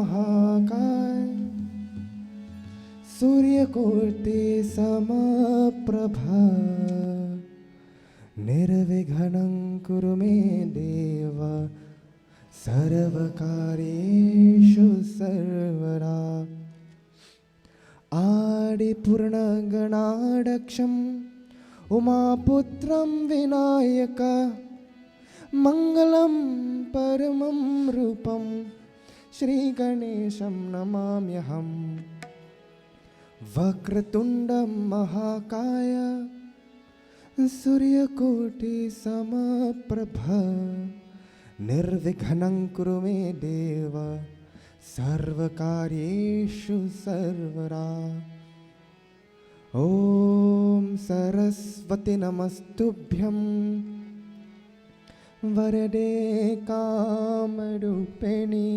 महाकाय सूर्यकोटि समप्रभा निर्विघ्नं कुरु मे देव सर्वकार्येषु सर्वदा आदिपूर्णगणाध्यक्षम् उमापुत्रं विनायक मङ्गलं परमं रूपं श्रीगणेशं नमाम्यहम् वक्रतुण्डं महाकाय सूर्यकोटि समप्रभा निर्विघ्नं कुरु मे देव सर्वकार्येषु सर्वदा ॐ सरस्वती नमस्तुभ्यं वरदे कामरूपिणी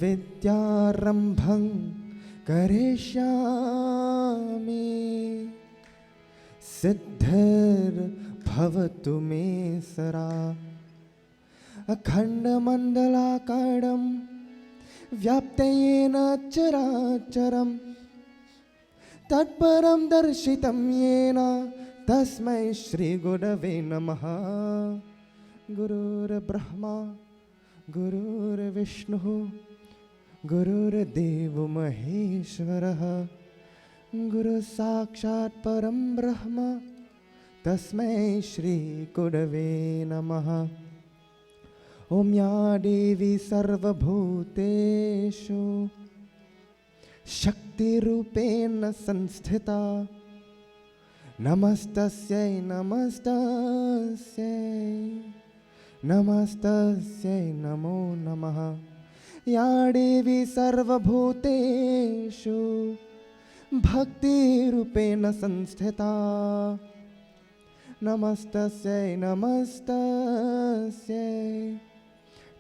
विद्यारम्भं करिष्यामि सिद्धिर्भवतु मे सदा अखण्डमण्डलाकारं व्याप्तेन चराचरं तत्परं दर्शितं येन तस्मै श्रीगुरवे नमः। गुरुर्ब्रह्मा गुरुर्विष्णुः गुरुर्देवो महेश्वरः गुरुसाक्षात् परं ब्रह्म तस्मै श्रीगुरवे नमः। ॐ या देवी सर्वभूतेषु शक्तिरूपेण संस्थिता नमस्तस्यै नमस्तस्यै नमस्तस्यै नमो नमः। या देवी सर्वभूतेषु भक्तिरूपेण संस्थिता नमस्तस्यै नमस्तस्यै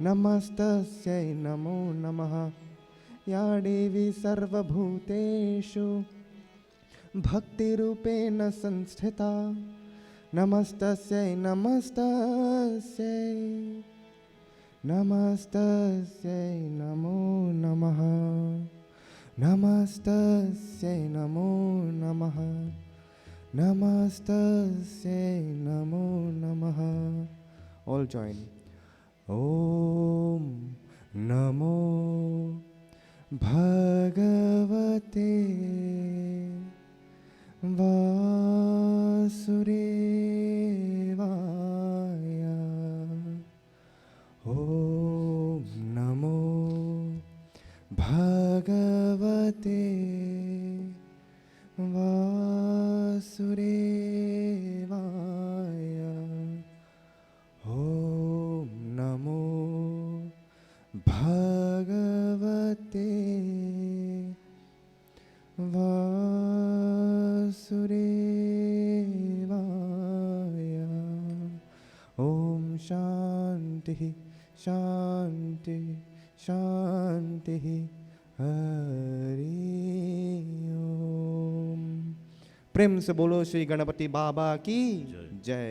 नमस्तस्यै नमो नमः। या देवी सर्वभूतेषु भक्तिरूपेण संस्थिता नमस्तस्यै नमस्तस्यै नमस्तस्यै नमो नमः। नमस्तस्यै नमो नमः नमस्तस्यै नमो नमः। All join. ॐ नमो भगवते वासुदेवाय। ॐ नमो भगवते वासुदेवाय। ॐ नमो भगवते वासुदेवाय। ॐ शान्तिः शान्तिः शान्तिः हरि ओम। प्रेम से बोलो श्री गणपति बाबा की जय।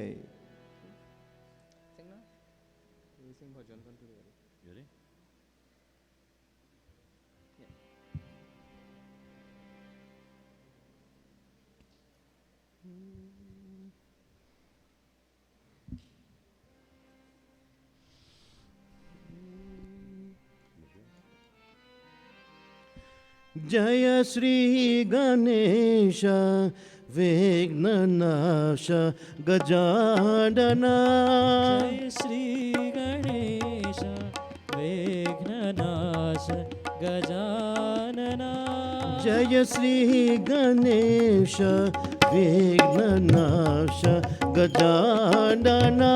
जय श्री गणेश विघ्ननाश गजानना। जय श्री गणेश विघ्ननाश गजानना। जय श्री गणेश विघ्ननाश गजानना।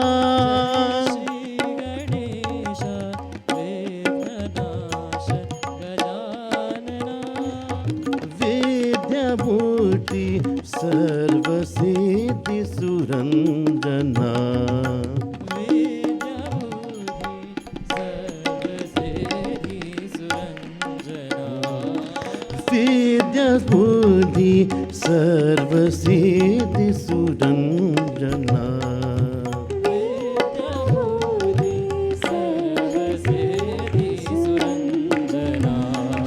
सर्वसिद्धि सुरंजना। विद्या बुद्धि सर्वसिद्धि सुरंजना।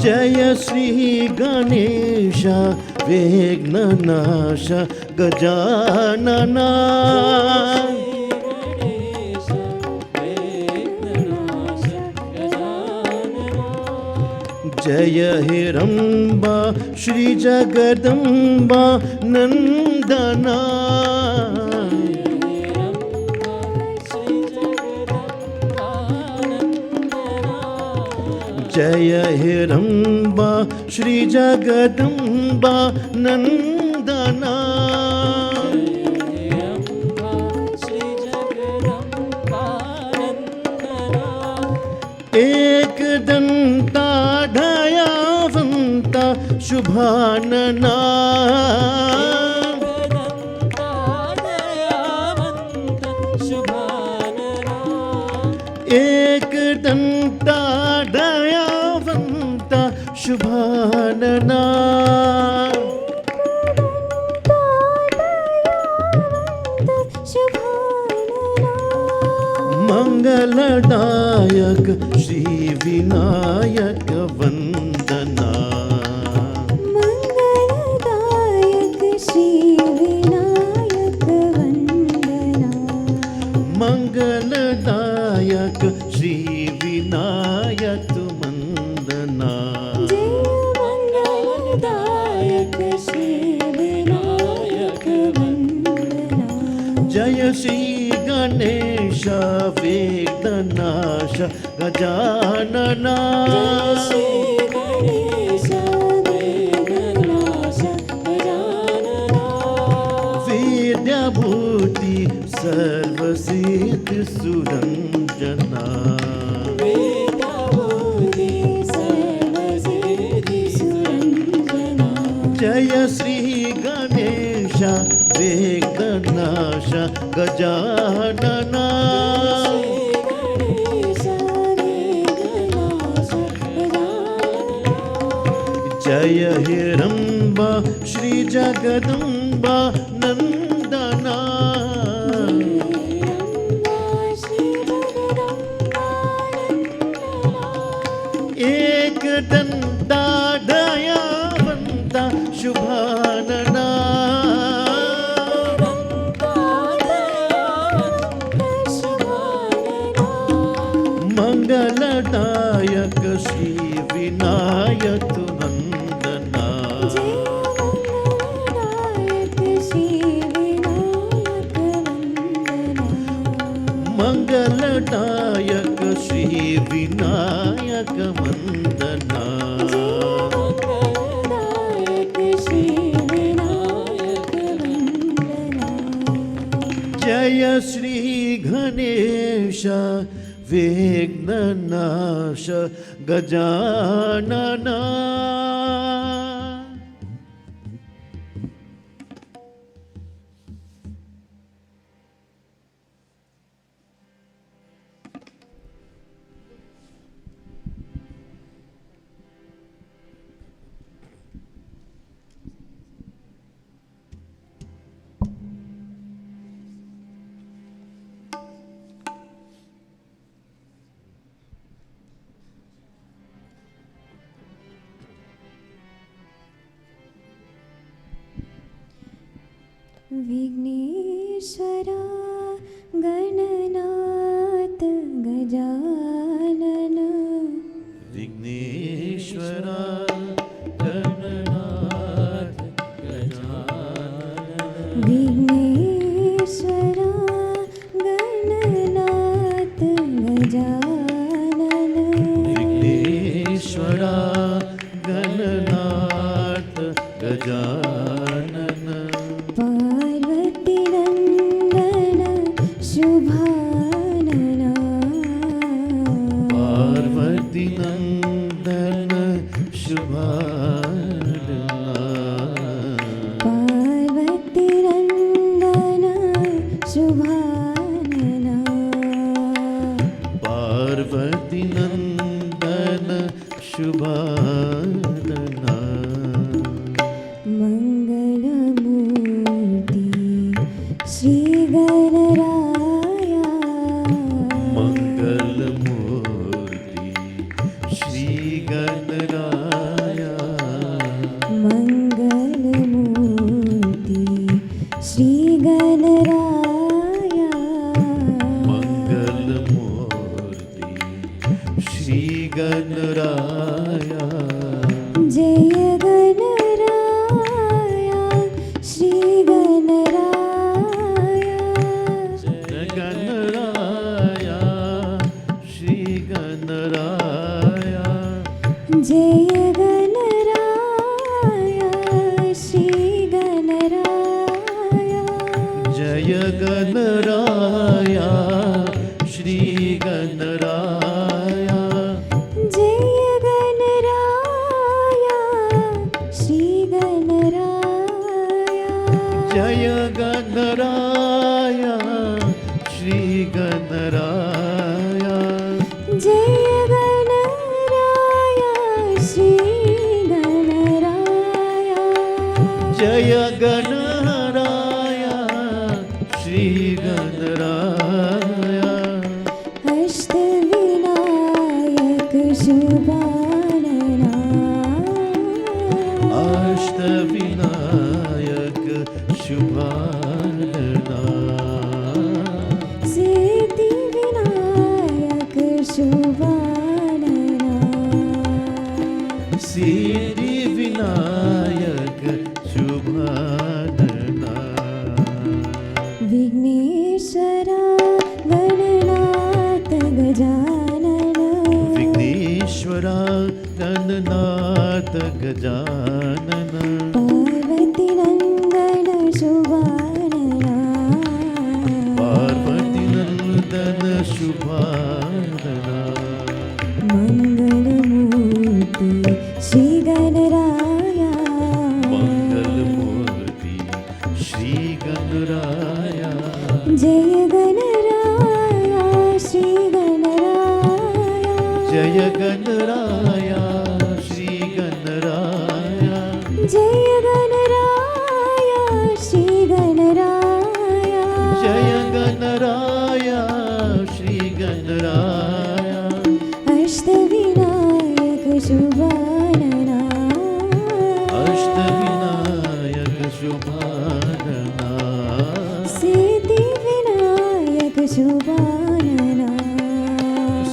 जय श्री गणेश विघ्ननाश गजानना गणेश विघ्ननाश गजानना जय हिरंबा श्री जगदंबा नंदना जय हिरंबा श्री जगदंबा नंदना एक दंता दयावंता शुभानना एक दंता दयावंता शुभानना मंगलदायक श्री विनायक वंदना मंगलदायक श्री विनायक वंदना मंगलदायक श्री विनायक वंदना जय मंगलदायक श्री विनायक वंदना जय श्री गणेश विघ्ननाश गजानना जय श्री गणेश विघ्ननाश गजानना विद्याभूति सर्वसिद्धि सुरंजना वेदाभूति सर्वसिद्धि सुरंजना जय श्री गणेश विघ्ननाश गजानना जय हिरंबा श्री जगदंबा नंदना एक दंता दयावंता शुभानना मंगलदायक श्री विनायक वंदना मंगलदायक श्री विनायक वंदना जय श्री गणेश विघ्ननाश गजानना विघ्नेश्वरा गणनाथ गजानन विघ्नेश्वरा गणनाथ गजानन विघ्नेश्वरा गणनाथ गजानन विघ्नेश्वरा गणनाथ गजानन पार्वती नंदन शुभानना पार्वती नंदन शुभानना पार्वती नंदन शुभानना पार्वती नंदन शुभानना मंगलमूर्ति श्री गणराया मंगलमूर्ति श्री गणराया श्री गणराया जय गणराया श्री गणराया गणराया श्री गणराया जय गणराया श्री गणराया जय गणराया श्री गणराया जय गणराया श्री गणराया जय गणराया श्री गणराया जय गणराया श्री गणराया जय गणराया श्री गणराया अष्टविनायक शुभानना अष्टविनायक शुभानना सिद्धिविनायक शुभानना सिद्धिविनायक शुभानना विघ्नेश्वरा गणनाथ गजानन विघ्नेश्वरा गणनाथ गजानन पार्वती नंदन शुभानना पार्वती नंदन शुभानना मंगलमूर्ति श्री गणराया मंगलमूर्ति श्री गणराया जय गणराया श्री गणराया जय गणराया श्री गणराया जय गणराया श्री गणराया जय गणराया श्री गणराया अष्टविनायक शुभानना अष्टविनायक शुभानना सिद्धिविनायक शुभानना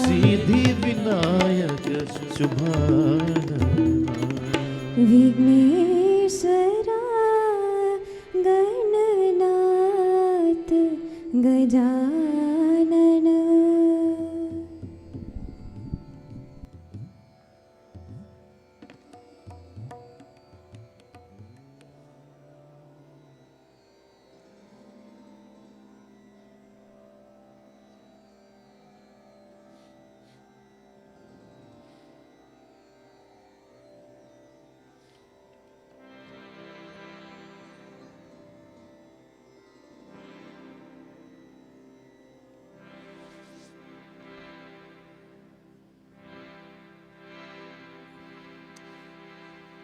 सिद्धिविनायक शुभानना विघ्नेश्वरा गणनाथ गजानन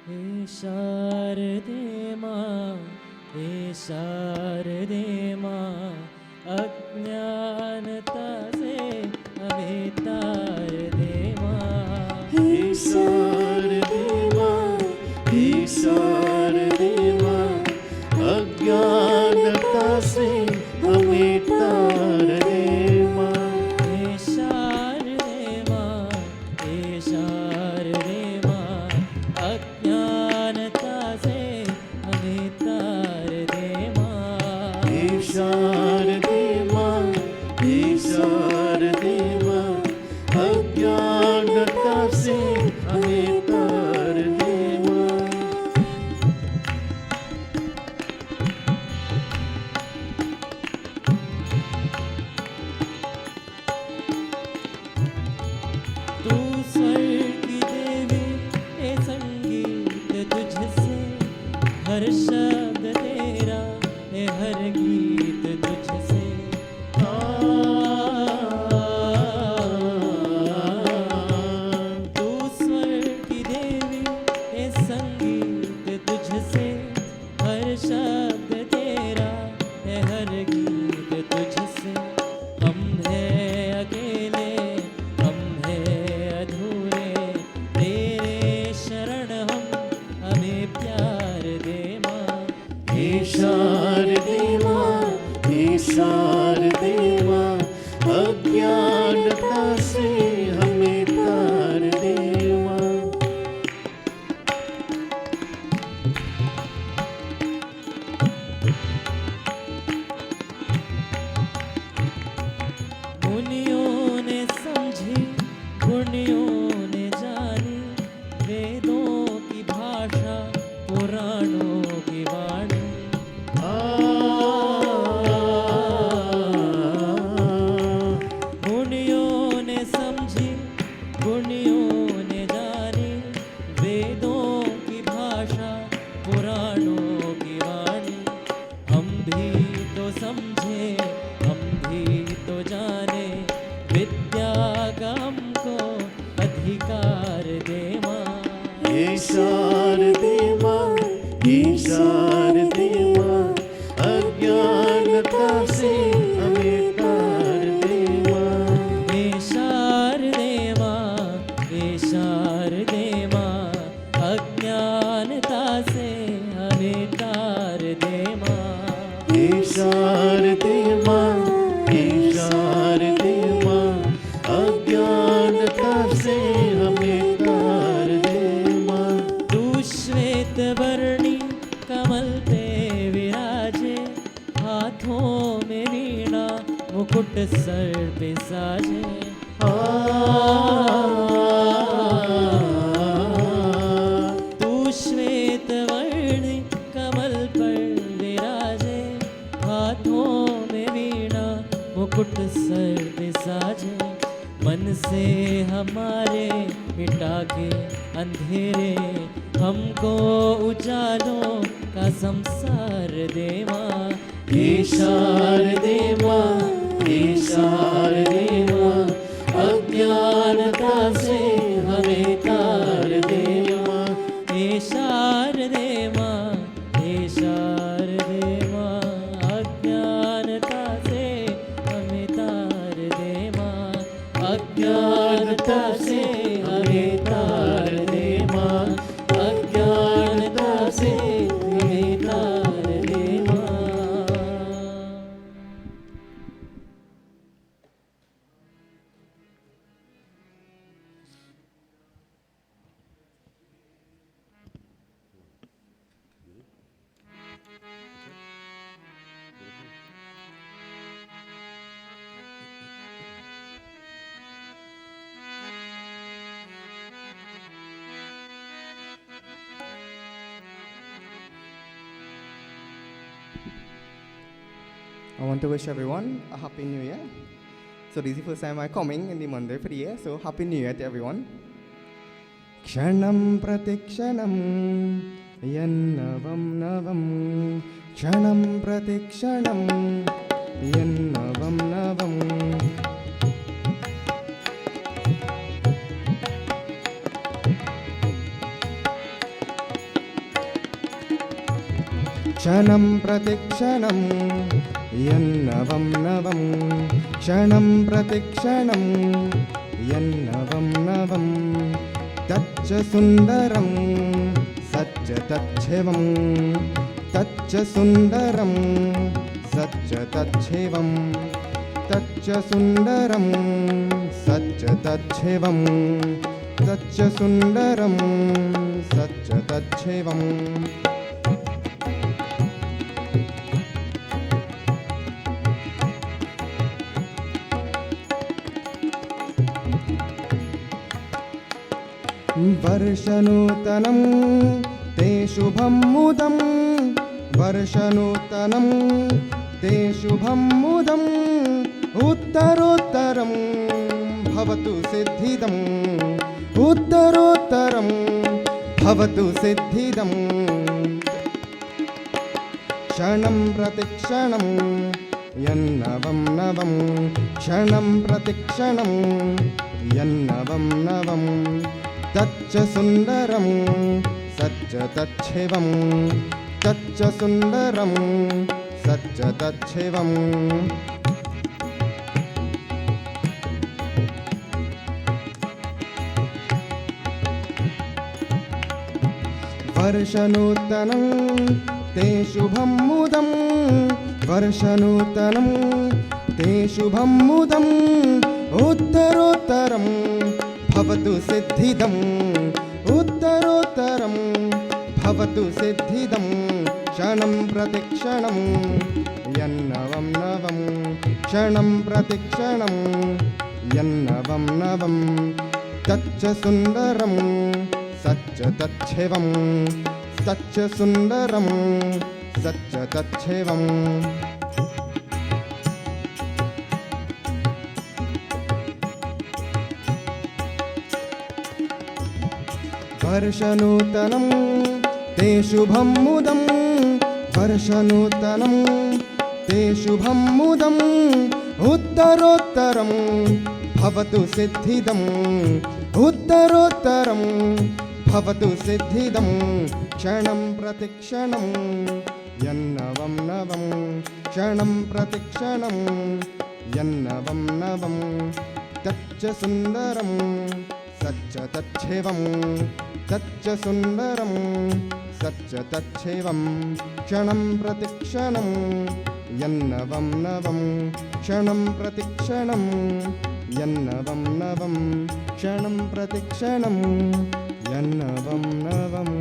हे शारदे मां हे शारदे मां अज्ञानता से हमें तार दे मां हे शारदे मां हे शारदे मां अज्ञानता से हमें तार दे मां हे शारदे मां हे शारदे मां अज्ञानता से हमें तार दे मां हे शारदे मां हे शारदे मां अज्ञानता से हमें तार दे मां तू स्वर की देवी ये संगीत तुझसे हर शब्द तेरा ये हर गीत तुझसे तू स्वर की देवी ये संगीत तुझसे हर शब्द तेरा ये हर गीत तुझसे हम हैं अकेले हम हैं अधूरे तेरे शरण हम हमें प्यार दे मां पुराणों की वाणी। मुनियों ने समझी, गुणियों ने जानी, वेदों की भाषा, पुराणों की वाणी। हम भी तो समझे, हम भी तो जाने, विद्या का हमको अधिकार दे माँ। हे शारदे माँ, हे शारदे माँ, अज्ञानता से हमें तार दे माँ। हे शारदे माँ, हे शारदे माँ, अज्ञानता से हमें तार दे माँ। हे शारदे माँ, हे शारदे माँ, अज्ञानता से हमें तार दे माँ। तू श्वेत वर्णी कमल पे विराजे, हाथों में वीणा मुकुट सर पे साजे। तू श्वेत वर्णी कमल पर विराजे, हाथों में वीणा मुकुट सर पे साजे। मन से हमारे मिटा के अंधेरे, हमको उजालों का संसार दे माँ। हे शारदे माँ, हे शारदे माँ, अज्ञानता से हमें तार दे माँ। हे शारदे माँ, हे शारदे माँ, अज्ञानता से हमें तार दे माँ। अज्ञानता से हमें तार दे माँ। अज्ञानता से हमें तार दे माँ। I want to wish everyone a happy new year. So this is the first time I'm coming in the Monday for the year. So happy new year to everyone. Kshanam pratikshanam yannavam navam. Kshanam pratikshanam yannavam navam. क्षणं प्रतिक्षणं यन्नवं नवं क्षणं प्रतिक्षणं यन्नवं नवं तच्च सुन्दरं सच्च तच्छिवं तच्च सुन्दरं सच्च तच्छिवं तच्च सुन्दरं सच्च तच्छिवं तच्च सुन्दरं सच्च तच्छिवं वर्षनूतनं ते शुभं मुदं वर्षनूतनं ते शुभं मुदम् उत्तरोत्तरं भवतु सिद्धिदम् उत्तरोत्तरं भवतु सिद्धिदम् क्षणं प्रतिक्षणं यन्नवं नवं क्षणं प्रतिक्षणं यन्नवं नवं तच्च सुन्दरं सच्च तच्छिवं तच्च सुन्दरं सच्च तच्छिवं वर्षनूतनं ते शुभं मुदं वर्षनूतनं ते शुभं मुदम् उत्तरोत्तरं भवतु सिद्धिदम् उत्तरोत्तरं भवतु सिद्धिदम् क्षणं प्रतिक्षणं यन्नवं नवं क्षणं प्रतिक्षणं यन्नवं नवं तच्च सुन्दरं सच्च तच्छिवं तच्च सुन्दरं सच्च तच्छेवम् वर्षनूतनं ते शुभं मुदं वर्षनूतनं ते शुभं मुदम् उत्तरोत्तरं भवतु सिद्धिदम् उत्तरोत्तरं भवतु सिद्धिदं क्षणं प्रतिक्षणं यन्नवं नवं क्षणं प्रतिक्षणं यन्नवं नवं तच्च सुन्दरं सच्च तच्छेवं तच्च सुन्दरं सच्च तच्छेवं क्षणं प्रतिक्षणं यन्नवं नवं क्षणं प्रतिक्षणं यन्नवं नवं क्षणं प्रतिक्षणं यन्नवं नवम्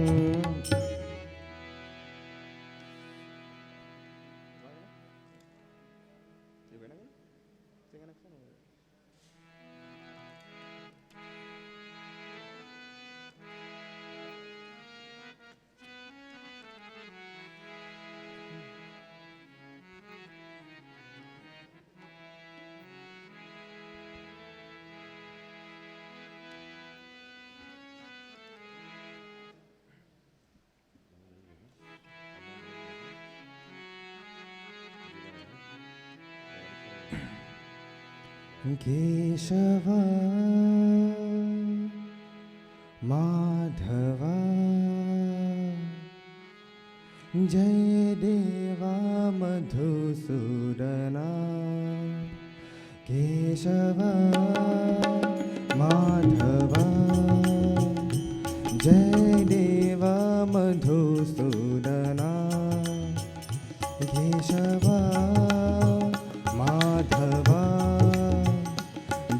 केशव माधव जय देवा मधुसूदना केशव माधव जय देवा मधुसूदना केशव माधव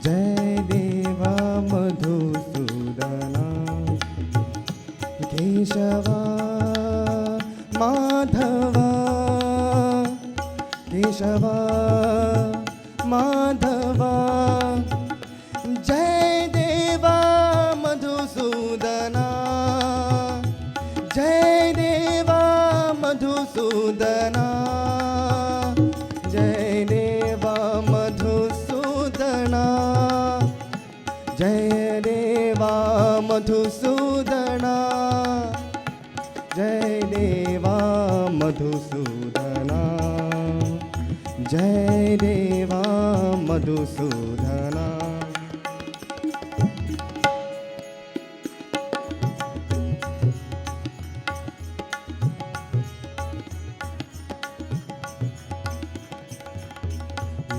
जय देवा मधुसूदना केशव माधव केशव माधव जय देवा मधुसूदना जय देवा मधुसूदना जय देवा मधुसूदना जय देवा मधुसूदना जय देवा मधुसूदना जय देवा मधुसूदना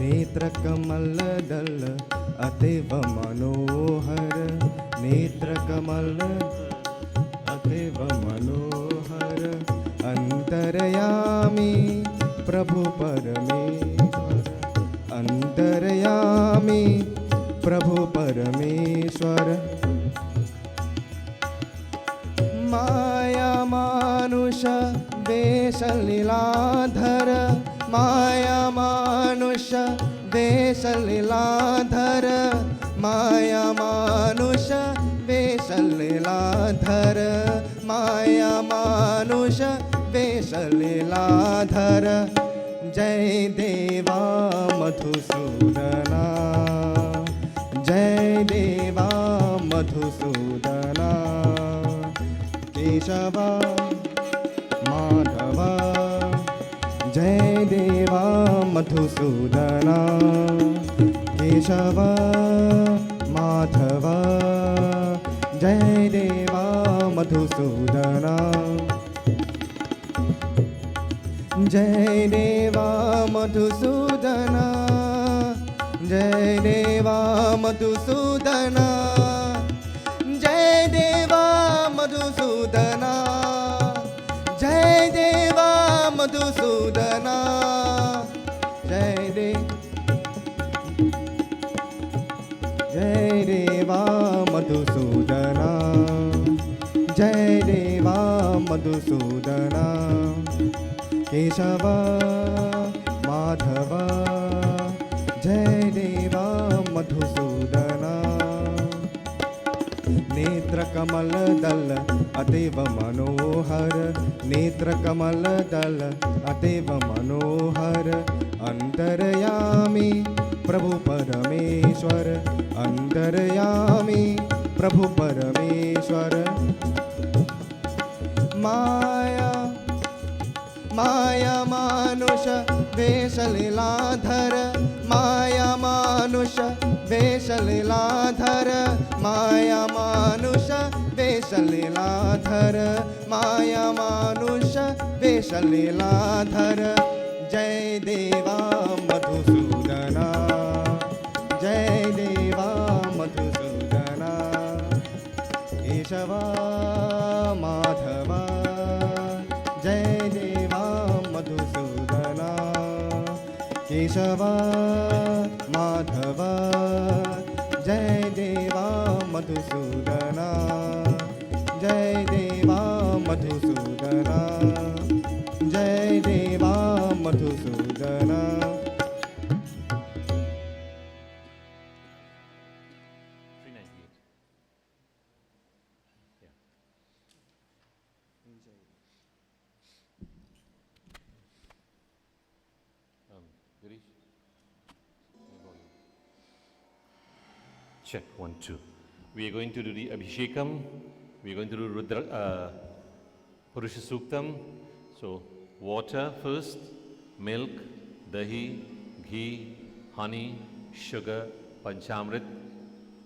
नेत्रकमल दल अतीव मनोहर नेत्रकमल अतीव मनोहर अंतर्यामी प्रभु परमेश्वर अंतर्यामी प्रभु परमेश्वर माया मानुष वेश लीलाधर माया मानुष वेश लीलाधर माया मानुष वेश लीलाधर माया मानुष वेश लीलाधर जय देवा मधुसूदना जय देवा मधुसूदना केशव माधव जय देवा मधुसूदना केशव माधव जय देवा मधुसूदना जय देवा मधुसूदना जय देवा मधुसूदना जय देवा मधुसूदना जय देवा मधुसूदना जय देवा मधुसूदना जय देवा मधुसूदना केशव माधव जय देवा मधुसूदना नेत्रकमलदल अतीव मनोहर नेत्रकमलदल अतीव मनोहर अंतर्यामी प्रभु परमेश्वर अंतर्यामी प्रभु परमेश्वर माया माया मानुष वेश लीलाधर माया मानुष वेश लीलाधर माया मानुष वेश लीलाधर माया मानुष वेश लीलाधर जय देवा मधुसूदना जय देवा मधुसूदना केशवा माधवा जय देवा मधुसूदना केशवा माधवा जय देवा मधुसूदना जय देवा मधुसूदना जय देवा Madhusudana Check 1 2. We are going to do the Abhishekam. We are going to do Rudra, Purusha Suktam. So water first, milk, dahi, ghee, honey, sugar, panchamrit,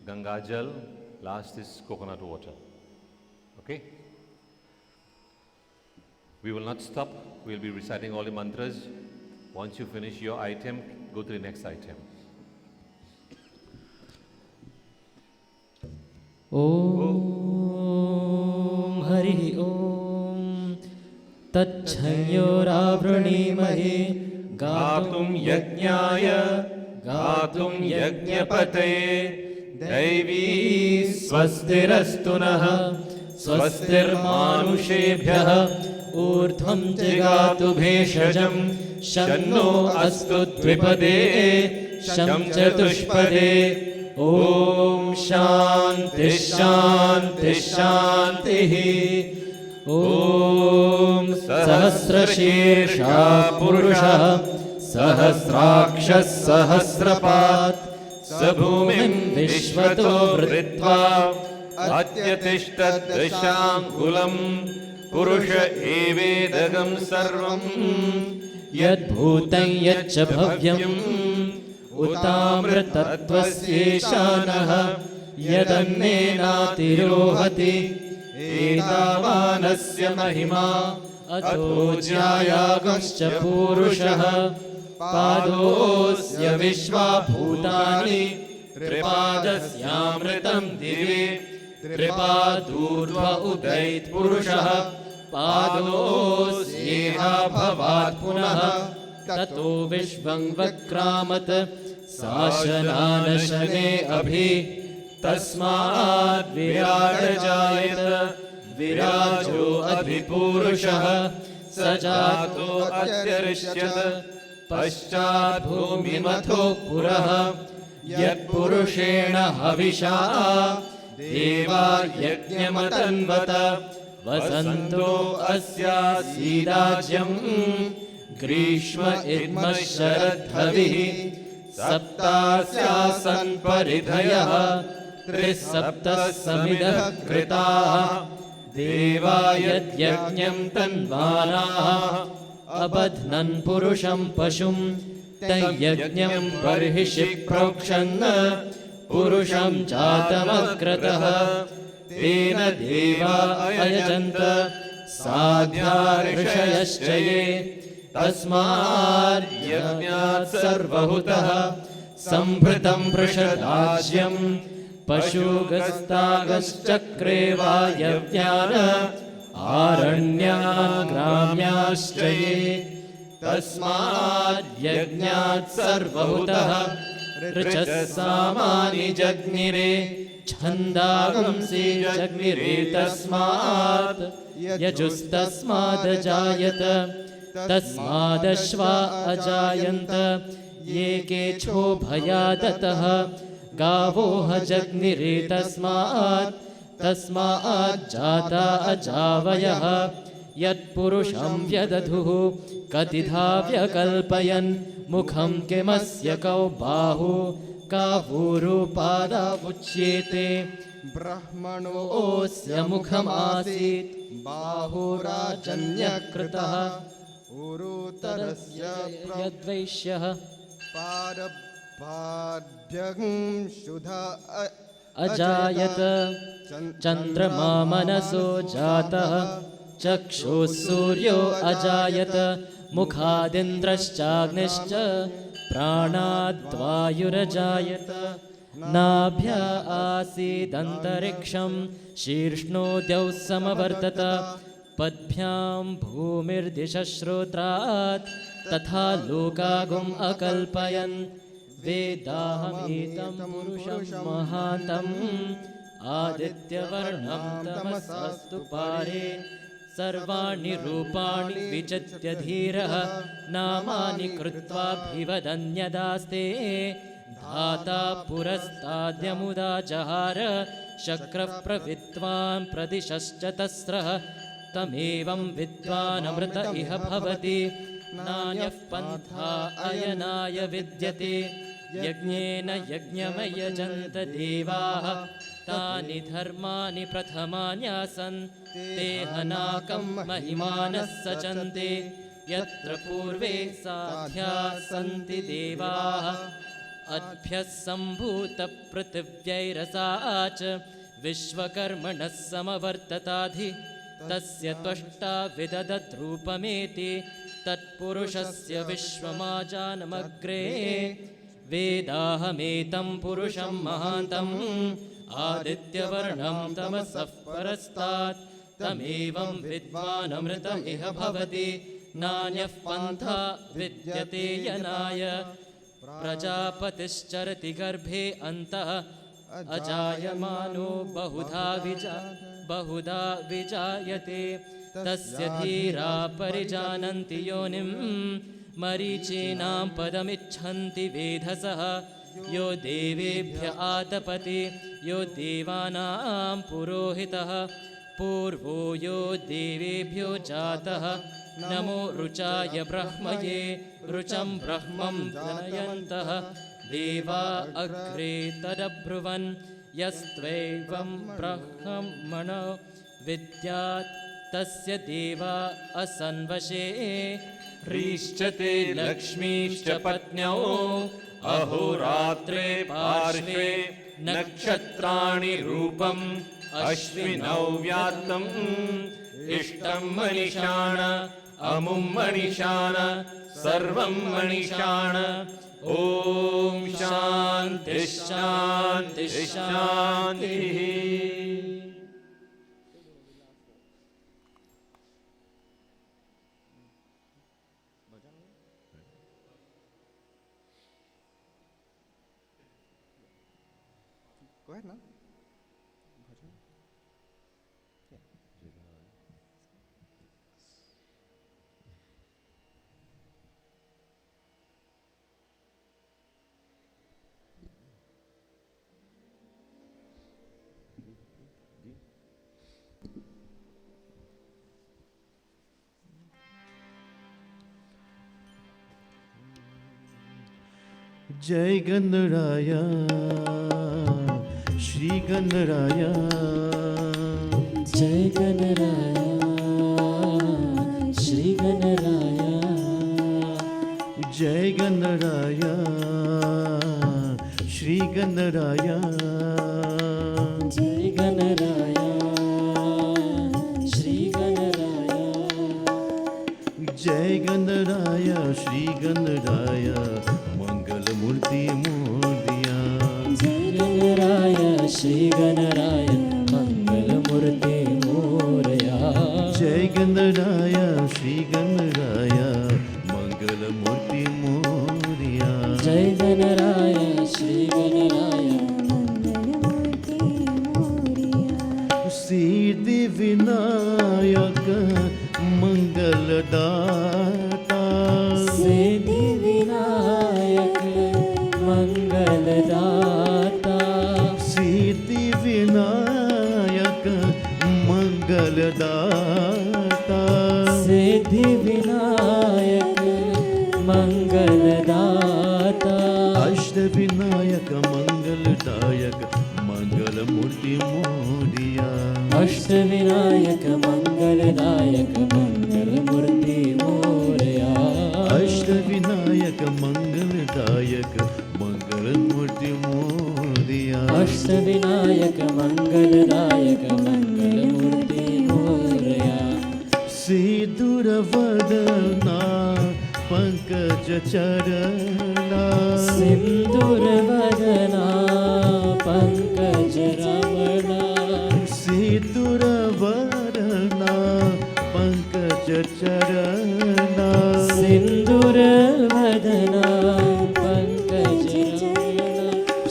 Ganga Jal. Last is coconut water. Okay? We will not stop. We will be reciting all the mantras. Once you finish your item, go to the next item. ॐ हरिः ॐ तच्छयोरावृणीमहे गातुं यज्ञाय गातुं यज्ञपतये दैवी स्वस्तिरस्तु नः स्वस्तिर्मानुषेभ्यः ऊर्ध्वं जगातु भेषजं शन्नो अस्तु द्विपदे शं चतुष्पदे ॐ शान्ति शान्ति शान्तिः ॐ सहस्रशीर्षा पुरुषः सहस्राक्षः सहस्रपात् स भूमिं विश्वतो वृत्वा अत्यतिष्ठत् दशाङ्गुलं पुरुष एवेदगं सर्वं यद्भूतं यच्च भव्यम् उतामृतत्वस्येशानः यदन्नेनातिरोहति एतावानस्य महिमा अतो ज्यायागश्च पूरुषः पादोऽस्य विश्वाभूतानि त्रिपादस्यामृतं दिवे त्रिपादूर्ध्व उदैत्पुरुषः पादोऽस्येहा भवात् पुनः ततो विश्वं वक्रामत् शासनानशने अभि तस्माद् विराट जायत विराजो अधिपूरुषः स जातो अत्यरिष्यत पश्चात् भूमिमथो पुरः यत्पुरुषेण हविषा देवा यज्ञमतन्वत वसन्तो अस्यासीदाज्यम् ग्रीष्म इद्मः शरद्धविः सप्तास्यासन् परिधयः त्रिसप्तः समिधः कृताः देवा यज्ञं तन्वानाः अबध्नन् पुरुषं पशुं तयज्ञं बर्हिषि प्रोक्षन् पुरुषं जातमक्रतः तेन देवा अयजन्त साध्या ऋषयश्च ये तस्माद् यज्ञात् सर्वहुतः सम्भृतं पृषदाज्यं पशुगस्तागश्चक्रे वायव्यान् आरण्यान् ग्राम्याश्च ये तस्माद् यज्ञात् सर्वहुतः ऋचः सामानि जग्निरे छन्दागंसि जग्निरे तस्मात् यजुस्तस्मादजायत तस्मादश्वा अजायन्त ये केच्छो भयादतः गावोह जग्निरे तस्मात् तस्माज्जाता अजावयः यत्पुरुषं व्यदधुः कतिधा व्यकल्पयन् मुखं किमस्य कौ बाहु कावूरुपादावुच्येते ब्रह्मणोऽस्य मुखमासीत् बाहुराजन्यकृतः उरुतरस्य यद्वैश्यः पादपाद्यं शुधा अजायत चन्द्रमा मनसो जातः चक्षुः सूर्यो अजायत मुखादिन्द्रश्चाग्निश्च प्राणाद्वायुरजायत नाभ्य आसीदन्तरिक्षं शीर्ष्णोद्यौ समवर्तत पद्भ्यां भूमिर्दिशश्रोत्रात् तथा लोकागुम् अकल्पयन् वेदाहमेतं पुरुषं महान्तम् आदित्यवर्णं तमसस्तु पारे सर्वाणि रूपाणि विचित्य धीरः नामानि कृत्वाभिवदन्यदास्ते धाता पुरस्ताद्यमुदा जहार शक्रः प्रविद्वान् प्रदिशश्च तस्रः तमेवं विद्वानमृत इह भवति नान्यः पन्था अयनाय विद्यते यज्ञेन यज्ञमयजन्त देवाः तानि धर्माणि प्रथमान्यासन् ते हनाकं महिमानः सचन्ते यत्र पूर्वे साध्या सन्ति देवाः अद्भ्यः सम्भूतपृथिव्यैरसा च विश्वकर्मणः समवर्तताधि तस्य त्वष्टा विदधद्रूपमेति तत्पुरुषस्य विश्वमाजानमग्रे वेदाहमेतं पुरुषं महान्तम् आदित्यवर्णं तमसः परस्तात् तमेवं विद्वानमृतम् इह भवति नान्यः पन्था विद्यते यनाय प्रजापतिश्चरति गर्भे अन्तः अजायमानो बहुधा विजायते तस्य धीरा परिजानन्ति योनिं मरीचीनां पदमिच्छन्ति वेधसः यो देवेभ्य आतपति यो देवानां पुरोहितः पूर्वो यो देवेभ्यो जातः नमो रुचाय ब्रह्मये रुचं ब्रह्मं जनयन्तः देवा अग्रे तदब्रुवन् यस्त्वैवं ब्रह्मणो विद्यात् तस्य देवा असन्वशे ह्रीश्च ते लक्ष्मीश्च पत्न्यौ अहोरात्रे पार्श्वे नक्षत्राणि रूपम् अश्विनौ व्यात्तम् इष्टं मणिषाण अमुं मणिषाण सर्वं मणिषाण ॐ शान्तिः शान्तिः शान्तिः। Go ahead now. जय गणराया श्री गणराया जय गणराया श्री गणराया जय गणराया श्री गणराया जय गणराया श्री गणराया जय गणराया श्री गणराया मंगल मूर्ति मोदिया जय गणराया श्री गणराया मंगल मूर्ति मोरया जय गणराया श्री गणराया मंगल मूर्ति मोरिया जय गणराया श्री गणराया मंगलमूर्ति मोरिया सिद्धि विनायक मंगलदाता सिद्धि विनायक मंगलदाता सिद्धि विनायक मंगलदाता सिद्धि विनायक मंगलदाता अष्टविनायक मंगलदायक मंगलमूर्ति मोरिया अष्टविनायक मंगलदायक मंगलमूर्ति मोरया अष्टविनायक मंगलदायक मंगलमूर्ति मोरिया अष्टविनायक मंगलदायक मंगलमूर्ति मोरया सिंदूरवदना पंकज चरणा सिंदूरवदना पंकज रमणा सिंदूरवदना पंकज चरणा सिंदूरवदना पंकज रमणा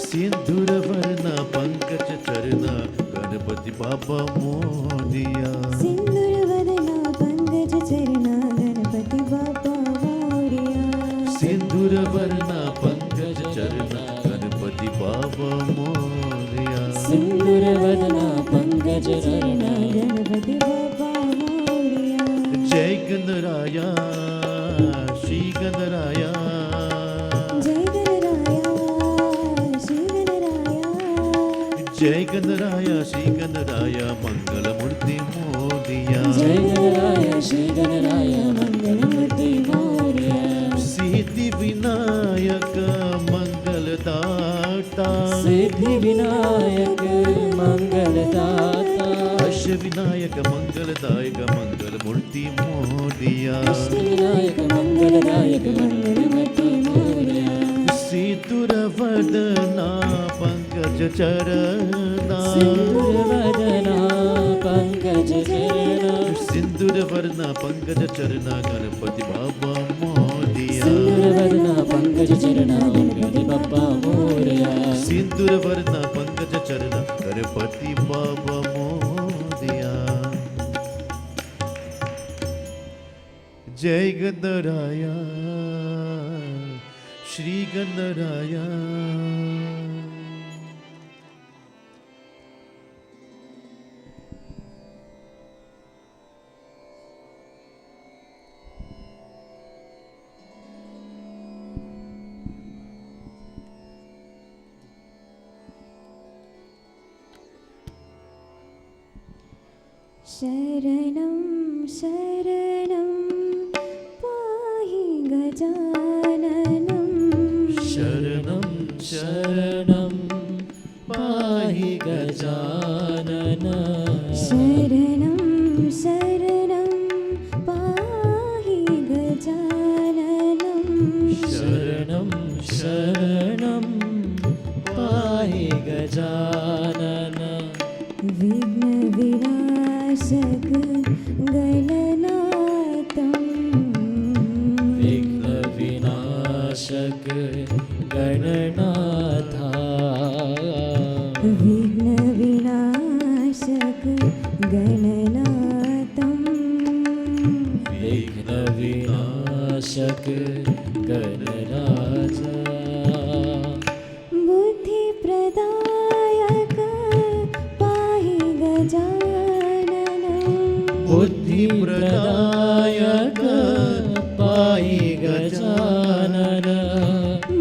सिंदूरवदना पंकज चरणा गणपति बाबा मोरिया सिंदूरवदना पंकज चरणा गणपति बाबा मोरया सिंदूरवदना पंकज चरणा गणपति बाबा मोरिया सिंदूरवदना पंकज रमणा गणपति बाबा मोरया जय गणराया श्री गणराया जय गणराया श्री गणराया जय गणराया श्री गणराया मंगलमूर्ति मोरिया जय गणराय श्री गणराय मंगलमूर्ति मोरया सिद्धि विनायक मंगलदाता सिद्धि विनायक मंगलदाता अष्टविनायक मंगलदायक मंगलमूर्ति मोरिया अष्टविनायक मंगलदायक मंगलमूर्ति मोरया सिंदूरवदना पंकज चरणा सिंदूरवदना पंकज चरणा सिंदूरवदना पंकज चरणा गणपति बाबा मोरिया सिंदूरवदना पंकज चरणा गणपति बप्पा मोरया सिंदूरवदना पंकज चरणा गणपति बाबा मोरिया जय गणराया श्री गणराया शरणं शरणं पाहि गजाननं शरणं शरणं पाहि गजानन शरणं शरणं पाहि गजाननं शरणं शरणं पाहि गजानन विघ्नविनाशक गणनाथं विघ्नविनाशक गणनाथा विघ्नविनाशक गणनाथं विघ्नविनाशक गणराजा बुद्धिप्रदायक पाहि गजाननं बुद्धिप्रदायक पाहि गजानन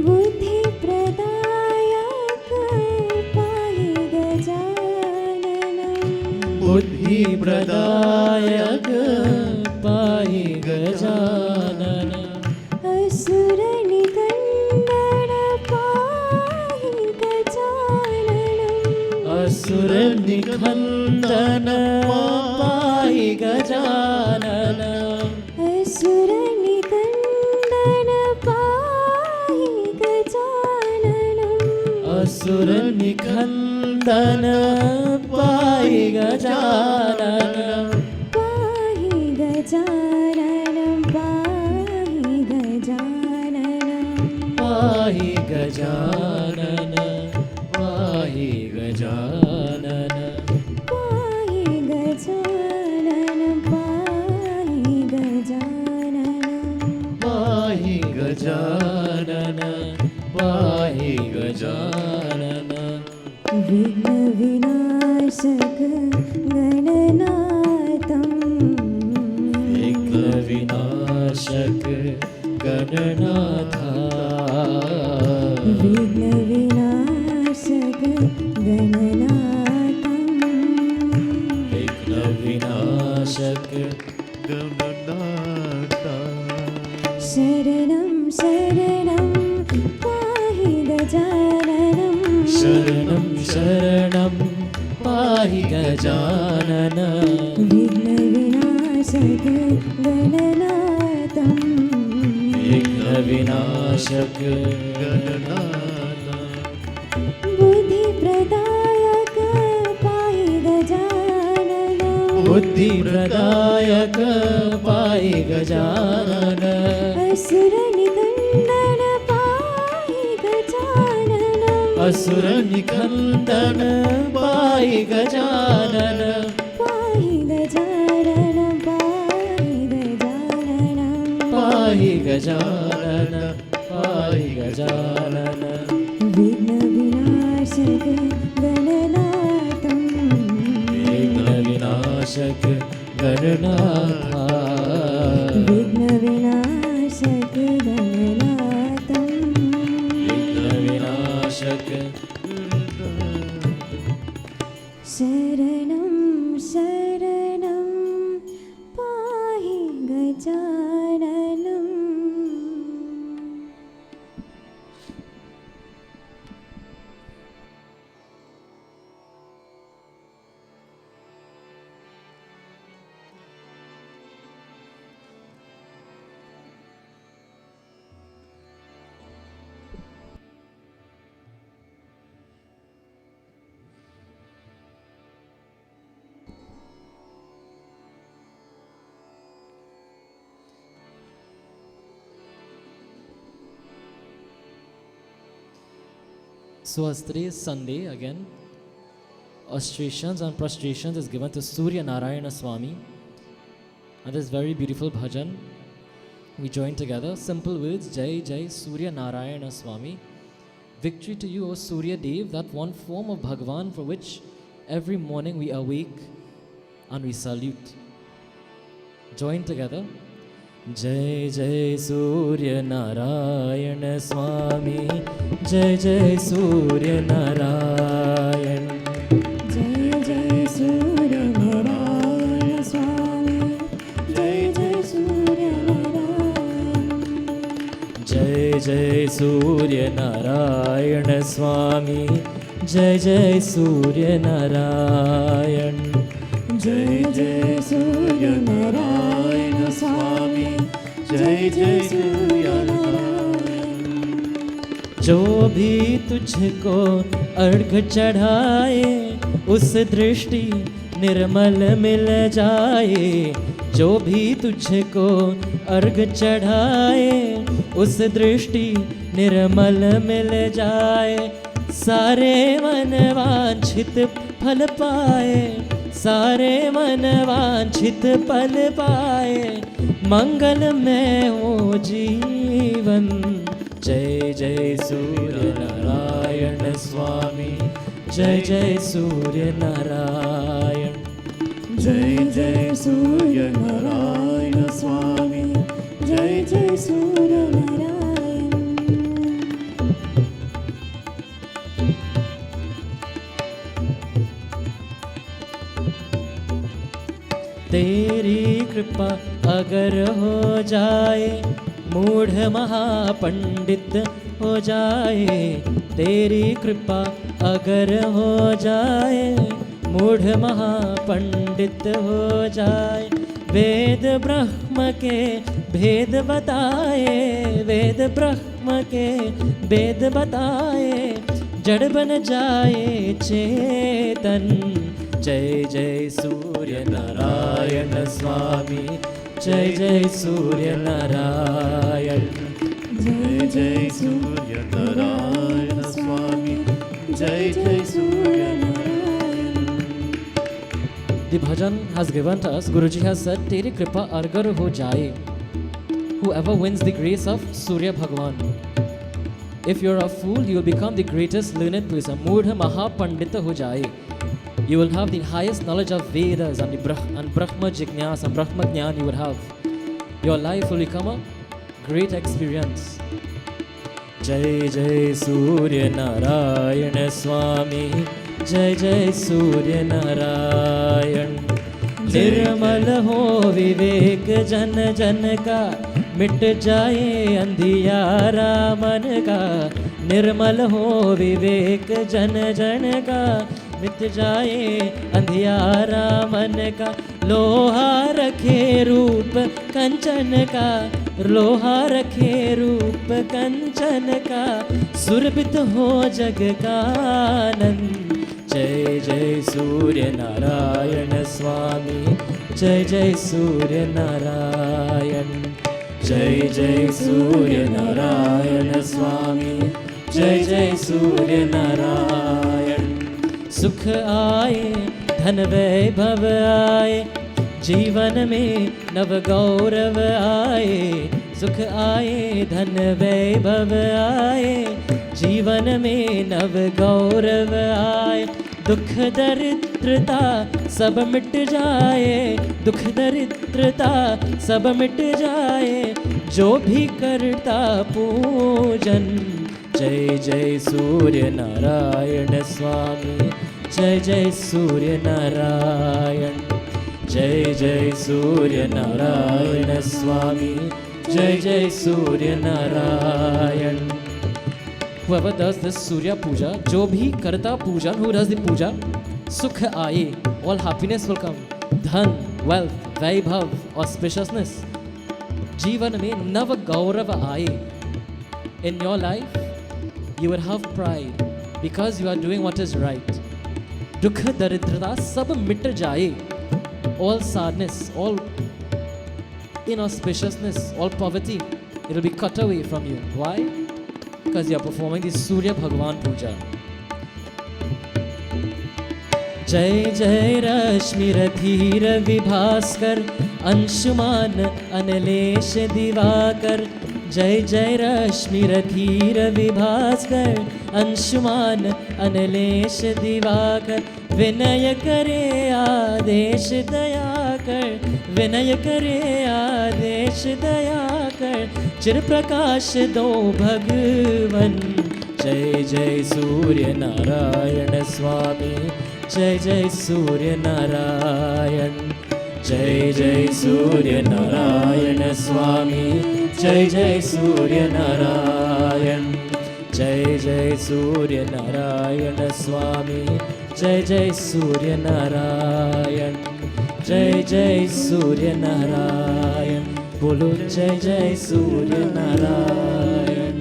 बुद्धिप्रदायक पाहि गजाननं बुद्धिप्रदायक पाहि गजानन असुरनिकन्दन पाहि गजाननम् असुरनिखन्दन पाहि गजानन असुरनिकन्दन पाहि गजाननम् असुरनिखन्दन पाहि गजानन पाहि गजाननं पाहि गजाननं पाहि गजानन पाहि गजानन पाहि गजाननं पाहि गजाननं पाहि गजानन पाहि गजानन विघ्नविनाशक गणनाथ विनाशक गणनाथा विघ्न विनाशक गणनाथं विघ्न विनाशक गणनाथा शरणं शरणं पाहि गजाननं शरणं शरणं पाहि गजानन विघ्न विनाशक गणनाथं विघ्न विनाशक गणनाथा बुद्धिप्रदायक पाहि गजाननं बुद्धिप्रदायक पाहि गजानन असुरनिकन्दन पाहि गजाननम् असुर निखंदन पाहि गजानन पाहि गजाननं पाहि पाहि गजाननं गजानन पाहि गजानन विघ्न विनाशक गणनाथं विघ्न विनाशक गणनाथा विघ्न विनाशक गणनाथं विघ्न विनाशक शरणं शरणं पाहि गजाननम् So as today is Sunday again, ostrations and prostrations is given to Surya Narayana Swami. And this very beautiful bhajan, we join together. Simple words, Jai Jai Surya Narayana Swami. Victory to you, O Surya Dev, that one form of Bhagavan for which every morning we awake and we salute. Join together. जय जय सूर्य नारायण स्वामी जय जय सूर्य नारायण जय जय सूर्य नारायण स्वामी जय जय सूर्य नारायण जय जय सूर्य नारायण स्वामी जय जय सूर्य नारायण जय जय सूर्य नारायण स्वामी जय जय सूर्य नारायण जो भी तुझको अर्घ चढ़ाए उस दृष्टि निर्मल मिल जाए जो भी तुझको अर्घ चढ़ाए उस दृष्टि निर्मल मिल जाए सारे मन वांछित फल पाए सारे मन वांछित फल पाए मंगल में हो जीवन जय जय सूर्य नारायण स्वामी जय जय सूर्य नारायण जय जय सूर्य नारायण स्वामी जय जय सूर्य नारायण तेरी कृपा अगर हो जाए मूढ़ महापंडित हो जाए तेरी कृपा अगर हो जाए मूढ़ महापंडित हो जाए वेद ब्रह्म के भेद बताए वेद ब्रह्म के भेद बताए जड़ बन जाए चेतन जय जय सूर्य नारायण स्वामी जय जय सूर्य नारायण जय जय सूर्य नारायण स्वामी जय जय Surya Narayan The bhajan has given to us, Guruji has said, Teri kripa argar ho jaye. Whoever wins the grace of Surya Bhagwan. If you're a fool, you will become the greatest learned person. Mudha Mahapandita ho jaye. You will have the highest knowledge of Vedas and Brahma Jignyas and Brahma Jnana you will have. your life will become a great experience. Jai Jai Surya Narayan Swami, Jai Jai Surya Narayan. निर्मल हो विवेक जन जन का, मिट जाए अंधियारा मन का. निर्मल हो विवेक जन जन का, मिट जाए अंधियारा मन का. लोहा रखे रूप कंचन का, लोहा रखे रूप कंचन का. सुरभित हो जग का आनंद. जय जय सूर्य नारायण स्वामी, जय जय सूर्य नारायण. जय जय सूर्य नारायण स्वामी, जय जय सूर्य नारायण. सुख आए धन वैभव आए, जीवन में नव गौरव आए. सुख आए धन वैभव आए, जीवन में नव गौरव आए. दुख दरिद्रता सब मिट जाए, दुख दरिद्रता सब मिट जाए. जो भी करता पूजन. जय जय सूर्य नारायण स्वामी, जय जय सूर्य नारायण. जय जय सूर्य नारायण स्वामी, जय जय Surya Narayan. Whoever does this Surya Puja, जो भी करता पूजन, who does the puja, सुख आए, all happiness will come. धन, wealth, वैभव, auspiciousness. जीवन में नव गौरव आए. In your life, you will have pride because you are doing what is right. दुख दरिद्रता सब मिट जाए. All sadness, all inauspiciousness, all poverty, it will be cut away from you. Why? Because you are performing the Surya Bhagwan Puja. जय जय रश्मि रधीर विभास्कर, अंशुमान अनलेश दिवाकर. जय जय रश्मि रधीर विभास्कर, अंशुमान अनलेश दिवाकर. विनय करे आदेश दया कर, विनय करे आदेश दया कर. चिर प्रकाश दो भगवन. जय जय सूर्य नारायण स्वामी, जय जय सूर्य नारायण. जय जय सूर्य नारायण स्वामी, जय जय सूर्य नारायण. जय जय सूर्य नारायण स्वामी, जय जय सूर्य नारायण. जय जय सूर्य नारायण. बोलो जय जय Surya Narayan.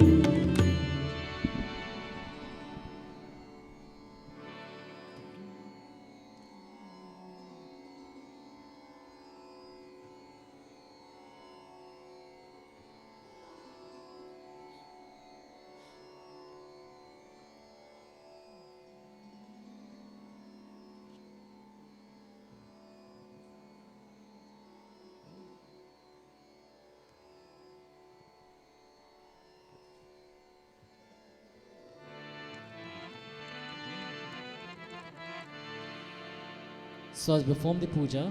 So as perform the puja,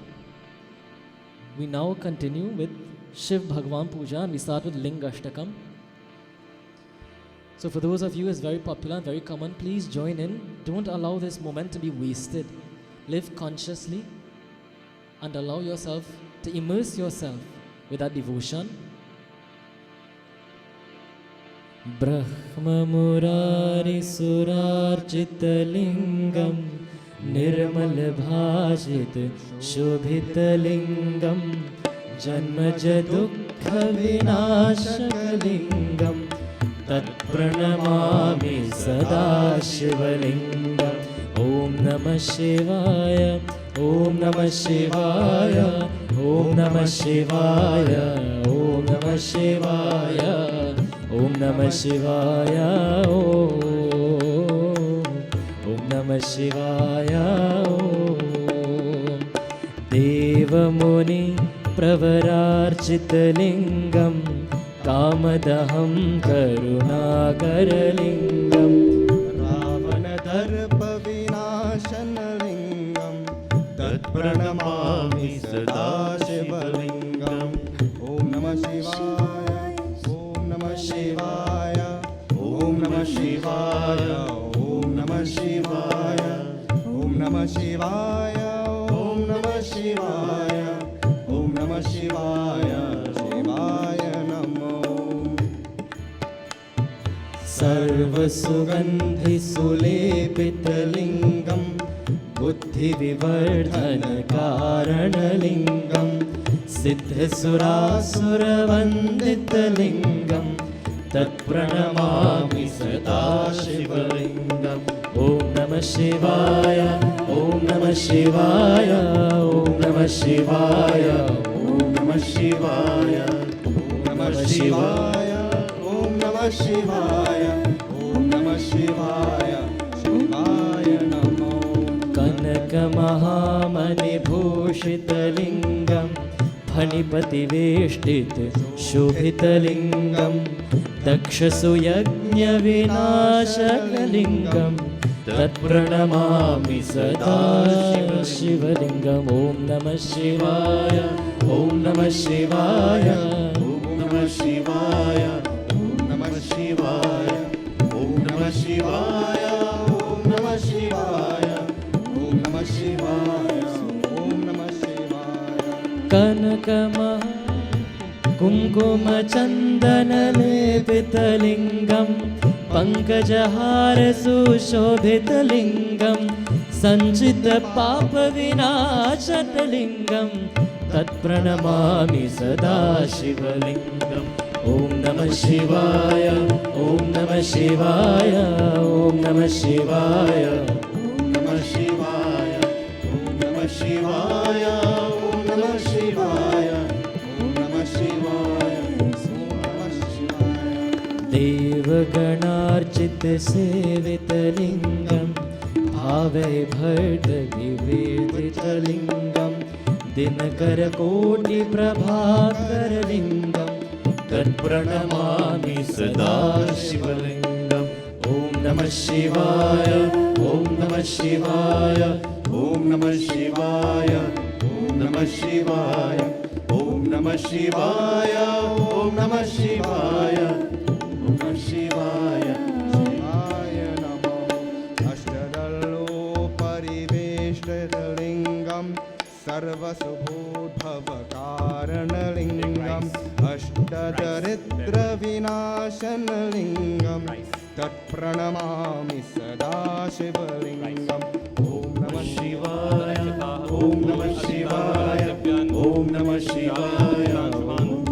we now continue with Shiv Bhagwan Puja and we start with Linga Ashtakam. So for those of you, it's very popular and very common. Please join in. Don't allow this moment to be wasted. Live consciously and allow yourself to immerse yourself with that devotion. Brahma Murari Surarchita Lingam, निर्मल भाषित शोभित लिंगम. जन्मज दुःख विनाशक लिंगम, तत्प्रणमामि सदा शिवलिंगम. ओम नमः शिवाय, ओम नमः शिवाय, ओम नमः शिवाय, ओम नमः शिवाय, ओम नमः शिवाय. ओम नमः शिवाय. ओम देवमुनि प्रवरार्चितलिङ्गं, कामदहं करुणाकरलिङ्गं. रावणदर्पविनाशनलिङ्गं, तत्प्रणमामि सदा शिवलिङ्गम्. ॐ नमः शिवाय ओम नमः शिवाय ओम नमः शिवाय ओम नमः शिवाय ओम नमः शिवाय ओम नमः शिवाय ओम नमः शिवाय शिवाय नमो सर्वसुगन्धिसुलेपितलिङ्गं बुद्धिविवर्धनकारणलिङ्गं सिद्धसुरासुरवन्दितलिङ्गं तत्प्रणमामि सदा शिवलिङ्गम् ॐ नमः शिवाय ॐ नमः शिवाय ॐ नमः शिवाय ॐ नमः शिवाय ॐ नमः शिवाय ॐ नमः शिवाय ॐ नमः शिवाय शिवाय नमो कनकमहामणिभूषितलिङ्गं फणिपतिवेष्टित शोभितलिङ्गं दक्षसुयज्ञविनाशकलिङ्गं तत्प्रणमामि सदा शिवलिङ्गम् ॐ नमः शिवाय ॐ नमः शिवाय ॐ नमः शिवाय ॐ नमः शिवाय ॐ नमः शिवाय ॐ नमः शिवाय ॐ नमः शिवाय ॐ नमः शिवाय कनकमः कुङ्कुमचन्दनलेपितलिङ्गं पङ्कजहारसुशोभितलिङ्गं सञ्चितपापविनाशतलिङ्गं तत्प्रणमामि सदा शिवलिङ्गम् ॐ नमः शिवाय ॐ नमः शिवाय ॐ नमः शिवाय ॐ नमः शिवाय ॐ नमः शिवाय ॐ नमः शिवाय ॐ नमः शिवाय देवगणार्चितसेवितलिङ्गं भावैर्भर्गविवेदितलिङ्गं दिनकरकोटिप्रभाकरलिङ्गं तत्प्रणमामि सदा शिवलिङ्गम् ॐ नमः शिवाय ॐ नमः शिवाय ॐ नमः शिवाय ॐ नमः शिवाय ॐ नमः शिवाय ॐ नमः शिवाय ॐ नमः शिवाय शिवाय नमो अष्टदलोपरिवेष्टितलिङ्गं सर्वशुभोद्भवकारणलिङ्गम् अष्टदरिद्रविनाशनलिङ्गं तत्प्रणमामि सदा शिवलिङ्गम् ॐ नमः शिवाय ॐ नमः शिवाय ॐ नमः शिवाय ॐ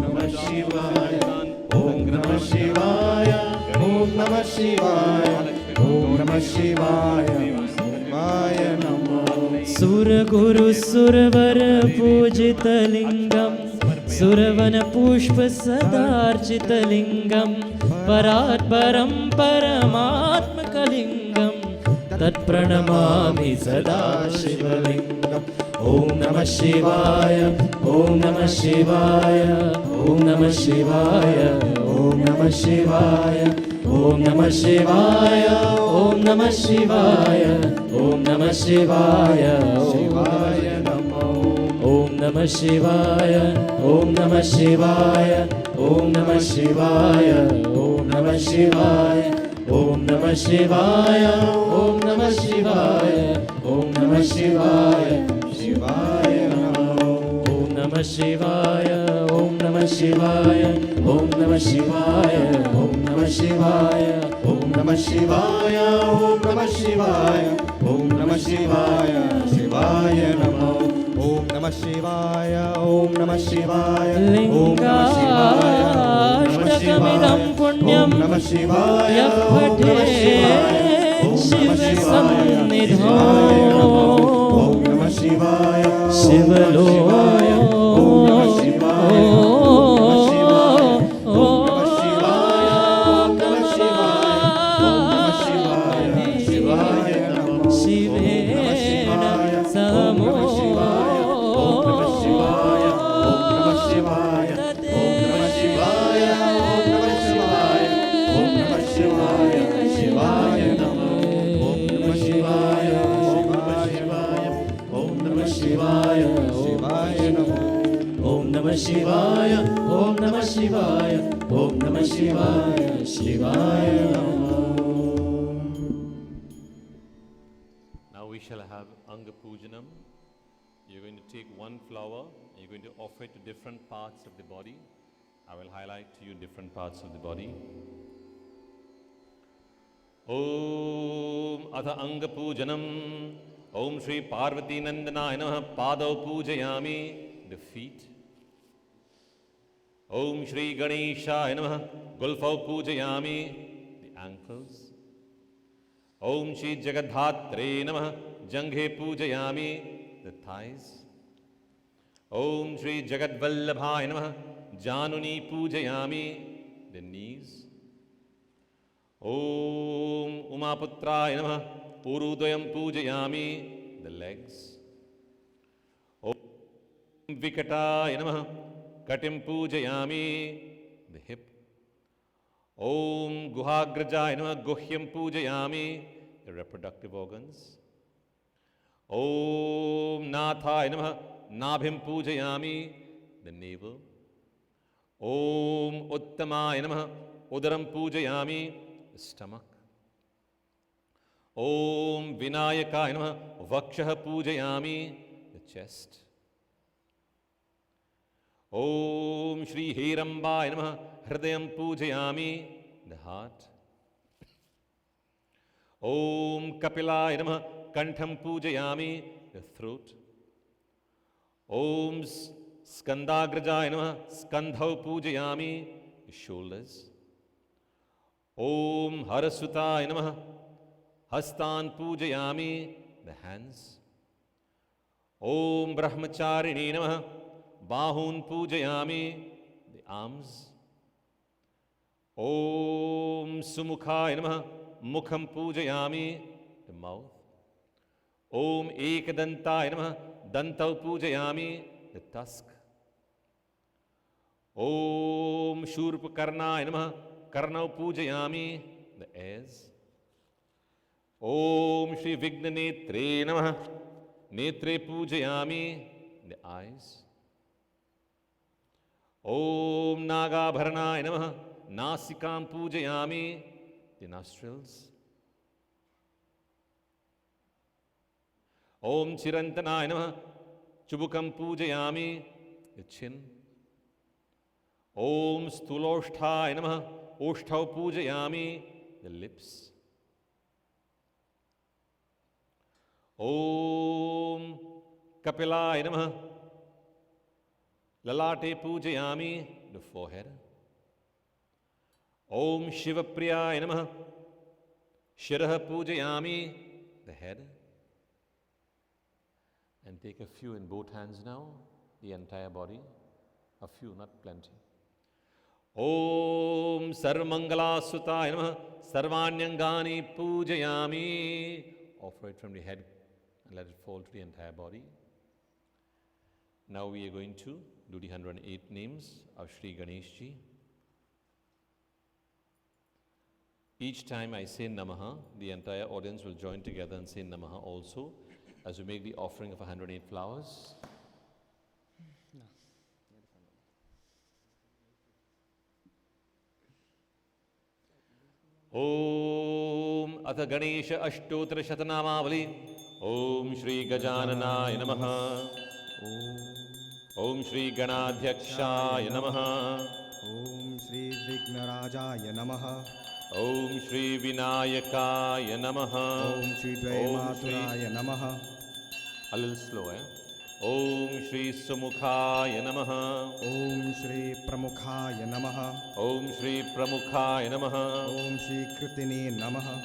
नमः शिवाय ॐ नमः शिवाय ॐ नमः शिवाय ॐ नमः शिवाय शिवाय नमो सुरगुरुसुरवर पूजितलिङ्गं सुरवनपुष्पसदार्चितलिङ्गं परात्परं परमात्मकलिङ्गं तत्प्रणमामि सदा शिवलिङ्गम् ॐ नमः शिवाय ॐ नमः शिवाय ॐ नमः शिवाय ॐ नमः शिवाय ॐ नमः शिवाय ॐ नमः शिवाय ॐ नमः शिवाय शिवाय नमो ॐ नमः शिवाय ॐ नमः शिवाय ॐ नमः शिवाय ॐ नमः शिवाय ॐ नमः शिवाय ॐ नमः शिवाय ॐ नमः शिवाय शिवाय नमो ॐ नमः शिवाय ॐ नमः शिवाय ॐ नमः शिवाय ॐ नमः शिवाय ॐ नमः शिवाय ॐ नमः शिवाय ॐ नमः शिवाय शिवाय नमो ॐ नमः शिवाय ॐ नमः शिवाय ॐ नमः शिवाय लिङ्गाष्टकमिदं पुण्यं नमः शिवाय ॐ नमः शिवाय ॐ नमः शिवाय ॐ नमः शिवाय शिवलोय ॐ नमः शिवाय Namah Shivaya, Om Namah Shivaya, Om Namah Shivaya, Shivaya Namo. Now we shall have Anga Pujanam. You're going to take one flower, and you're going to offer it to different parts of the body. I will highlight to you different parts of the body. Om Atha Anga Pujanam. Om Shri Parvati Nandanaya Namah Padau Pujayami. The feet. Om Shri Ganeshaya Namah Gulfau Pujayami. The ankles. Om Shri Jagadhatre Namah Janghe Pujayami. The thighs. Om Shri Jagadvallabhaya Namah Januni Pujayami. The knees. Om Umaputraya Namah Urudayam Pujayami. The legs. Om Vikataya Namah Katim Pujayami. The hip. Om Guhagrajaya Namah Guhyam Pujayami. The reproductive organs. Om Nathaya Namah Nabhim Pujayami. The navel. Om Uttamaya Namah Udaram Pujayami. The stomach. Om Vinayakaya Namah Vakshaha Pujayami. The chest. Om Shri Hirambaya Namah Hridayam Pujayami. The heart. Om Kapilaya Namah Kantham Pujayami. The throat. Om Skandagrajaya Namah Skandhau Pujayami. The shoulders. Om Harasutaya Namah Hastan Pujayami. The hands. Om Brahmacharini Namah Bahun Pujayami. The arms. Om Sumukhaya Namah Mukham Pujayami. The mouth. Om Ekadantaya Namah Dantau Pujayami. The tusk. Om Shurpakarnaya Namah Karnau Pujayami. The ears. Om Shri Vignanetre Namah Netre Pujayami. The eyes. Om Nagabharanaya Namah Nasikam Pujayami. The nostrils. Om Chirantanaya Namah Chubukam Pujayami. The chin. Om Stulosthaya Namah Oshtau Pujayami. The lips. Om Kapilaya Namah Lalate Pujayami. The forehead. Om Shivapriyaya Namah Shiraha Pujayami. The head. And take a few in both hands now, the entire body. A few, not plenty. Om Sarvamangala Sutaya Namah Sarvanyangani Pujayami. Offer it from the head and let it fall to the entire body. Now we are going to do the 108 names of Sri Ganeshji. Each time I say Namaha, the entire audience will join together and say Namaha also, as we make the offering of 108 flowers. Om Atha Ganesha Ashtotra Shatanamavali. Om Shri Gajananaya Namaha. Om Shri Ganadhyakshaya Namaha. Om Shri Vignarajaya Namaha. Om Shri Vinayakaya Namaha. Om Shri Dvaimaturaya Namaha. A little slow, eh? Om Shri Sumukhaya Namaha. Om Shri Pramukhaya Namaha. Om Shri Pramukhaya Namaha. Om Shri Kritine Namaha.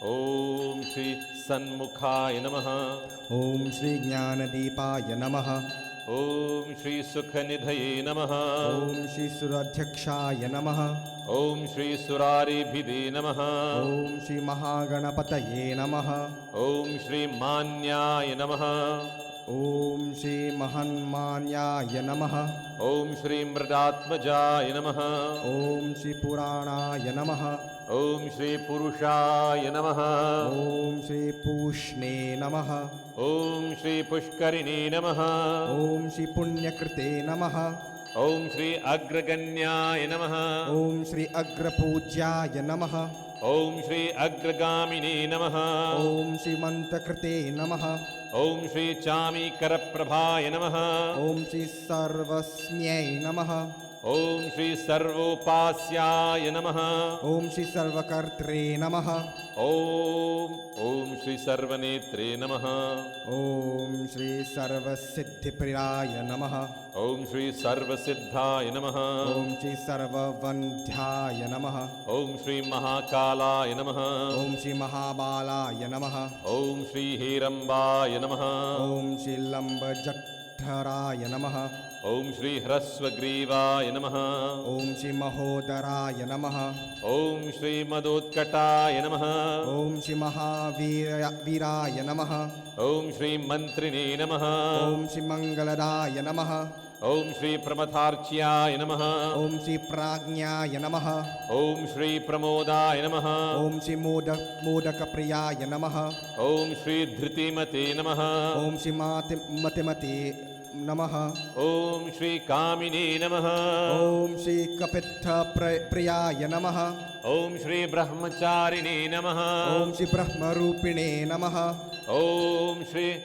Om Shri Sanmukhaya Namaha. Om Shri Jnanadipaya Namaha. Om Shri Sukhanidhaye Namaha. Om Shri Suradhyakshaya Namaha. Om Shri Suraribhide Namaha. Om Shri Mahaganapataye Namaha. Om Shri Manyaya Namaha. Om Shri Mahanmanyaya Namaha. Om Shri Mridatmajaya Namaha. Om Shri Puranaya Namaha. Om Shri Purushaya Namaha. Om Shri Pushne Namaha. Om Shri Pushkarini Namaha. Om Shri Punyakrite Namaha. Om Shri Agraganyaya Namaha. Om Shri Agrapujyaya Namaha. Om Shri Agragamine Namaha. Om Shri Mantakrite Namaha. Om Shri Chami Karaprabhaya Namaha. Om Shri Sarvasmyai Namaha. Om Shri Sarvopasyaya Namaha. Om Shri Sarvakartre Namaha. Om Shri Sarvanetre Namaha. Om Shri Sarvasiddhipriyaya Namaha. Om Shri Sarvasiddhaya Namaha. Om Shri Sarvavandhyaya Namaha. Om Shri Mahakalaya Namaha. Om Shri Mahabalaya Namaha. Om Shri Hirambaya Namaha. Om Shri Lambajatharaya Namaha. Om Shri Hrasvagrivaya Namaha. Om Shri Mahodaraya Namaha. Om Shri Madotkataya Namaha. Om Shri Mahaviraya Namaha. Om Shri Mantrine Namaha. Om Shri Mangaladaya Namaha. Om Shri Pramatharchyaya Namaha. Om Shri Prajnaya Namaha. Om Shri Pramodaya Namaha. Om Shri Modakapriyaya Namaha. Om Shri Dhritimate Namaha. Om Shri Matimate Namaha. Om Shri Kamine Namaha. Om Shri Kapitha Priyaya Namaha. Om Shri Brahmacharine Namaha. Om Shri Brahmarupine Namaha. Om Shri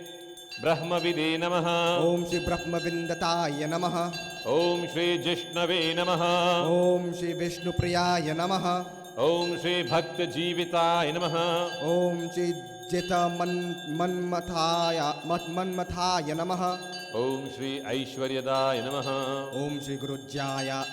Brahmavide Namaha. Om Shri Brahmavindataya Namaha. Om Shri Jishnave Namaha. Om Shri Vishnupriyaya Namaha. Om Shri Bhakta Jivitaya Namaha. Om Shri Jita Manmathaya Namaha. Om Shri Aishwaryadaya Namaha. Om Shri Gurujyase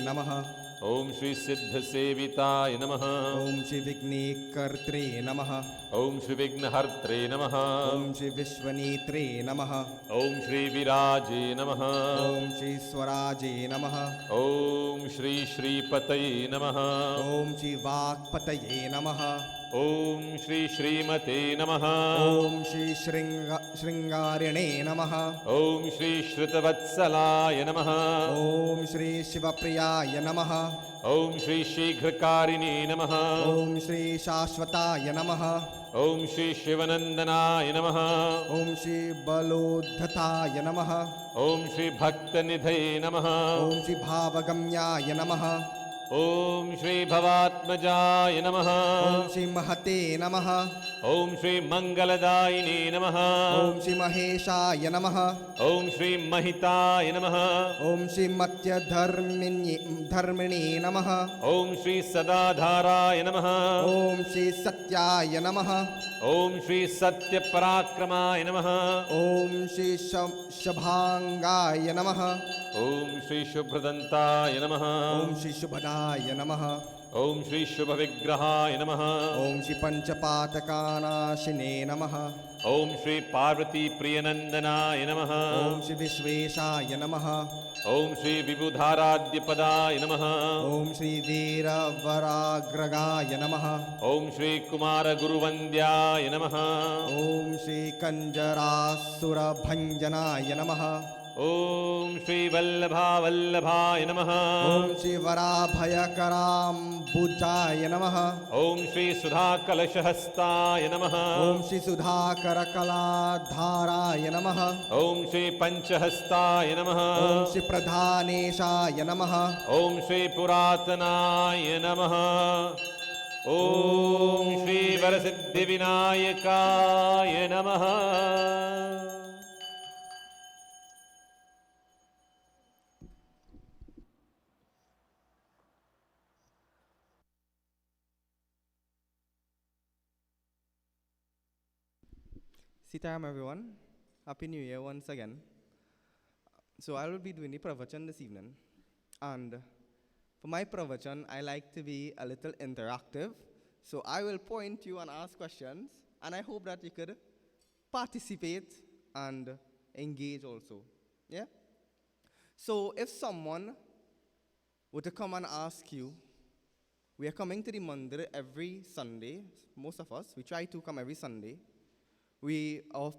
Namaha. Om Shri Siddha Sevitaya Namaha. Om Shri Vignekartre Namaha. Om Shri Vignahartre Namaha. Om Shri Vishwanetre Namaha. Om Shri Viraje Namaha. Om Shri Swaraje Namaha. Om Shri Shri Pataye Namaha. Om Shri Vakpataye Namaha. Om Shri Shrimate Namaha. Om Shri Shringarine Namaha. Om Shri Shritavatsalaya Namaha. Om Shri Shivapriyaya Namaha. Om Shri Shighrakarine Namaha. Om Shri Shashvataya Namaha. Om Shri Shivanandanaya Namaha. Om Shri Balodhataya Namaha. Om Shri Bhaktanidhaye Namaha. Om Shri Bhavagamyaya Namaha. Om Shri Bhavatmajaya Namaha. Om Shri Mahate Namaha. Om Shri Mangaladayine Namaha. Om Shri Maheshaya Namaha. Om Shri Mahitaya Namaha. Om Shri Matya Dharmini Namaha. Om Shri Sadadharaya Namaha. Om Shri Satyaya Namaha. Om Shri Satya Parakramaya Namaha. Om Shri Shabhangaya Namaha. Om Shri Shubhradantaya Namaha. Om Shri Shubhadaya Namaha. Om Shri Shubhavigrahaya Namaha. Om Shri Panchapatakanaashine Namaha. Om Shri Parvati Priyanandanaya Namaha. Om Shri Vishveshaya Namaha. Om Shri Vibhudharadhyapadaya Namaha. Om Shri Veeravaragragaya Namaha. Om Shri Kumara Guruvandyaya Namaha. Om Shri Kanjarasura Bhanjanaya Namaha. Om Shri Vallabha Vallabhaya Namaha. Om Shri Varabhayakaram Bhujaya Namaha. Om Shri Sudha Kalashahastaya Namaha. Om Shri Sudhakarakala Namaha. Om Shri Panchahastaya Namaha. Om Shri Pradhaneshaya Namaha. Om Shri Puratanaya Namaha. Om Shri Varasiddhivinayakaya Namaha. Sitaram everyone. Happy New Year once again. So I will be doing the pravachan this evening. And for my pravachan, I like to be a little interactive. So I will point you and ask questions. And I hope that you could participate and engage also. Yeah? So if someone were to come and ask you, we are coming to the mandir every Sunday. Most of us, we try to come every Sunday. Our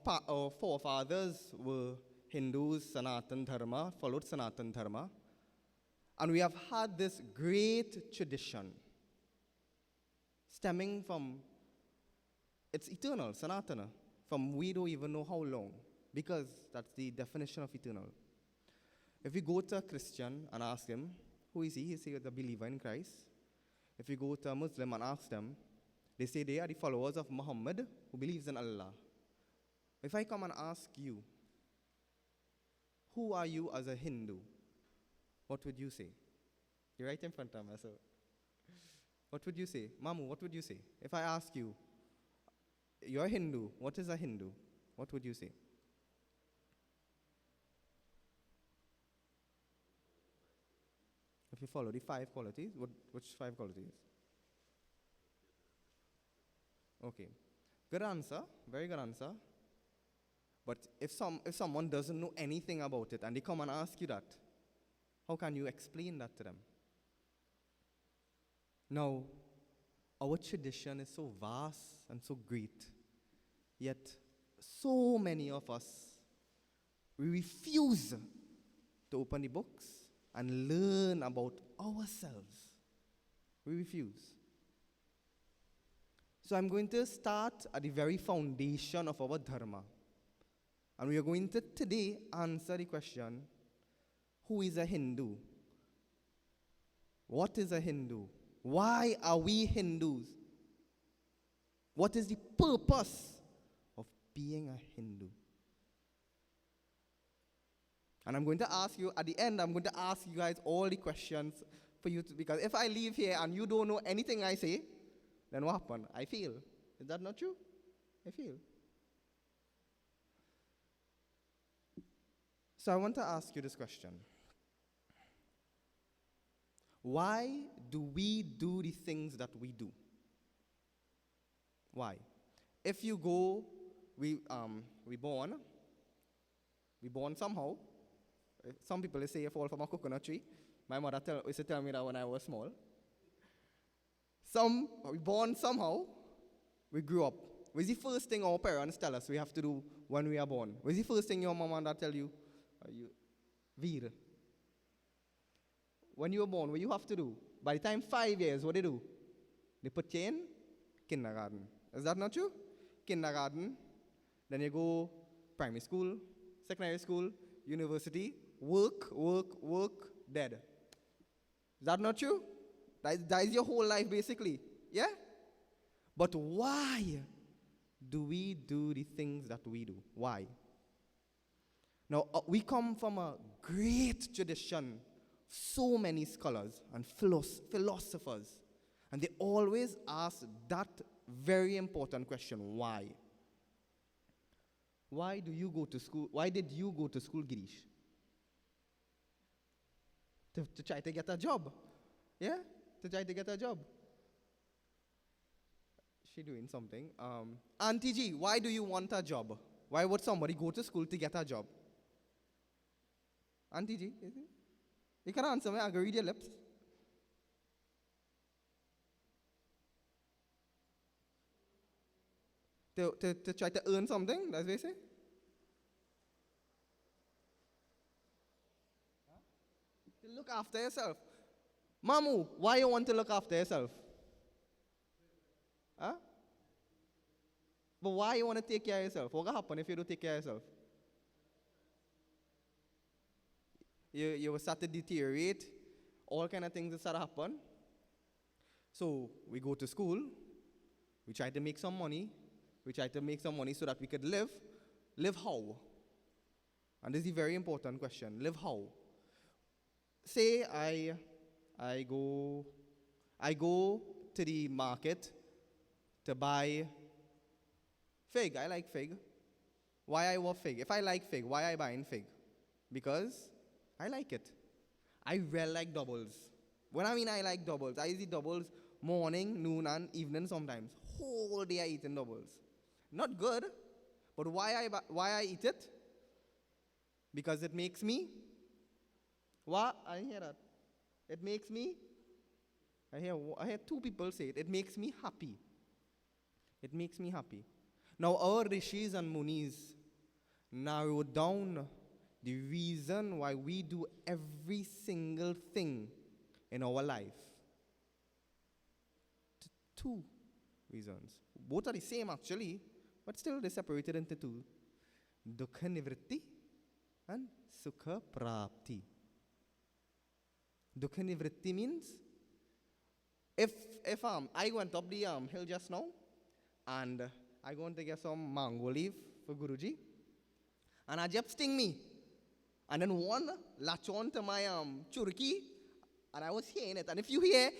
forefathers were Hindus, Sanatan Dharma, followed Sanatan Dharma. And we have had this great tradition stemming from, it's eternal, Sanatana, from we don't even know how long, because that's the definition of eternal. If we go to a Christian and ask him, who is he? He says a believer in Christ. If we go to a Muslim and ask them, they say they are the followers of Muhammad who believes in Allah. If I come and ask you, who are you as a Hindu? What would you say? You're right in front of me, so. What would you say? Mamu, what would you say? If I ask you, you're a Hindu, what is a Hindu? What would you say? If you follow the 5 qualities, which 5 qualities? Okay. Good answer, very good answer. But if someone doesn't know anything about it and they come and ask you that, how can you explain that to them? Now, our tradition is so vast and so great, yet so many of us, we refuse to open the books and learn about ourselves. We refuse. So I'm going to start at the very foundation of our dharma. And we are going to today answer the question, who is a Hindu? What is a Hindu? Why are we Hindus? What is the purpose of being a Hindu? And I'm going to ask you, at the end, I'm going to ask you guys all the questions for you to, because if I leave here and you don't know anything I say, then what happened? I fail. Is that not true? I fail. So I want to ask you this question. Why do we do the things that we do? Why? If you go, we born somehow. Some people say you fall from a coconut tree. My mother used to tell me that when I was small. We born somehow, we grew up. What's the first thing our parents tell us we have to do when we are born? What's the first thing your mom and dad tell you? Veer. When you were born, what you have to do? By the time 5 years, what they do? They put you in kindergarten. Is that not true? Kindergarten, then you go primary school, secondary school, university, work, dead. Is that not true? That is your whole life basically, yeah? But why do we do the things that we do? Why? Now, we come from a great tradition, so many scholars and philosophers, and they always ask that very important question, why? Why do you go to school? Why did you go to school, Girish? To try to get a job. Yeah? To try to get a job. She doing something. Auntie G, why do you want a job? Why would somebody go to school to get a job? Auntie G, is it? You can answer me, I can read your lips. To try to earn something, that's what you say? Huh? To look after yourself. Mamu, why you want to look after yourself? Huh? But why you want to take care of yourself? What will happen if you don't take care of yourself? You will start to deteriorate. All kind of things will start to happen. So we go to school. We try to make some money. We try to make some money so that we could live. Live how? And this is a very important question. Live how? Say I go to the market to buy fig. I like fig. Why I love fig? If I like fig, why I buying fig? Because I like it. I really like doubles. When I mean I like doubles, I eat doubles morning, noon, and evening sometimes. Whole day I eating doubles. Not good, but why I eat it? Because it makes me. What? I hear that. It makes me. I hear 2 people say it. It makes me happy. It makes me happy. Now our rishis and munis narrowed down the reason why we do every single thing in our life. 2 reasons. Both are the same actually, but still they're separated into 2. Dukha nivritti and Sukha Prapti. Dukha Nivritti means if I went up the hill just now and I going to get some mango leaf for Guruji and a jep sting me and then one latch on to my churki and I was hearing it, and if you hear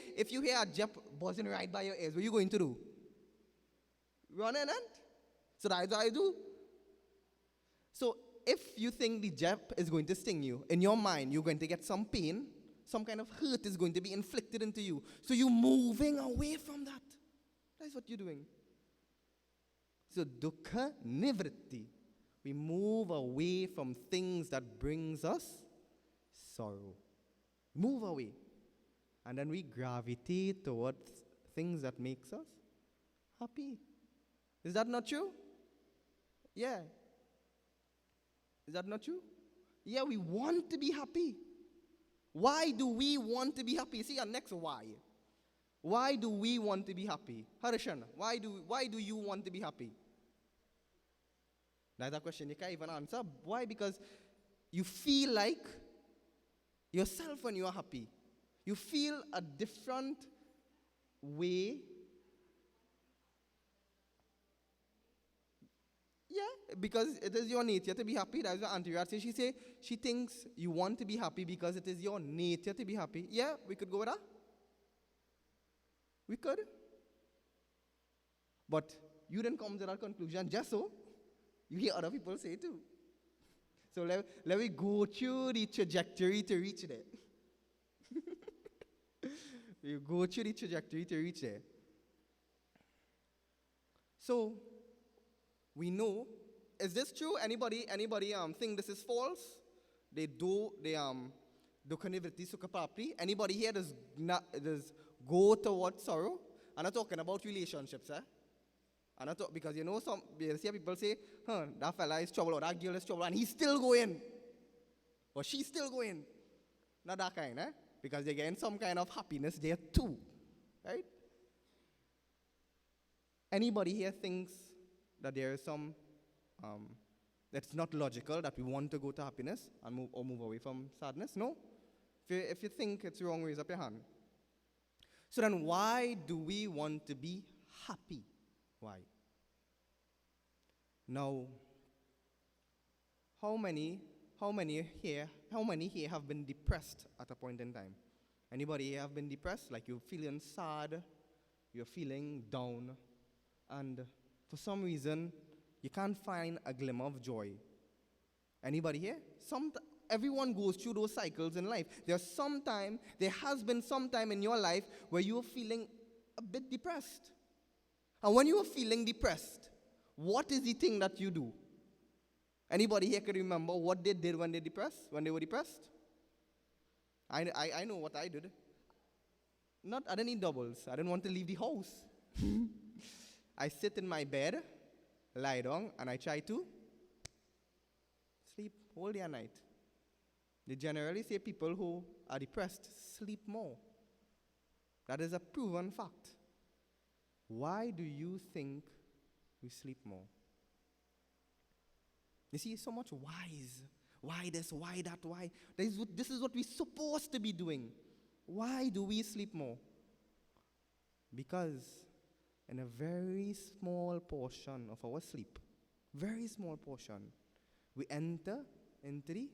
a jep buzzing right by your ears, what are you going to do? Run in it? So that's what I do. So if you think the jep is going to sting you, in your mind you're going to get some pain, some kind of hurt is going to be inflicted into you. So you're moving away from that. That's what you're doing. So dukkha nivritti. We move away from things that brings us sorrow. Move away. And then we gravitate towards things that makes us happy. Is that not true? Yeah. Is that not true? Yeah, we want to be happy. Why do we want to be happy? See our next why. Why do we want to be happy? Harishan, why do you want to be happy? That's a question you can't even answer. Why? Because you feel like yourself when you are happy. You feel a different way. Yeah, because it is your nature to be happy. That's what Auntie Rat says. She thinks you want to be happy because it is your nature to be happy. Yeah, we could go with that. We could. But you didn't come to that conclusion just so. You hear other people say too. So let me go through the trajectory to reach there. You go through the trajectory to reach there. So we know, is this true? Anybody think this is false? They dukkha nivritti sukha prapti. Anybody here does go towards sorrow? I'm not talking about relationships, I'm not because you see people say, that fella is trouble or that girl is trouble and he's still going. Or she's still going. Not that kind, because they're getting some kind of happiness there too. Right? Anybody here thinks that there is some, that's not logical, that we want to go to happiness and move away from sadness? No? If you think it's wrong, raise up your hand. So then why do we want to be happy? Why? Now, how many here have been depressed at a point in time? Anybody here have been depressed? Like you're feeling sad, you're feeling down, and for some reason, you can't find a glimmer of joy. Anybody here? Everyone goes through those cycles in life. There has been some time in your life where you are feeling a bit depressed. And when you are feeling depressed, what is the thing that you do? Anybody here can remember what they did when they were depressed? I know what I did. I didn't need doubles. I didn't want to leave the house. I sit in my bed, lie down, and I try to sleep all day and night. They generally say people who are depressed sleep more. That is a proven fact. Why do you think we sleep more? You see, so much whys. Why this, why that, why? This is what we're supposed to be doing. Why do we sleep more? Because in a very small portion of our sleep, very small portion, we enter into the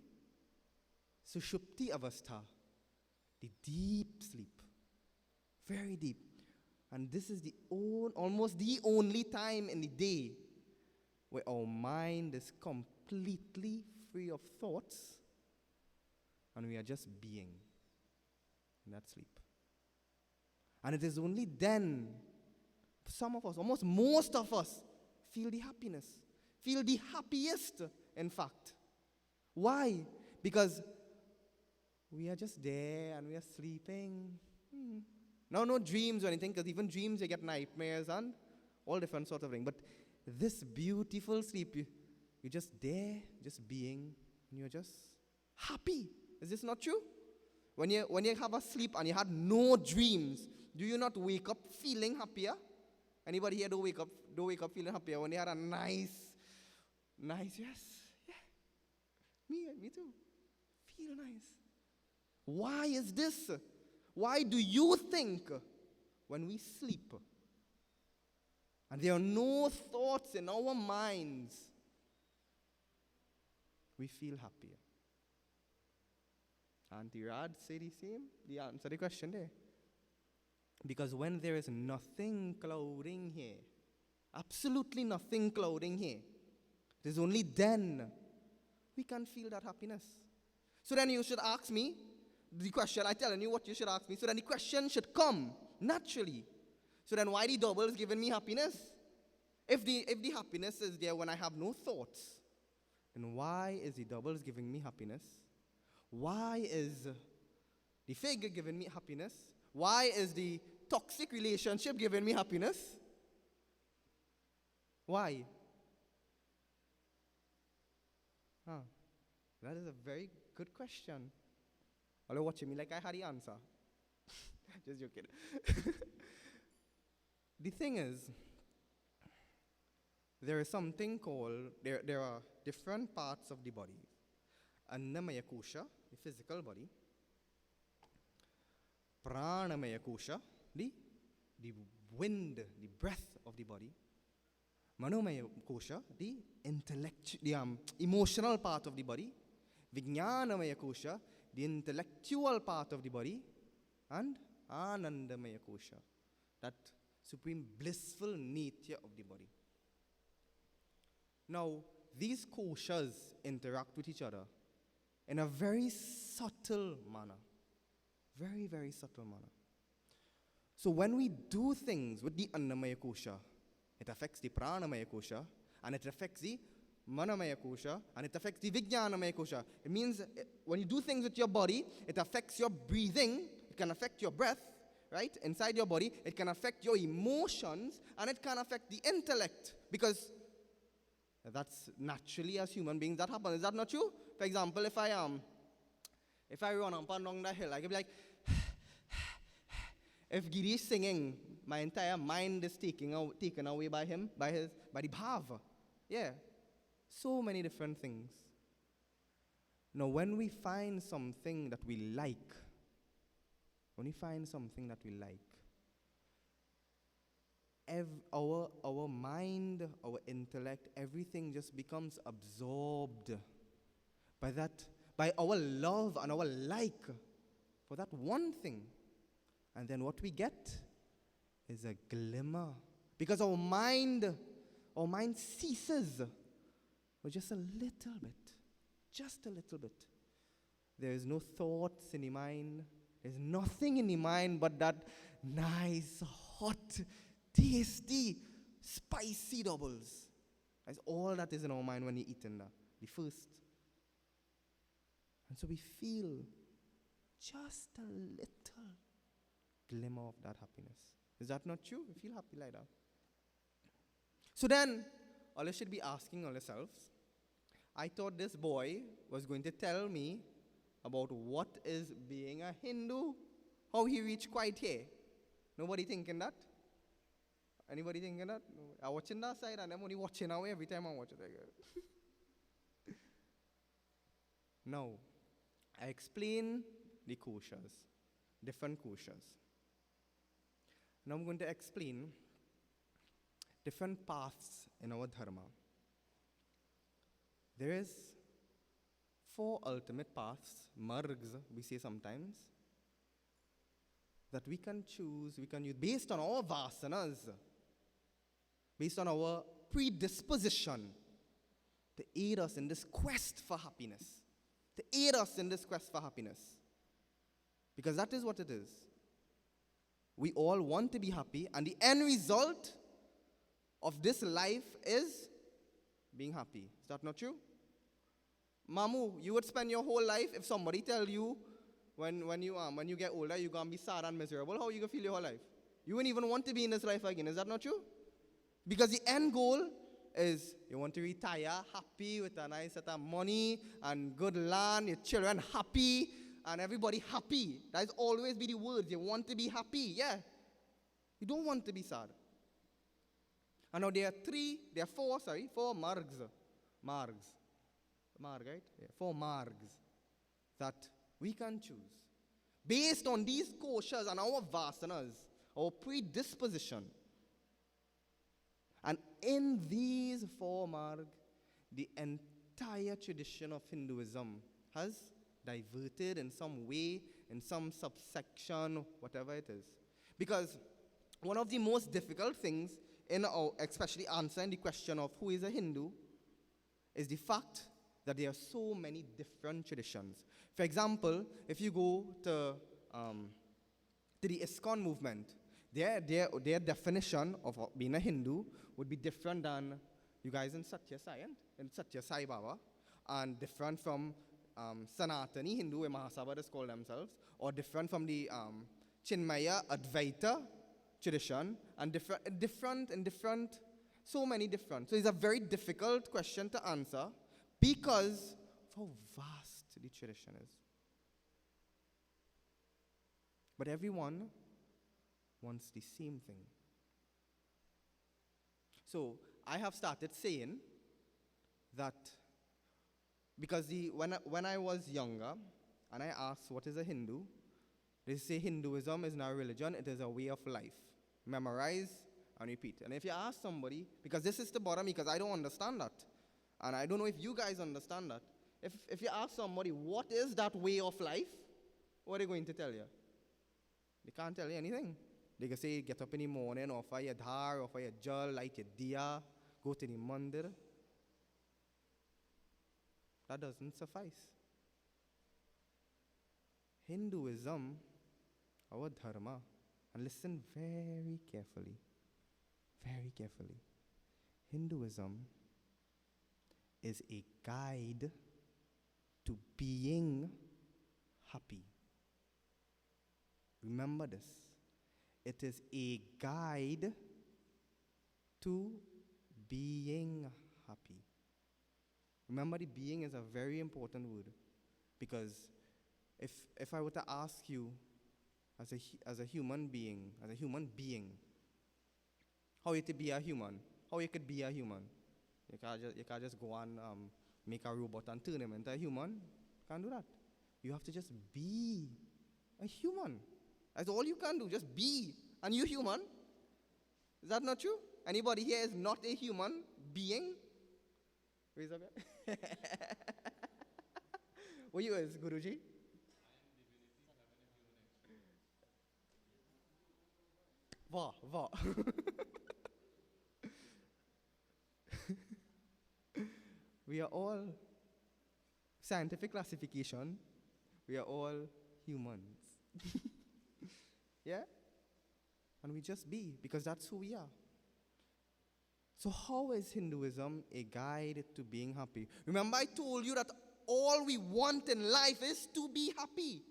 sushupti avastha, the deep sleep, very deep. And this is almost the only time in the day where our mind is completely free of thoughts and we are just being in that sleep. And it is only then some of us, almost most of us, feel the happiness, feel the happiest, in fact. Why? Because we are just there and we are sleeping. Now, no dreams or anything, because even dreams, you get nightmares and all different sort of things. But this beautiful sleep, you're just there, just being, and you're just happy. Is this not true? When you have a sleep and you had no dreams, do you not wake up feeling happier? Anybody here don't wake up feeling happier when they had a nice, yes, yeah. me too. Feel nice. Why is this? Why do you think when we sleep and there are no thoughts in our minds, we feel happier? Auntie Rad say the same. The answer to the question there. Because when there is nothing clouding here, absolutely nothing clouding here, it is only then we can feel that happiness. So then you should ask me the question. I'm telling you what you should ask me. So then the question should come naturally. So then why the double is giving me happiness? If the happiness is there when I have no thoughts, then why is the doubles giving me happiness? Why is the fig giving me happiness? Why is the toxic relationship giving me happiness? Why? That is a very good question. All you watching me like I had the answer. Just joking. The thing is, there is something called, there are different parts of the body. Annamaya kosha, the physical body. Pranamaya kosha, the wind, the breath of the body. Manomaya kosha, the emotional part of the body. Vijnanamaya kosha, the intellectual part of the body. And Anandamaya kosha, that supreme blissful nature of the body. Now, these koshas interact with each other in a very subtle manner. Very, very subtle manner. So when we do things with the Annamaya kosha, it affects the Pranamaya kosha, and it affects the Manamaya kosha, and it affects the Vijnanamaya kosha. It means when you do things with your body, it affects your breathing, it can affect your breath, right? Inside your body, it can affect your emotions, and it can affect the intellect, because that's naturally as human beings that happens. Is that not true? For example, if I run up and down the hill, I could be like, if Giri is singing, my entire mind is taken away by him, by the bhav. Yeah. So many different things. Now, when we find something that we like, our mind, our intellect, everything just becomes absorbed by our love and our like for that one thing. And then what we get is a glimmer. Because our mind ceases for just a little bit. There is no thoughts in the mind. There's nothing in the mind but that nice, hot, tasty, spicy doubles. That's all that is in our mind when you're eating that, the first. And so we feel just a little glimmer of that happiness. Is that not true? We feel happy like that. So then, all you should be asking yourselves, I thought this boy was going to tell me about what is being a Hindu, how he reached quite here. Nobody thinking that? Anybody thinking that? No. I'm watching that side and I'm only watching away every time I watch it again. Now, I explain the koshas, different koshas. Now I'm going to explain different paths in our dharma. There is 4 ultimate paths, margs, we say sometimes, that we can choose, we can use based on our vasanas, based on our predisposition to aid us in this quest for happiness. Because that is what it is. We all want to be happy, and the end result of this life is being happy. Is that not true? Mamu, you would spend your whole life, if somebody tell you when you get older you're gonna be sad and miserable, how you gonna feel your whole life? You wouldn't even want to be in this life again. Is that not true? Because the end goal is you want to retire happy with a nice set of money and good land, your children happy, and everybody happy. That is always be the words. You want to be happy, yeah. You don't want to be sad. And now there are 4 margs. marg, right? Yeah, 4 margs that we can choose based on these koshas and our vasanas, our predisposition. And in these 4 marg, the entire tradition of Hinduism has diverted in some way, in some subsection, whatever it is. Because one of the most difficult things in our, especially answering the question of who is a Hindu, is the fact that there are so many different traditions. For example, if you go to the ISKCON movement, their definition of being a Hindu would be different than you guys in Satya Sai Baba, and different from Sanatani Hindu, where Mahasabhas call themselves, or different from the Chinmaya Advaita tradition, and different, so many different. So it's a very difficult question to answer because of how vast the tradition is. But everyone wants the same thing. So I have started saying that because when I was younger and I asked what is a Hindu, they say Hinduism is not a religion, it is a way of life. Memorize and repeat. And if you ask somebody, because this is to bother me because I don't understand that, and I don't know if you guys understand that, if you ask somebody what is that way of life, what are they going to tell you? They can't tell you anything. They can say get up in the morning, offer your dhar, offer your jal, light your diya, go to the mandir. That doesn't suffice. Hinduism, our dharma, and listen very carefully, Hinduism is a guide to being happy. Remember this. It is a guide to being happy. Remember, the being is a very important word, because if I were to ask you as a human being, how you to be a human, how you could be a human, you can't just go and make a robot and turn him into a human. Can't do that. You have to just be a human. That's all you can do, just be. And you human. Is that not true? Anybody here is not a human being? Raise up your what you is, Guruji? Va. We are all, scientific classification, we are all humans. Yeah? And we just be, because that's who we are. So how is Hinduism a guide to being happy? Remember I told you that all we want in life is to be happy.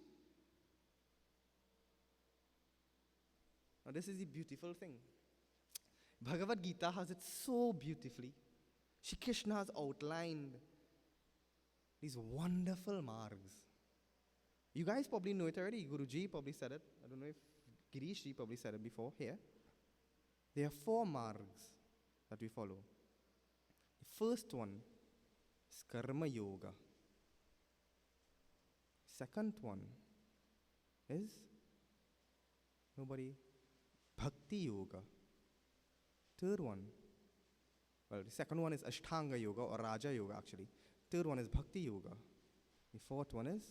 Now this is the beautiful thing. Bhagavad Gita has it so beautifully. Shri Krishna has outlined these wonderful margs. You guys probably know it already. Guruji probably said it. I don't know if Girishji probably said it before here. There are 4 margs that we follow. The first one is Karma Yoga. Second one is Bhakti Yoga. Third one, well, the second one is Ashtanga Yoga or Raja Yoga actually. Third one is Bhakti Yoga. The fourth one is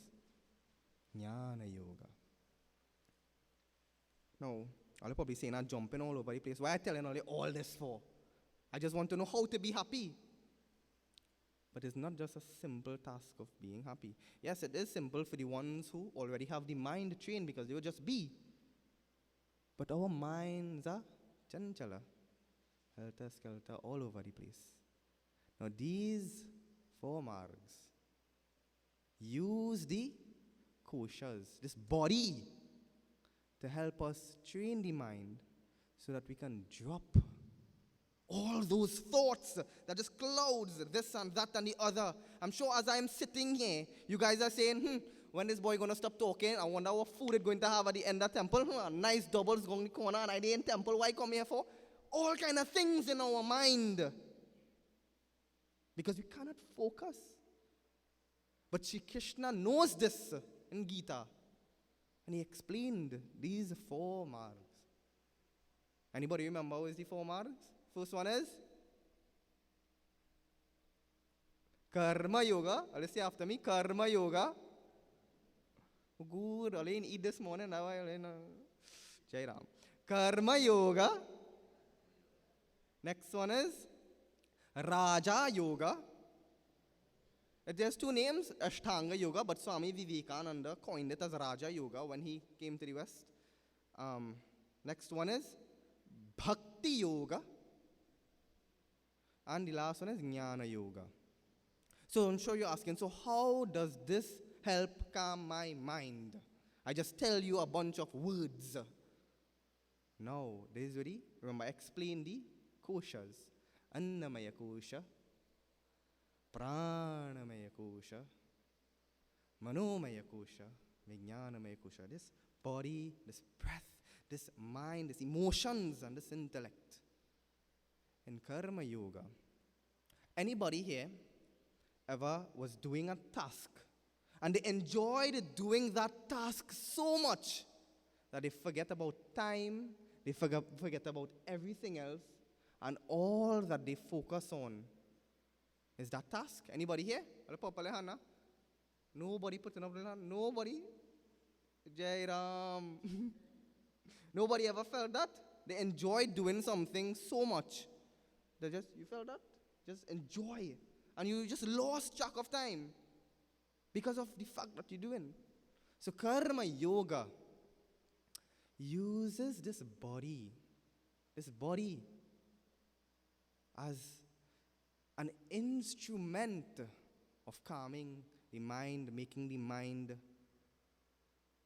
Jnana Yoga. Now, I'll probably say I'm jumping all over the place. Why am I telling all this for? I just want to know how to be happy. But it's not just a simple task of being happy. Yes, it is simple for the ones who already have the mind trained because they will just be. But our minds are chanchala, helter-skelter, all over the place. Now these 4 margs use the koshas, this body, to help us train the mind so that we can drop all those thoughts that just clouds this and that and the other. I'm sure as I'm sitting here, you guys are saying, when this boy gonna stop talking? I wonder what food it's going to have at the end of the temple. Nice doubles going to the corner and I did in temple. Why come here for? All kind of things in our mind. Because we cannot focus But Shri Krishna knows this in Gita. And he explained these 4 margs. Anybody remember what is the 4 margs? First one is Karma Yoga. Let's say after me. Karma Yoga. Good. I didn't eat this morning. Now I Jai Ram. Karma Yoga. Next one is Raja Yoga. There's 2 names, Ashtanga Yoga, but Swami Vivekananda coined it as Raja Yoga when he came to the West. Next one is Bhakti Yoga. And the last one is Jnana Yoga. So I'm sure you're asking, so how does this help calm my mind? I just tell you a bunch of words. No, this is really, remember, explain the koshas. Annamaya kosha, Pranamaya kosha, Manomaya kosha, Vijnanamaya kosha. This body, this breath, this mind, this emotions, and this intellect. In Karma Yoga, anybody here ever was doing a task and they enjoyed doing that task so much that they forget about time, they forget about everything else, and all that they focus on is that task? Anybody here? Nobody putting up their hand? Nobody? Jai Ram. Nobody ever felt that? They enjoyed doing something so much. You felt that? Just enjoy. And you just lost track of time because of the fact that you're doing. So Karma Yoga uses this body as an instrument of calming the mind,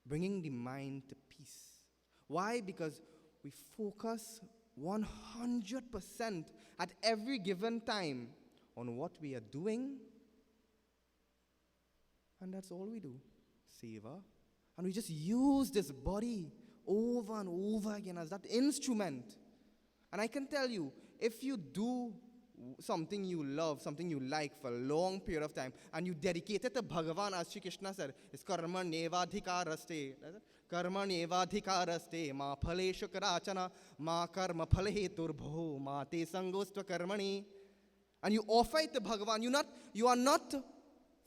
bringing the mind to peace. Why? Because we focus 100% at every given time on what we are doing, and that's all we do. Seva. And we just use this body over and over again as that instrument. And I can tell you, if you do something you love, something you like for a long period of time, and you dedicate it to Bhagavan, as Shri Krishna said, it's karma nevadhikaraste. Karma nevadhikaraste, ma phaleshu karachana, ma karma phaleheturbho, ma te sangostva karmani. And you offer it to Bhagavan. You are not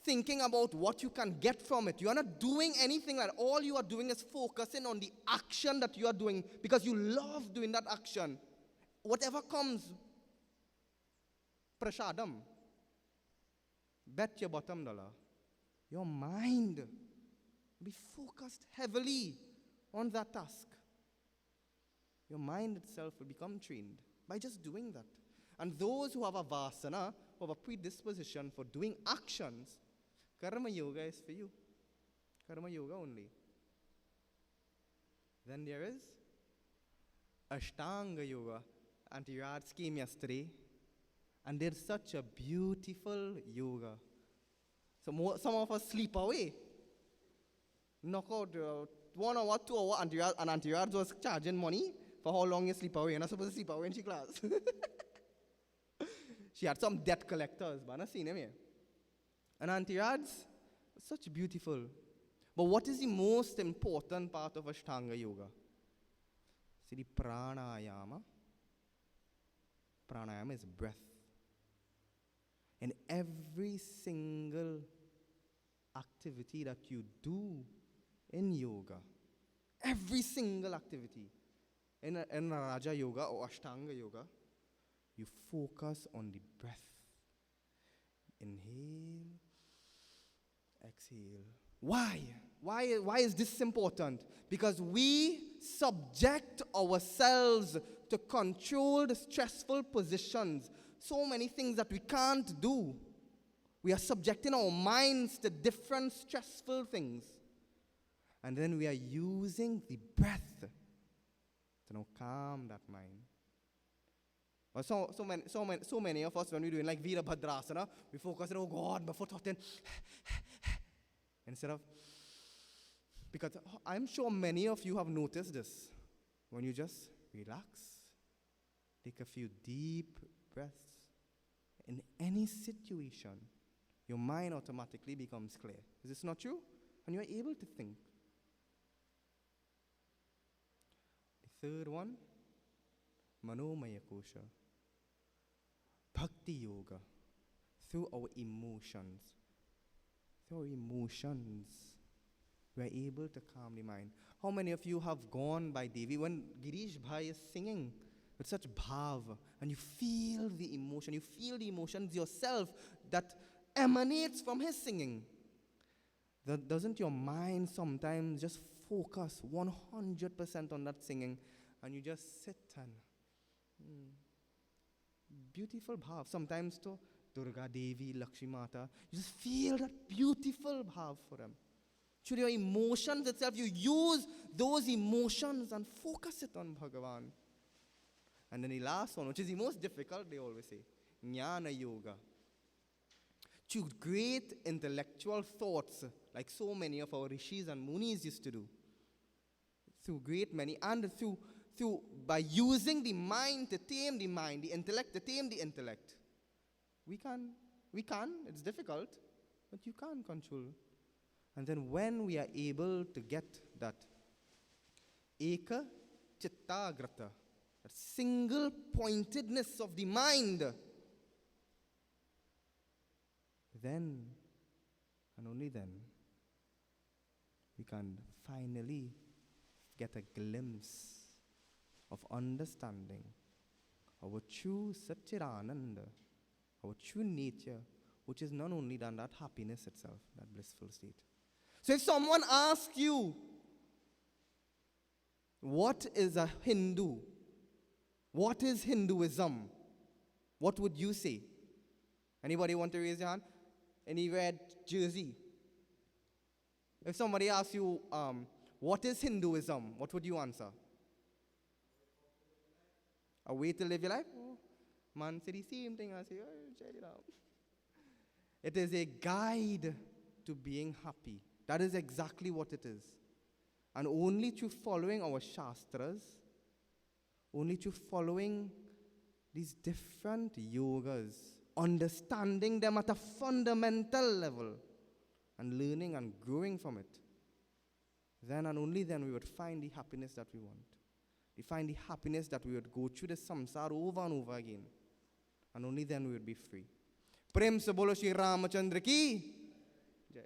thinking about what you can get from it. You are not doing anything like that. All you are doing is focusing on the action that you are doing because you love doing that action. Whatever comes, prashadam, bet your bottom dollar. Your mind will be focused heavily on that task. Your mind itself will become trained by just doing that. And those who have a vasana, who have a predisposition for doing actions, Karma Yoga is for you. Karma Yoga only. Then there is Ashtanga Yoga. Auntie Raj came yesterday and did such a beautiful yoga. Some of us sleep away. Knock out 1 hour, 2 hours, and Auntie Raj was charging money for how long you sleep away. You're not supposed to sleep away in she class. She had some debt collectors, but I've not seen him here. And Auntie Raj, such beautiful. But what is the most important part of Ashtanga Yoga? See the pranayama. Pranayama is breath. And every single activity that you do in yoga, every single activity in Raja Yoga or Ashtanga Yoga, you focus on the breath. Inhale, exhale. Why? Why is this important? Because we subject ourselves to controlled, stressful positions. So many things that we can't do. We are subjecting our minds to different stressful things. And then we are using the breath to now calm that mind. But so many of us, when we're doing like Virabhadrasana, we focus on, oh God, my foot hot in. Instead of, because I'm sure many of you have noticed this. When you just relax, take a few deep breaths in any situation, your mind automatically becomes clear. Is this not true? And you are able to think. The third one, Manomaya Kosha. Bhakti Yoga. Through our emotions. Through our emotions, we are able to calm the mind. How many of you have gone by Devi when Girish Bhai is singing with such bhav, and you feel the emotion, you feel the emotions yourself that emanates from his singing? Doesn't your mind sometimes just focus 100% on that singing, and you just sit and beautiful bhav. Sometimes to Durga Devi, Lakshmi Mata, you just feel that beautiful bhav for them. Through your emotions itself, you use those emotions and focus it on Bhagavan. And then the last one, which is the most difficult, they always say, Jnana Yoga. Through great intellectual thoughts, like so many of our rishis and munis used to do. Through great many, and through by using the mind to tame the mind, the intellect to tame the intellect. We can, it's difficult, but you can control. And then when we are able to get that eka chittagrata, that single pointedness of the mind, then, and only then, we can finally get a glimpse of understanding our true Satchidananda, our true nature, which is none only than that happiness itself, that blissful state. So if someone asks you, what is a Hindu? What is Hinduism? What would you say? Anybody want to raise your hand? Any red jersey? If somebody asks you, what is Hinduism? What would you answer? A way to live your life? Oh, man say the same thing. I say, oh, check it out. It is a guide to being happy. That is exactly what it is. And only through following our Shastras, only through following these different yogas, understanding them at a fundamental level, and learning and growing from it, then and only then we would find the happiness that we want. We find the happiness that we would go through the samsara over and over again. And only then we would be free. Prem se bolo Shri Ramachandra ki Jai.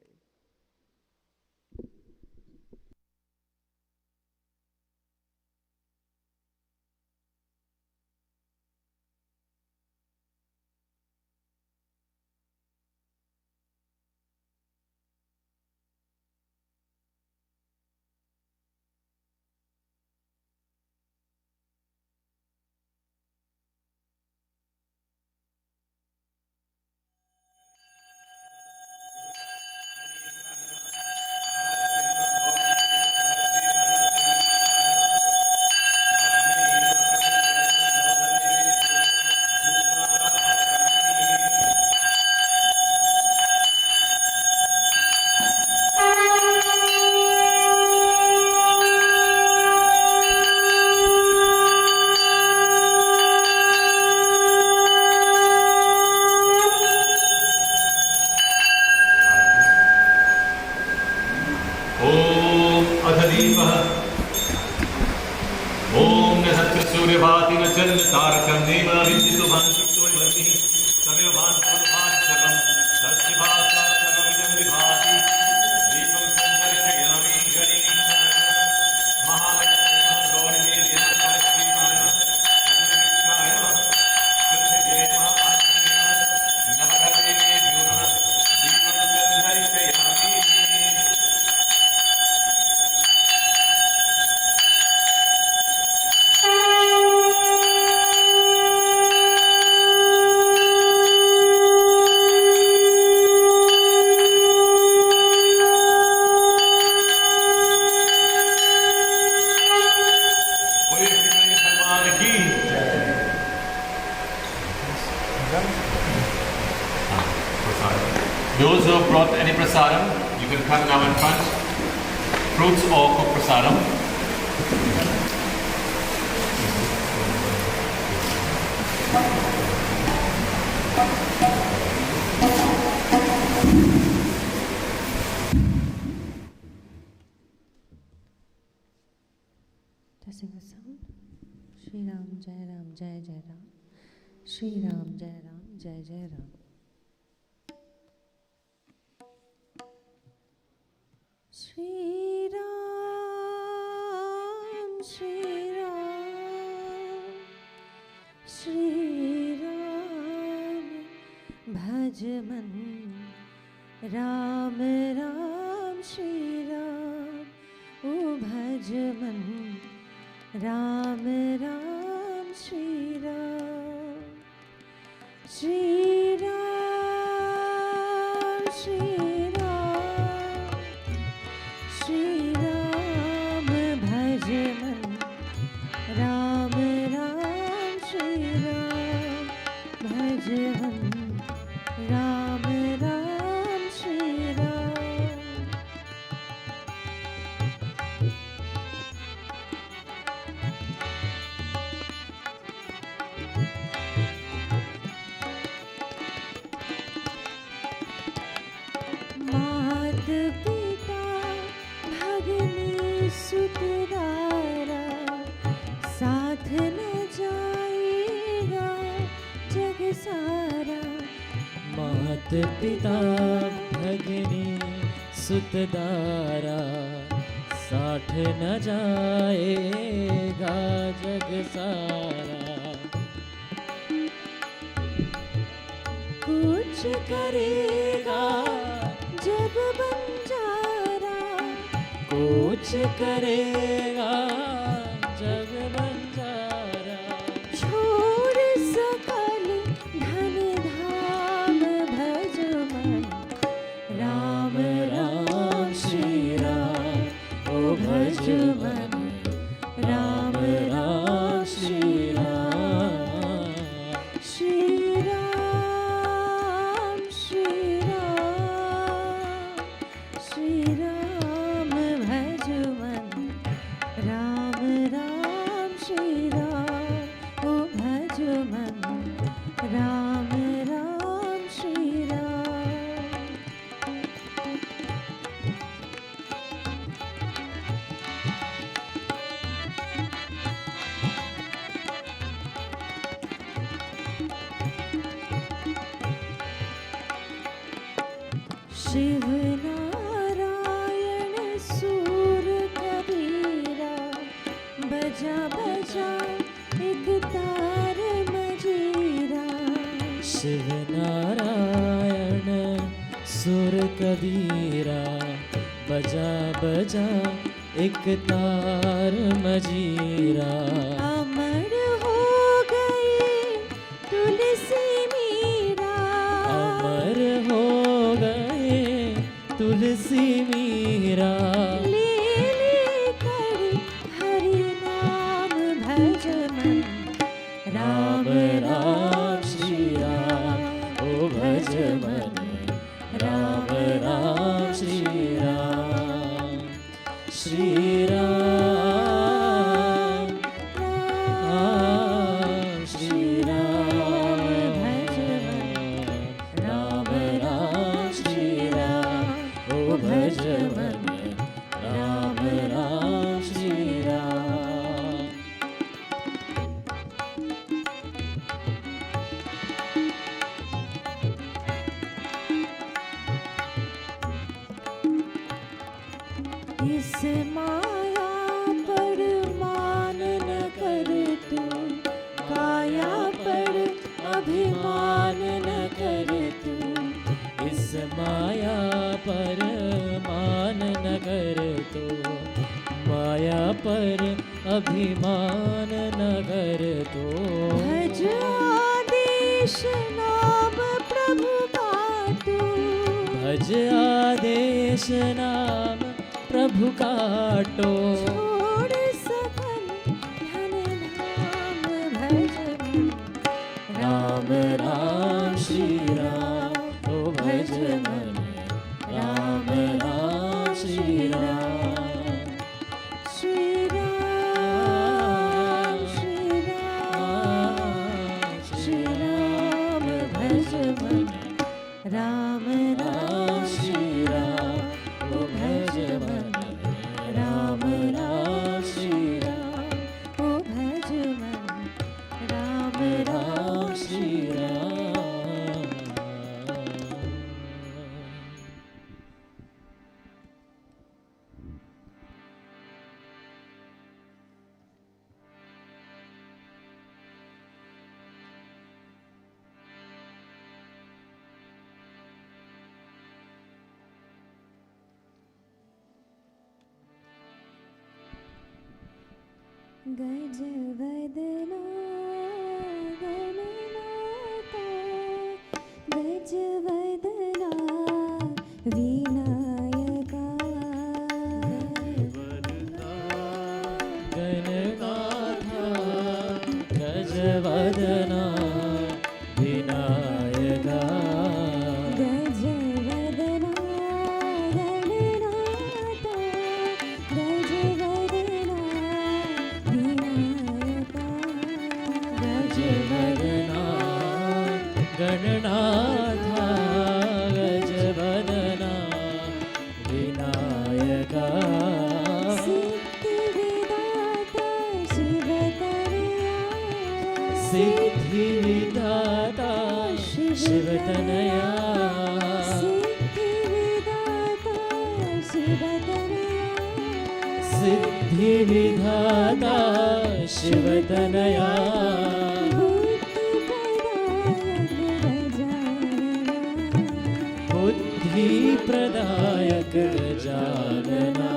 Those who have brought any prasadam, you can come now in front. Fruits or cooked prasadam. sing a song. Shri Ram, Jai Ram, Jai Jai Ram. Shri Ram, Jai Ram, Jai Jai Ram. Shri Ram, Shri Ram, Shri Ram, bhaj man. Ram Ram, Shri Ram, o bhaj man. Ram Ram, Shri Ram, Shri Ram, Shri Ram, Shri Ram, bhaj man. Ram Ram, Shri Ram, bhaj man. Ram Ram, Shri Ram. मात पिता भगनी सुत दारा, साथ न जाएगा जग सारा। मात पिता भगिनी सुतदारा, साठ न जाएगा जग सारा। कुछ करेगा जब बंजारा, कुछ करेगा जग बंजारा। छोड़ सकल धन धाम भज मन। राम राम श्री राम ओ भज मन। राम राम श्री राम। श्री राम, श्री राम, श्री राम भज मन। राम राम श्री राम ओ भज मन। राम राम श्री राम। शिव नारायण सूर कबीरा, बजा बजा एक तार मजीरा। शिव नारायण सुर कबीरा, बजा बजा एक तार मजीरा। अमर हो गई तुलसी मीरा, अमर हो गए तुलसी मीरा। ले कर हरि नाम भज मन। राम राम श्री राम ओ भज मन। राम राम श्री राम। श्री राम राम श्री राम भज मन। राम राम श्री राम ओ भज मन। राम राम श्री राम। इस माया पर मान न कर तू, काया पर अभिमान न कर तू। इस माया पर मान न कर तो, माया पर अभिमान न कर तो। भज आदेश नाम प्रभु का तू, भज आदेश नाम प्रभु काटो। छोड़ सकल धन धाम भज मन। राम राम श्री राम ओ भज मन। राम राम श्री राम। श्री राम, श्री राम, श्री राम भज मन। राम राम श्री राम ओ भज मन। राम राम श्री राम। गजवदना गणनाथा गजवदना विनायका गणनाथा गजवदना विनायका गजवदना गणनाथा गजवदना विनायका गजवदना गणनाथा गजवदना विनायका सिद्धिविदाता सिद्धिविदाता शिवतनया सिद्धिविदाता सिद्धिविधाता शिवतनया शिवतनया बुद्धिप्रदायक गजानना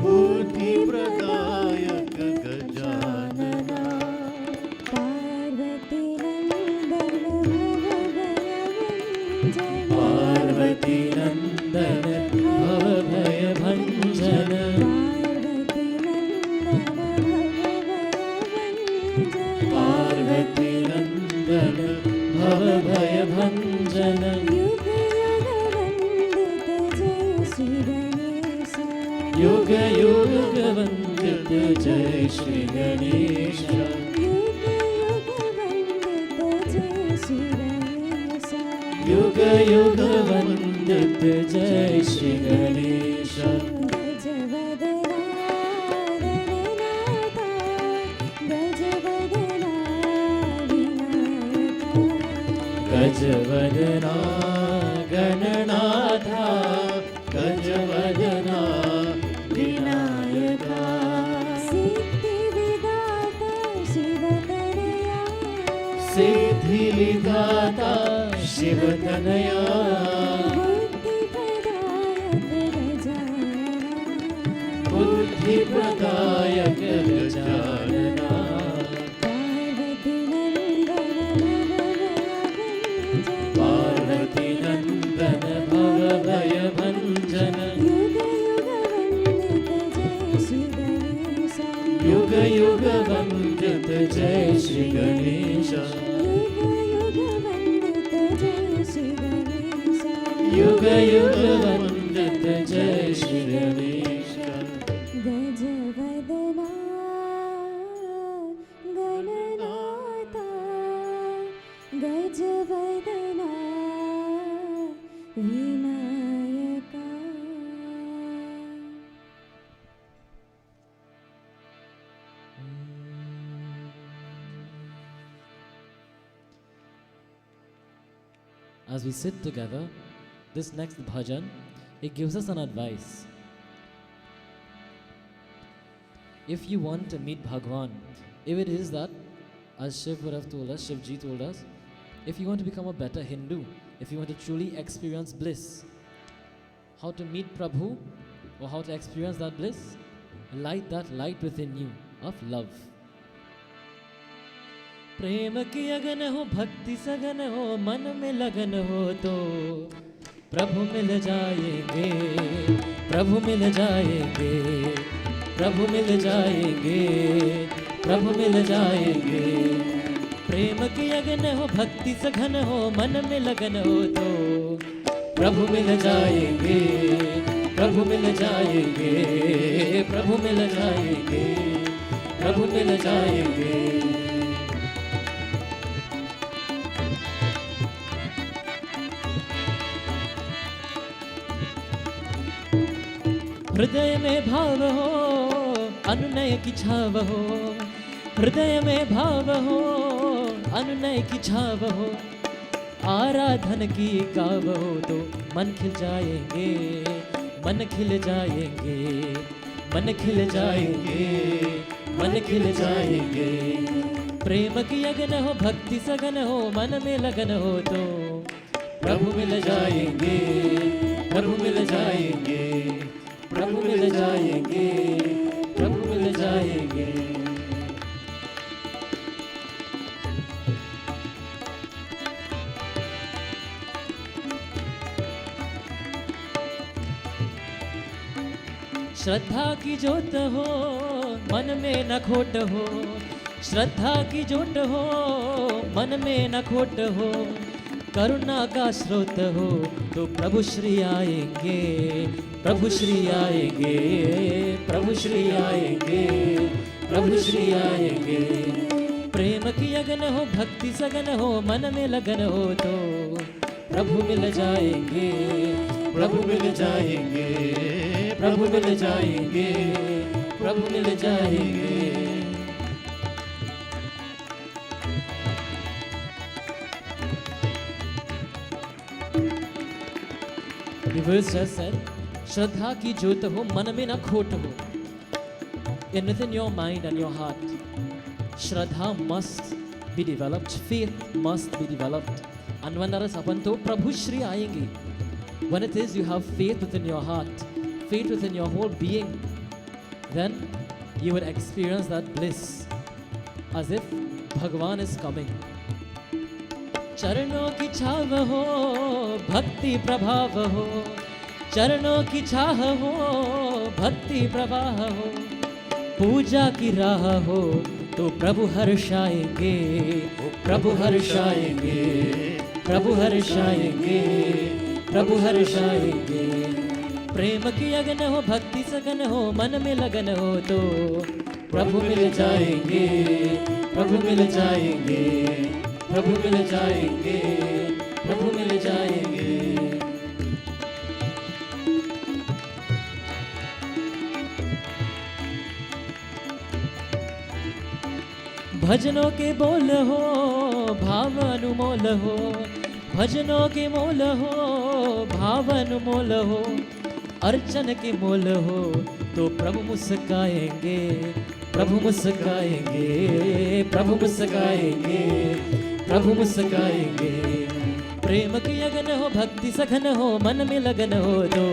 बुद्धिप्रदायक गजानना पार्वती नंदन भवभयभञ्जन पार्वती नंदन भवभयभञ्जन युग युग वंदित जय श्री गणेश युग युग वंदित जय श्री गणेश गजवदना गणनाथा गजवदना विनायका सिद्धिविदाता शिवतनया बुद्धिप्रदायक गजानना पार्वती नंदन भवभयभञ्जन युग युग वंदित जय श्री गणेश युग युग वंदित जय Shri Ganesh गजवदना Gananatha गजवदना Vinayaka As we sit together, this next bhajan, it gives us an advice. If you want to meet Bhagwan, if it is that, as Shiv would have told us, Shivji told us, if you want to become a better Hindu, if you want to truly experience bliss, how to meet Prabhu or how to experience that bliss, light that light within you of love. प्रेम की अगन हो, भक्ति सगन हो, मन में लगन हो तो प्रभु मिल जाएंगे, प्रभु मिल जाएंगे, प्रभु मिल जाएंगे, प्रभु मिल जाएंगे। प्रेम की अगन हो, भक्ति सघन हो, मन में लगन हो तो प्रभु मिल जाएंगे, प्रभु मिल जाएंगे, प्रभु मिल जाएंगे, प्रभु मिल जाएंगे। हृदय में भाव हो, अनुनय की छाव हो, हृदय में भाव हो, अनुनय की छाव हो, आराधन की गाव हो तो मन खिल जाएंगे, मन खिल जाएंगे, मन खिल जाएंगे, मन खिल जाएंगे। प्रेम की अगन हो, भक्ति सगन हो, मन में लगन हो तो प्रभु मिल जाएंगे, प्रभु मिल जाएंगे, प्रभु मिल जाएंगे, प्रभु मिल जाएंगे। श्रद्धा की जोत हो मन में न खोट हो, श्रद्धा की जोत हो मन में न खोट हो, करुणा का स्रोत हो तो प्रभु श्री आएंगे, प्रभु श्री आएंगे, प्रभु श्री आएंगे, प्रभु श्री आएंगे। प्रेम की अगन हो भक्ति सगन हो मन में लगन हो तो प्रभु मिल जाएंगे, प्रभु मिल जाएंगे, प्रभु मिल जाएंगे, प्रभु मिल जाएंगे। The verse just said, श्रद्धा की ज्योत हो मन में न खोट हो. In within your mind and your heart, Shraddha must be developed, faith must be developed. And when that is happened, to Prabhu Shri aayenge. When it is you have faith within your heart, faith within your whole being, then you would experience that bliss as if Bhagwan is coming. चरणों की छाव हो भक्ति प्रभाव हो, चरणों की छाह हो भक्ति प्रवाह हो, पूजा की राह हो तो प्रभु हर्षाएंगे, प्रभु हर्षाएंगे, प्रभु हर्षाएंगे, प्रभु हर्षाएंगे। प्रेम की अगन हो भक्ति सगन हो मन में लगन हो तो प्रभु मिल जाएंगे, प्रभु मिल जाएंगे, प्रभु मिल जाएंगे, प्रभु मिल जाएंगे। भजनों के बोल हो भाव अनुमोल हो, भजनों के मोल हो भाव अनुमोल हो, अर्चन के मोल हो तो प्रभु मुस्काएंगे, प्रभु मुस्काएंगे, प्रभु मुस्काएंगे, प्रभु मुस्काएंगे। प्रेम की अगन हो भक्ति सघन हो मन में लगन हो तो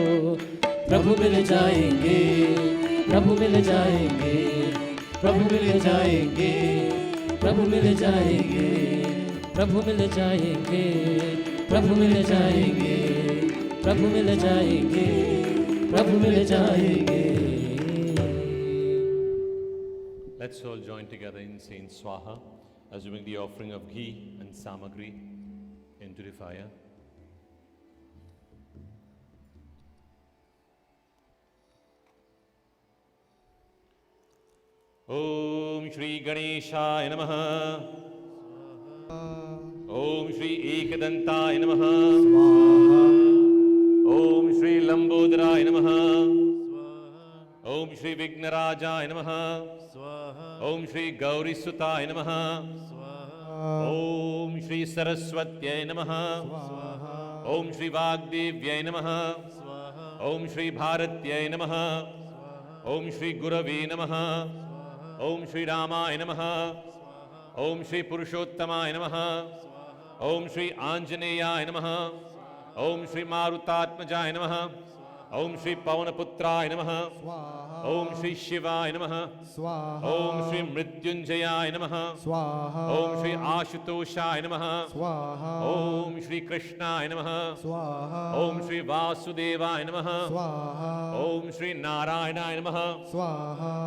प्रभु मिल जाएंगे, प्रभु मिल जाएंगे, प्रभु मिल जाएंगे, प्रभु मिल जाएंगे, प्रभु मिल जाएंगे, प्रभु मिल जाएंगे, प्रभु मिल जाएंगे, प्रभु मिल जाएंगे। Let's all join together in saying Swaha as we bring the offering of ghee and samagri into the fire. Om Shri Ganeshaya Namaha. Om Shri Ekadantaya Namaha. Om Shri Lambodharaya Namaha. Om Shri Vignarajaya Namaha. Om Shri Gauri Sutaya Namaha. Om Shri Saraswatyaya Namaha. Om Shri Vagdevyaya Namaha. Om Shri Bharatyaya Namaha. Om Shri Gurave Namaha. Om Shri Ramaya Namaha. Om Shri Purushottamaya Namaha. Om Shri Anjaneyaya Namaha. Om Shri Marutatmajaya Namaha. Om Shri Pavanaputraya Namaha. Om Shri Shivaya Namaha. Om Shri Mrityunjayaya Namaha. Om Shri Ashutoshaya Namaha. Om Shri Krishnaya Namaha. Om Shri Vasudevaya Namaha. Om Shri Narayanaya Namaha.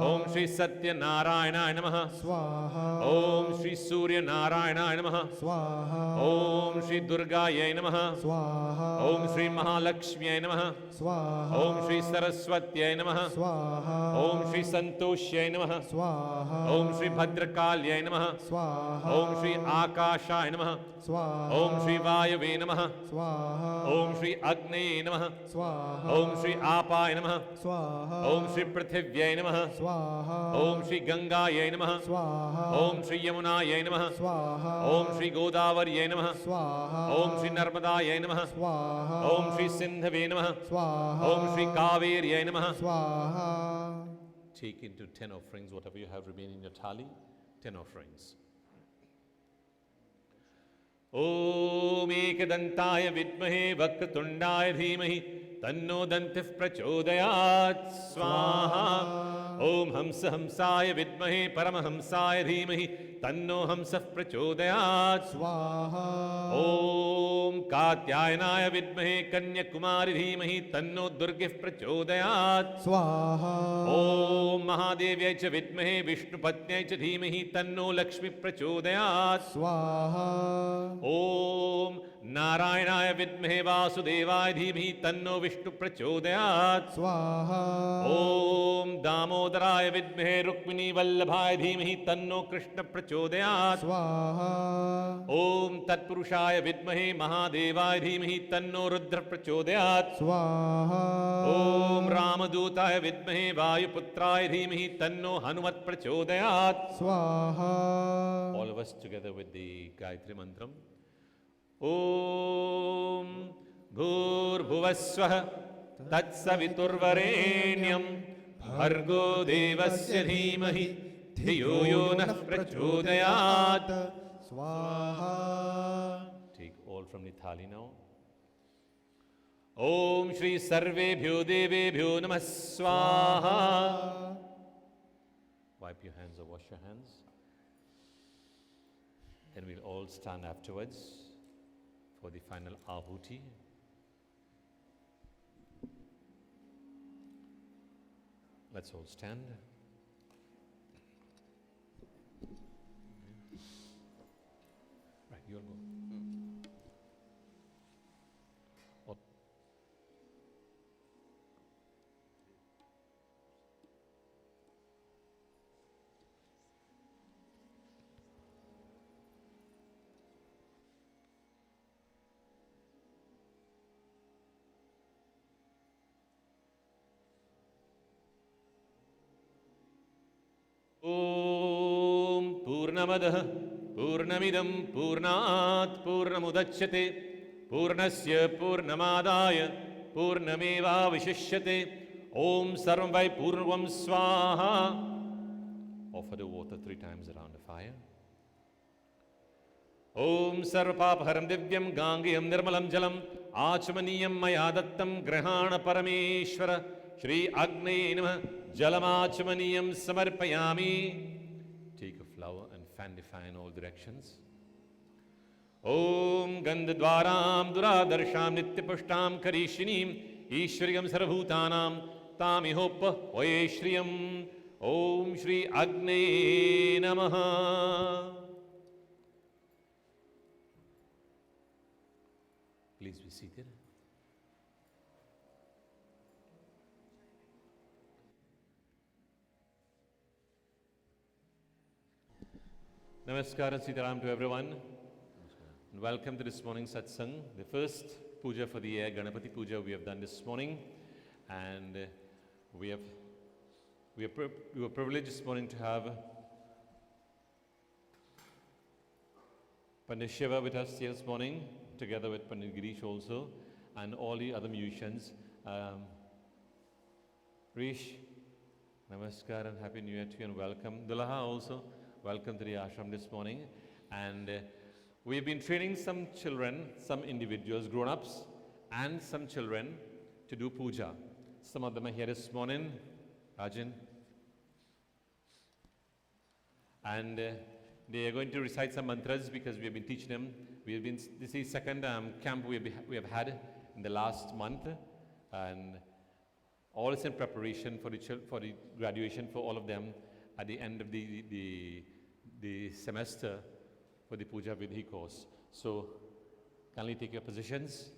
Om Shri Satya Narayanaya Namaha. Om Shri Surya Narayanaya Namaha. Om Shri Durgaya Namaha. Om Shri Mahalakshmiyaya Namaha. Om Shri Saraswatyaya Namaha. Om Shri Santoshyaya Namaha. Om Shri Bhadrakalyaya Namaha. Om Shri Akashaya Namaha. Om Shri Vayave Namaha. Om Shri Agnaye Namaha. Om Shri Apaya Namaha. Om Shri Prithivyaye Namaha. Om Shri Gangaya Namaha. Om Shri Yamunaya Namaha. Om Shri Godavarya Namaha. Om Shri Narmadaya Namaha. Om Shri Sindhave Namaha. Om Shri Kaveri Namaha. Take into 10 offerings, whatever you have remaining in your thali, 10 offerings. Om Ekadantaya Vidmahe Vaktutundaya Dhimahi तन्नो दन्तिः प्रचोदयात् स्वाहा ॐ हंसाय विद्महे परमहंसाय धीमहि तन्नो हंसः प्रचोदयात् स्वाहा ॐ कात्यायनाय विद्महे कन्याकुमारी धीमहि तन्नो दुर्गिः प्रचोदयात् स्वाहा ॐ महादेव्यै च विद्महे विष्णुपत्न्यै च धीमहि तन्नो लक्ष्मी प्रचोदयात् स्वाहा ॐ नारायणाय विद्महे वासुदेवाय धीमहि तन्नो विष्णु प्रचोदयात् स्वाहा ॐ दामोदराय विद्महे रुक्मिणी वल्लभाय धीमहि तन्नो कृष्ण प्रचोदयात् स्वाहा ॐ तत्पुरुषाय विद्महे महादेवाय धीमहि तन्नो रुद्र प्रचोदयात् स्वाहा ॐ रामदूताय विद्महे वायुपुत्राय धीमहि तन्नो हनुमत् प्रचोदयात् स्वाहा All of us together with the Gayatri Mantram. ॐ भूर्भुवस्वः तत्सवितुर्वरेण्यं भर्गो देवस्य धीमहि धियो यो नः प्रचोदयात् स्वाहा Take all from the thali now. ॐ श्री सर्वेभ्यो देवेभ्यो नमः स्वाहा. Wipe your hands or wash your hands. Then we'll all stand afterwards for the final ahuti. Let's all stand. Right, you'll go. Or- ॐ पूर्णमदः पूर्णमिदं पूर्णात् पूर्णमुदच्यते पूर्णस्य पूर्णमादाय पूर्णमेवावशिष्यते ॐ सर्वं वै पूर्णं स्वाहा. Offer the water 3 times around the fire. ॐ सर्वपापहरं दिव्यं गाङ्गेयं निर्मलं जलम् आचमनीयं मया दत्तं गृहाण परमेश्वर. श्री अग्नये नमः. जलमाचमनीयं समर्पयामि. Take a flower and fan the fire in all directions. ॐ गन्धद्वारां दुरादर्शां नित्यपुष्टां करीशिनीं ईश्वरीयं सर्वभूतानां तामिहोपह्वये श्रियम्. ॐ श्री अग्नये नमः. Please be seated. Namaskar and Sitaram to everyone. And welcome to this morning's satsang, the first puja for the year, Ganapati Pooja we have done this morning. And we were privileged this morning to have Pandit Shiva with us here this morning, together with Pandit Girish also, and all the other musicians. Rish, Namaskar and Happy New Year to you and welcome. Dulaha also, welcome to the ashram this morning. And we've been training some children, some individuals, grown-ups, and some children to do puja. Some of them are here this morning, Rajan. And they are going to recite some mantras because we have been teaching them. This is second camp we have had in the last month. And all is in preparation for the graduation for all of them at the end of the semester for the Puja Vidhi course. So, kindly take your positions.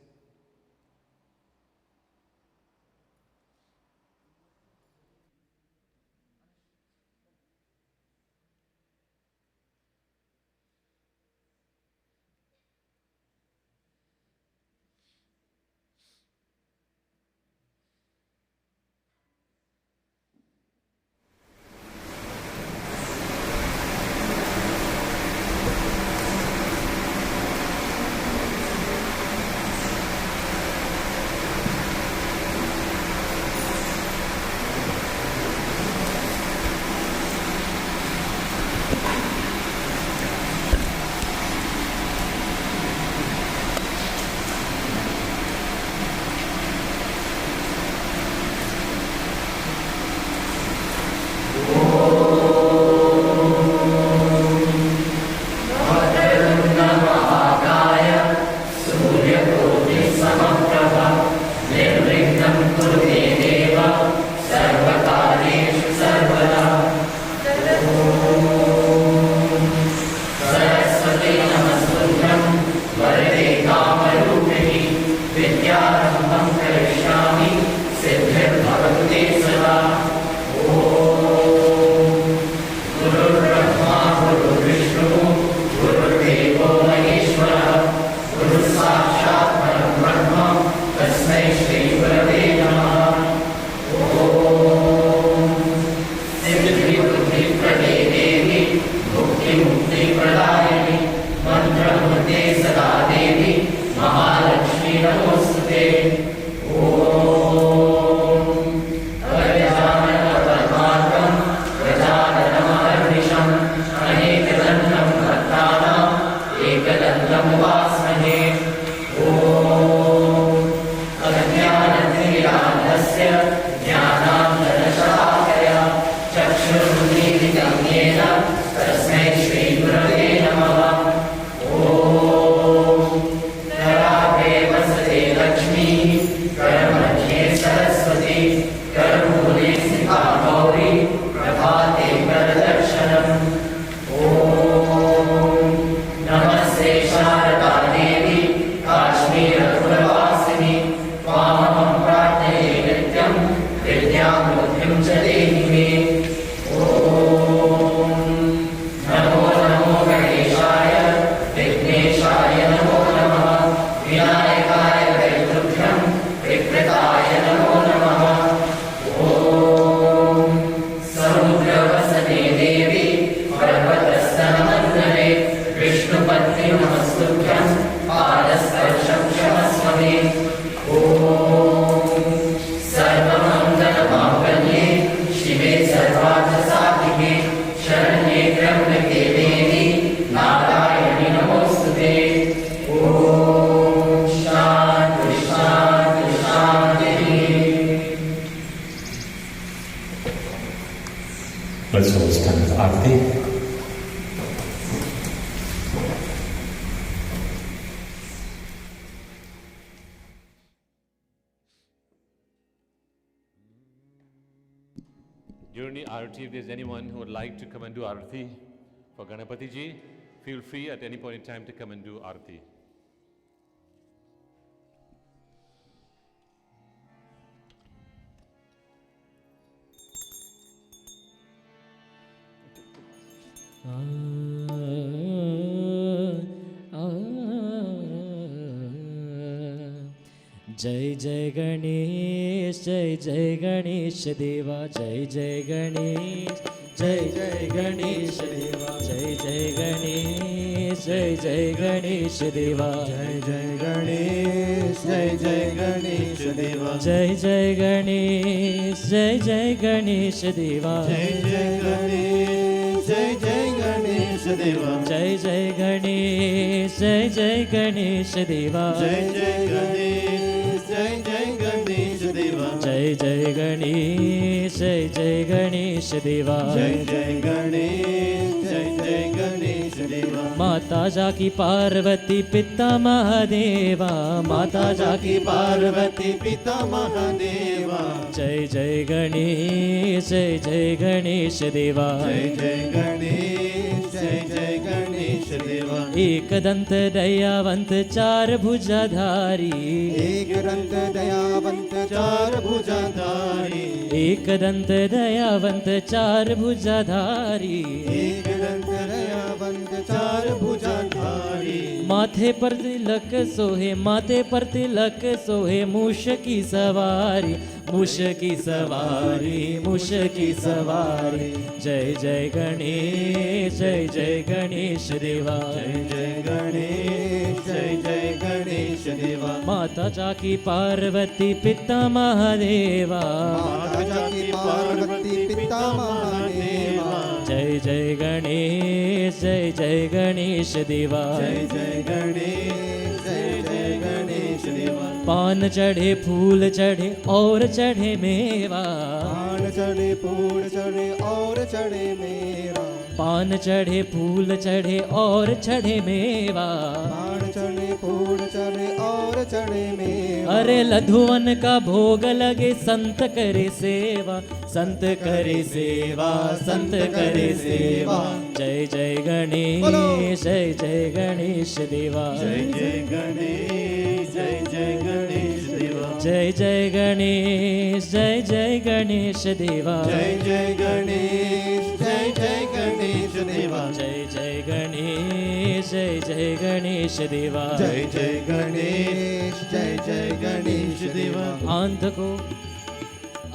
नमोस्तुते। ॐ अगजाननपद्मार्कं गजाननमहर्निशम् अनेकदन्तं भक्तानाम् एकदन्तं उपास्महे। ॐ अज्ञानतिमिरान्धस्य ज्ञानाञ्जनशलाकया चक्षुरुन्मीलितं येन तस्मै श्रीगुरवे नमः। ॐ कराग्रे वसते लक्ष्मीः करमध्ये सरस्वती करमूले स्थिता गौरी प्रभाते करदर्शनम्। ॐ नमस्ते शारदा देवी काश्मीरपुरवासिनी त्वामहं प्रार्थये नित्यं विद्यां बुद्धिं च देहि मे। ॐ नमो नमो गणेशाय विघ्नेशाय नमो नमः विनायकाय वैद्रुभ्यं विकृताय नमो नमः। ॐ समुद्रवसने देवी पर्वतस्तनमन्दरे विष्णुपत्नि नमस्तुभ्यं पादस्पर्शं क्षमस्व मे। ॐ सर्वमङ्गलमाङ्गल्ये शिवे सर्वार्थसाधिके शरण्ये त्र्यम्बके देवी नारायणि नमोस्तुते। ॐ शान्ति शान्ति शान्तिः। Let's all stand for Aarti. During the Aarti, if there's anyone who would like to come and do Aarti for Ganapati ji, feel free at any point in time to come and do Aarti. जय जय गणेश देवा जय जय गणेश देवा जय जय गणेश देवा जय जय गणेश देवा जय जय गणेश देवा जय जय गणेश देवा जय जय गणेश देवा जय जय गणेश देवा जय जय गणेश देवा जय जय गणेश देवा माता जाकी पार्वती पिता महादेवा माता जाकी पार्वती पिता महादेवा जय जय गणेश देवा जय जय गणेश देवा एक दंत दयावंत चार भुजाधारी एक दंत दयावंत चार भुजाधारी एक दंत दयावंत चार भुजाधारी एक दंत दयावंत चार भुजाधारी माथे पर तिलक सोहे माथे पर तिलक सोहे मूष की सवारी मूष की सवारी जय जय गणेश देवा जय जय गणेश देवा माता जाकी पार्वती पिता महादेवा माता जाकी पार्वती पिता महादेवा जय जय गणेश देवा जय जय गणेश देवा पान चढ़े फूल चढ़े और चढ़े मेवा पान चढ़े फूल चढ़े और चढ़े मेरा पान चढ़े फूल चढ़े और चढ़े मेवा पान चढ़े फूल चढ़े और चढ़े मेरा अरे लधुवन का भोग लगे संत करे सेवा संत करे सेवा जय जय गणेश देवा जय जय गणेश देवा जय जय गणेश देवा जय जय गणेश देवा जय जय गणेश देवा जय जय गणेश देवा आंध को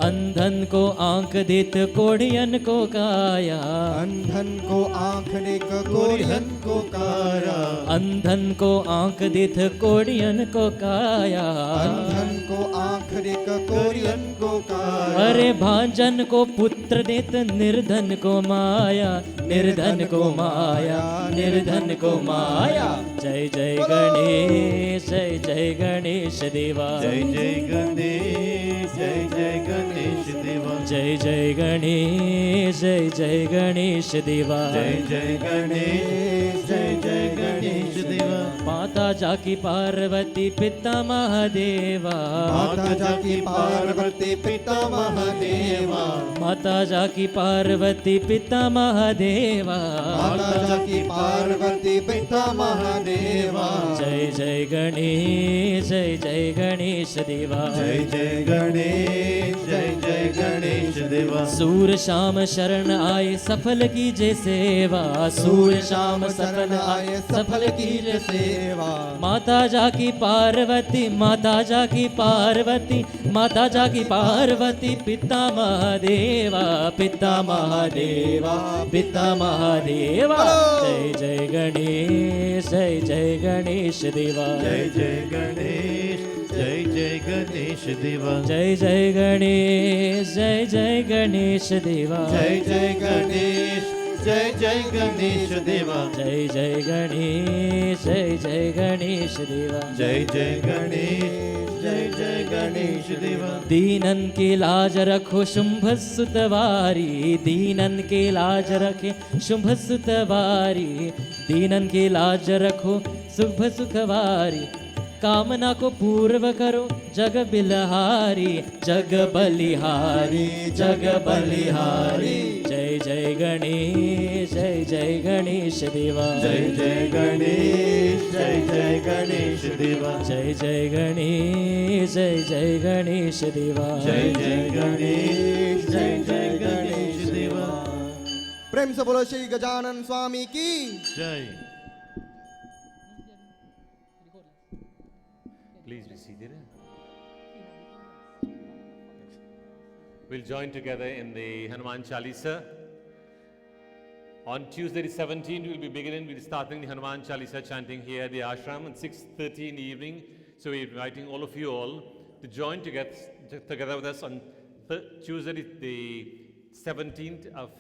अंधन को आंख देत कोढ़ियन को काया, अंधन को आंख देख कोढ़ियन को काया, अंधन को आंख देत कोढ़ियन को काया, अंधन को आंख देख कोढ़ियन को काया। अरे भांजन को पुत्र देत निर्धन को माया, निर्धन को माया, निर्धन को माया। जय जय गणेश, जय जय गणेश देवा, जय जय गणेश, जय जय गणेश देवा, जय जय गणेश, जय जय गणेश देवा, जय जय गणेश, जय जय गणेश देवा। माता जाकी पार्वती पिता महादेवा, माता जाकी पार्वती पिता महादेवा, माता जाकी पार्वती पिता महादेवा, माता जाकी पार्वती पिता महादेवा। जय जय गणेश, जय जय गणेश देवा, जय जय गणेश, जय जय गणेश देवा। सूर शाम शरण आए सफल कीजे सेवा, सूर शाम सफल आए सफल कीजे सेवा। माता जाकी पार्वती, माता जाकी पार्वती, माता जाकी पार्वती पिता महादेवा, पिता महादेवा, पिता महादेवा। जय जय गणेश, जय जय गणेश देवा, जय जय गणेश, जय जय गणेश देवा, जय जय गणेश, जय जय गणेश देवा, जय जय गणेश, जय जय गणेश देवा, जय जय गणेश, जय जय गणेश देवा, जय जय गणेश, जय जय गणेश देवा। दीनन की लाज रखो शुंभ सुतवारी, दीनन की लाज रखे शुंभ सुतवारी, दीनन की लाज रखो शुभ सुखवारी। कामना को पूर्व करो जग बिलहारी, जग बलिहारी, जग बलिहारी। जय जय गणेश, जय जय गणेश देवा, जय जय गणेश, जय जय गणेश देवा, जय जय गणेश, जय जय गणेश देवा, जय जय गणेश, जय जय गणेश देवा। प्रेम से बोलो श्री गजानन स्वामी की जय। Please be seated. We'll join together in the Hanuman Chalisa. On Tuesday the 17th, we'll be starting the Hanuman Chalisa chanting here at the ashram at 6:30 in the evening. So we're inviting all of you all to join together with us on Tuesday the 17th of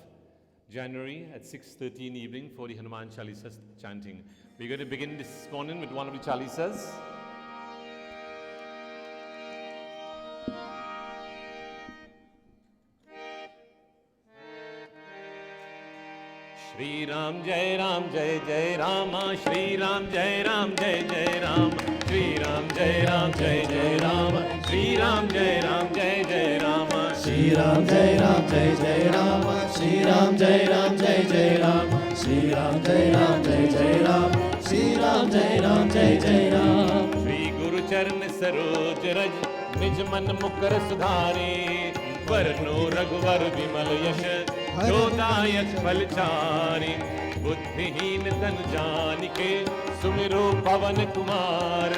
January at 6:30 in the evening for the Hanuman Chalisa chanting. We're going to begin this morning with one of the Chalisas. Shri Ram Jai Ram Jai Jai Rama, Shri Ram Jai Ram Jai Jai Rama, Shri Ram Jai Ram Jai Jai Rama, Shri Ram Jai Ram Jai Jai Rama, Shri Ram Jai Ram Jai Jai Rama, Shri Ram Jai Ram Jai Jai Rama, Shri Ram Jai Ram Jai Jai Rama, Shri Ram Jai Ram Jai Jai Rama. Shri Guru Charan Saroj Raj Nij Man Mukar Sudhare, Varno Raghuvar Vimal Yash Jodayat Phalchari, Buddhihin Tan Janike Sumiro Pavan Kumar,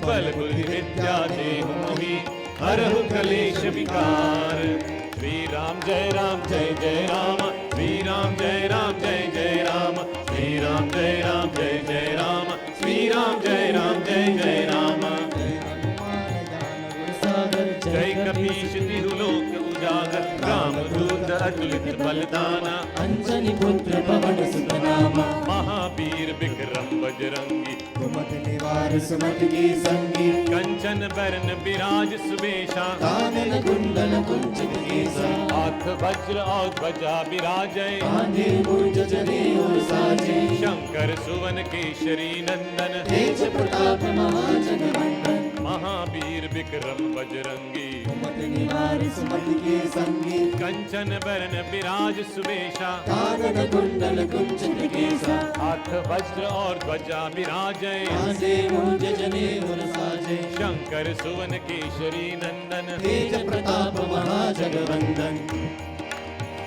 Bal Budi Vidya Dehu Mohi Harahu Kalesh Vikar. Shri Ram Jai Ram Jai Jai Rama, Shri Ram Jai Ram Jai Jai Rama, Shri Ram Jai Ram Jai Jai Rama, Shri Ram Jai Ram Jai Jai Rama. Jai Kapish Tihulok Ujagar, Ram Dutta Atulit Baldana, Anjani पुत्र पवन सुत नामा, Mahabir Bikram Bajrangi, कुमत निवार सुमत की संगी, Kanchan Baran Biraj Subesha, कानन कुंडल कुंचित केसा, हाथ वज्र और ध्वजा विराजय, कांधे मूर्ज जने और साजे, शंकर सुवन केशरी नंदन, तेज प्रताप महाजगवंदन, महावीर विक्रम बजरंगी, कुमत निवार सुमत की संगी, कंचन बरन विराज सुबेशा, कानन कुंडल कुंचित केसा, हाथ वज्र और ध्वजा विराजय, कांधे मूर्ज जने और साजे, शंकर सुवन केशरी नंदन, तेज प्रताप महाजगवंदन,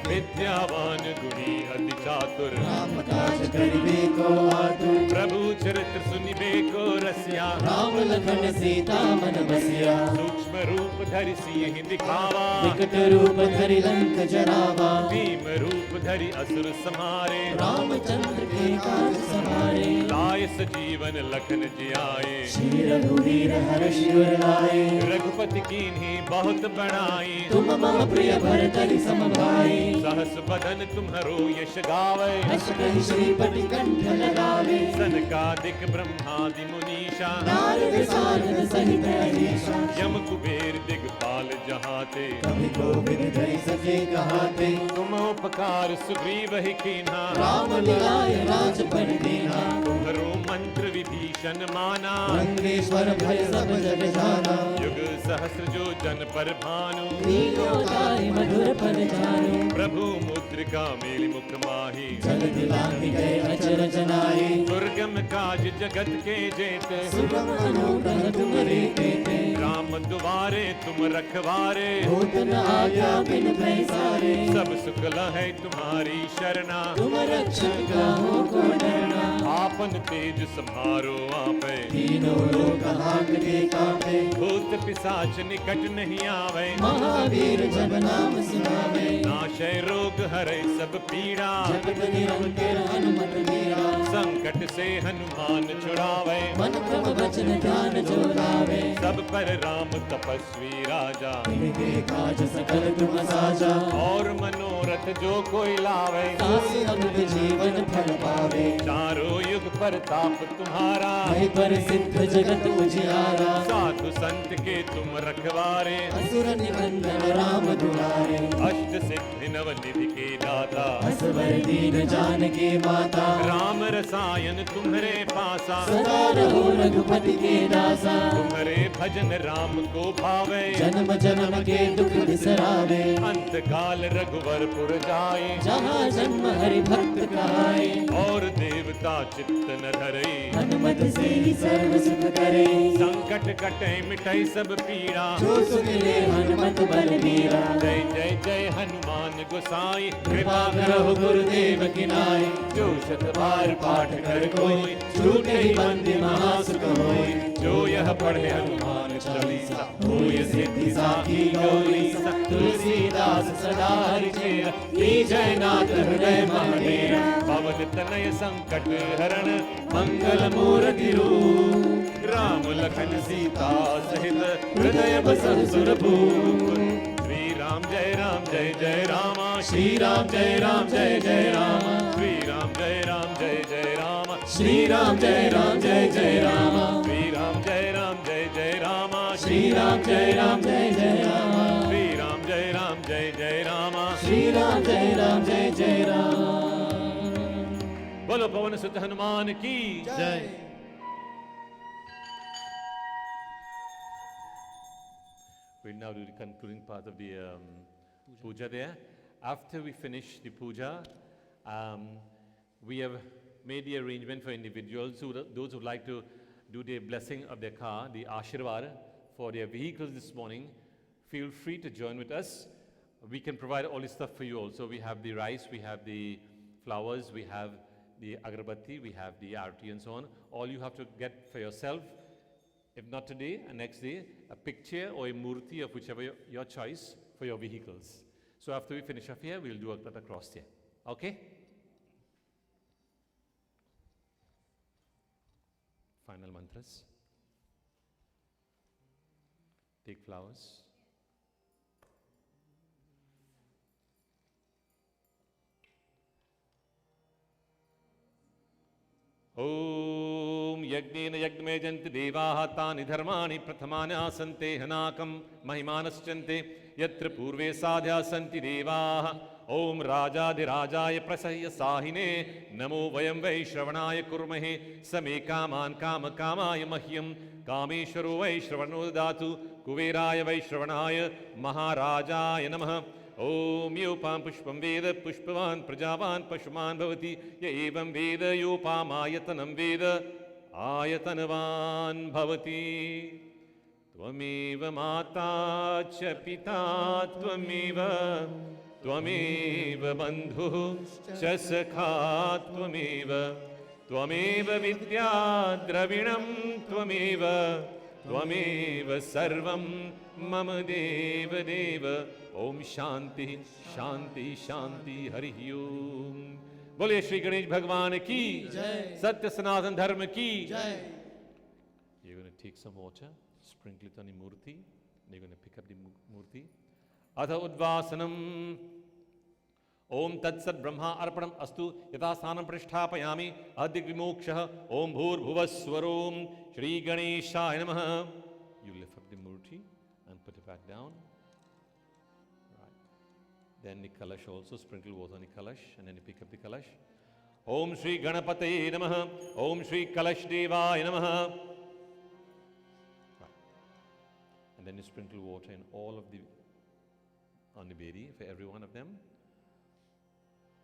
विद्यावान गुणी अति चातुर, राम काज करिबे को आतुर, प्रभु चरित्र सुनिबे को रसिया, राम लखन सीता मन बसिया, सूक्ष्म रूप धरि सियहि दिखावा, विकट रूप धरि लंक जरावा, भीम रूप धरि असुर संहारे, रामचंद्र के काज सवारे, लाय सजीवन लखन जियाए, श्री रघुवीर हर्ष उर लाए, रघुपति कीन्ही बहुत बड़ाई, तुम मम प्रिय भरतरि सम भाई, सहस बदन तुम्हरो यश गावै, अस कहि श्रीपति कंठ लगावे, सनकादिक ब्रह्मादि मुनीषा, नारद सारद सहित अहीशा, यम कुबेर दिगपाल जहाते, कभी कोविद धरि सके कहाते, तुम उपकार सुग्रीव ही कीन्हा, राम मिलाय राजपद दीना, तुम्हरो मंत्र विभीषण माना, रंगेश्वर भय सब जग जाना, युग सहस्र जो जन पर भानु, लीलोताहि मधुर फल जानु, प्रभु मुद्रिका मेलि मुख माही, जल दिलांग गए अचरज नाहि, दुर्गम काज जगत के जेते, सुगम अनुग्रह तुम्हारे तेते, राम दुआरे तुम रखवारे, होत न आज्ञा बिन पैसारे, सब सुख लहै तुम्हारी शरणा, तुम रक्षक काहू को डरना, आपन तेज सम्हारो आपै, तीनों लोक हांकते कांपे, भूत पिशाच निकट नहीं आवे, महावीर जब नाम सुनावे, नाशै रोग हरै सब पीड़ा, जपत निरंतर हनुमत वीरा, संकट से हनुमान छुड़ावे, मन क्रम वचन ध्यान जो लावे, सब पर राम तपस्वी राजा, इनके काज सकल तुम साजा, और मनोरथ जो कोई लावे, तासु अमित जीवन फल पावे, चारों युग प्रताप तुम्हारा, भय पर सिद्ध जगत उजियारा, साधु संत के तुम रखवारे, असुर निकंदन राम दुलारे, अष्ट सिद्धि नव निधि के दाता, असवर दीन जानकी माता, राम रसायन तुम्हरे पासा, सदा रहो रघुपति के दासा, तुम्हरे भजन राम को भावे, जन्म जन्म के दुख बिसरावे, अंत काल रघुवरपुर जाए, जहाँ जन्म हरि भक्त कहाए, और देवता चित्त न धरई, हनुमत से ही सर्व सुख करे, संकट कटे मिटई सब पीड़ा, जो सुन ले हनुमत बलबीरा, जय जय जय हनुमान गोसाई, कृपा करहु गुरुदेव की नाई, जो शत बार पाठ कर कोई, छूटे ही बंदी महासुख होई, जो यह पढ़े हनुमान चालीसा, होय सिद्धि साखी गौरीसा, तुलसीदास सदा हरिचेरा, जय नाथ हृदय महाडेरा, पवन तनय संकट हरण, मंगल मूर्ति रूप, राम लखन सीता सहित हृदय बसहु सुरभूप, श्री राम जय जय राम, श्री राम जय जय राम, श्री राम जय राम, श्री राम जय जय राम, श्री राम जय जय राम, श्री राम जय जय राम, श्री राम जय राम, श्री राम जय जय राम। बोलो पवन सुत हनुमान की जय। We now do the concluding part of the puja there. After we finish the puja, we have made the arrangement for individuals, those who would like to do the blessing of their car, the Ashirvad for their vehicles this morning. Feel free to join with us. We can provide all this stuff for you also. We have the rice, we have the flowers, we have the agarbatti, we have the arati and so on. All you have to get for yourself, if not today and next day, a picture or a murti of whichever your choice for your vehicles. So after we finish off here, we'll do that across here. Okay? Final mantras. Take flowers. Om Yagneena Yagme Janti Devaha Tani Dharmani Prathamani Asante Hanakam Mahimanaschante Yatra Purve Sadhya Santi Devaha Om Rajadhirajaya Prasahya Sahine Namo Vayam Vaishravanaya Kurmahe Same Kaman Kama Kamaya Mahyam Kameshwaro Vaishravano Datu Kuveraya Vaishravanaya Maharajaya Namaha Om Yopam Pushpam Veda Pushpavan Prajavan Pashuman Bhavati Ya Evam Veda Yopam Ayatanam Veda Ayatanavan Bhavati Tvameva Mata Cha Pita Tvameva Tvameva Bandhu Cha Sakha Tvameva Tvameva Vidya Dravinam Tvameva त्वमेव सर्वं मम देव देव ओम शांति शांति शांति हरि ओम। बोलिए श्री गणेश भगवान की जय, सत्य सनातन धर्म की जय। You're going to take some water, sprinkle it on the murti. You're going to pick up the murti. Atha udvasanam. Om tatsat brahma arpanam astu yathasanam pristhapayami adhik vimokshah om bhur bhuvaswarom Shri Ganeshaya namaha. You lift up the murti and put it back down. Right. Then the kalash also, sprinkle water on the kalash and then you pick up the kalash. Om Shri Ganapati namaha. Om Shri Kalash Devaya namaha. And then you sprinkle water in all of the, on the bedi for every one of them.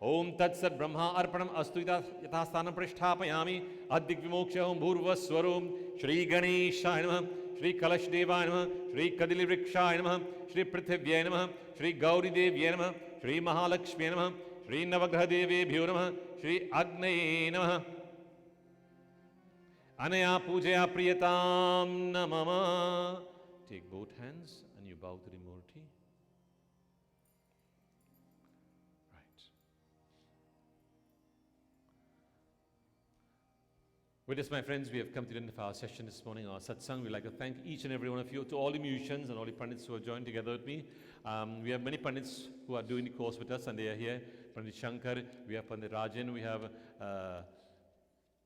Om tatsat brahma arpanam astu yathasthanam pristhapayami adhik vimokshah om bhurvaswarom Shri Ganeshaya namaha. Shri Kalash Devaya namaha. Shri Kadili Vrikshaya namaha. Shri Prithivya namaha. Shri Gauri Devya namaha. Shri Mahalakshmi namaha. Shri Navagraha Devebhyo namaha. Shri Agnaye namaha. Anaya Pujaya Priyatam namama. Take both hands and you bow to the murti. Right. With this, my friends, we have come to the end of our session this morning, our satsang. We'd like to thank each and every one of you, to all the musicians and all the pandits who have joined together with me. We have many pandits who are doing the course with us and they are here. Pandit Shankar, we have Pandit Rajan, we have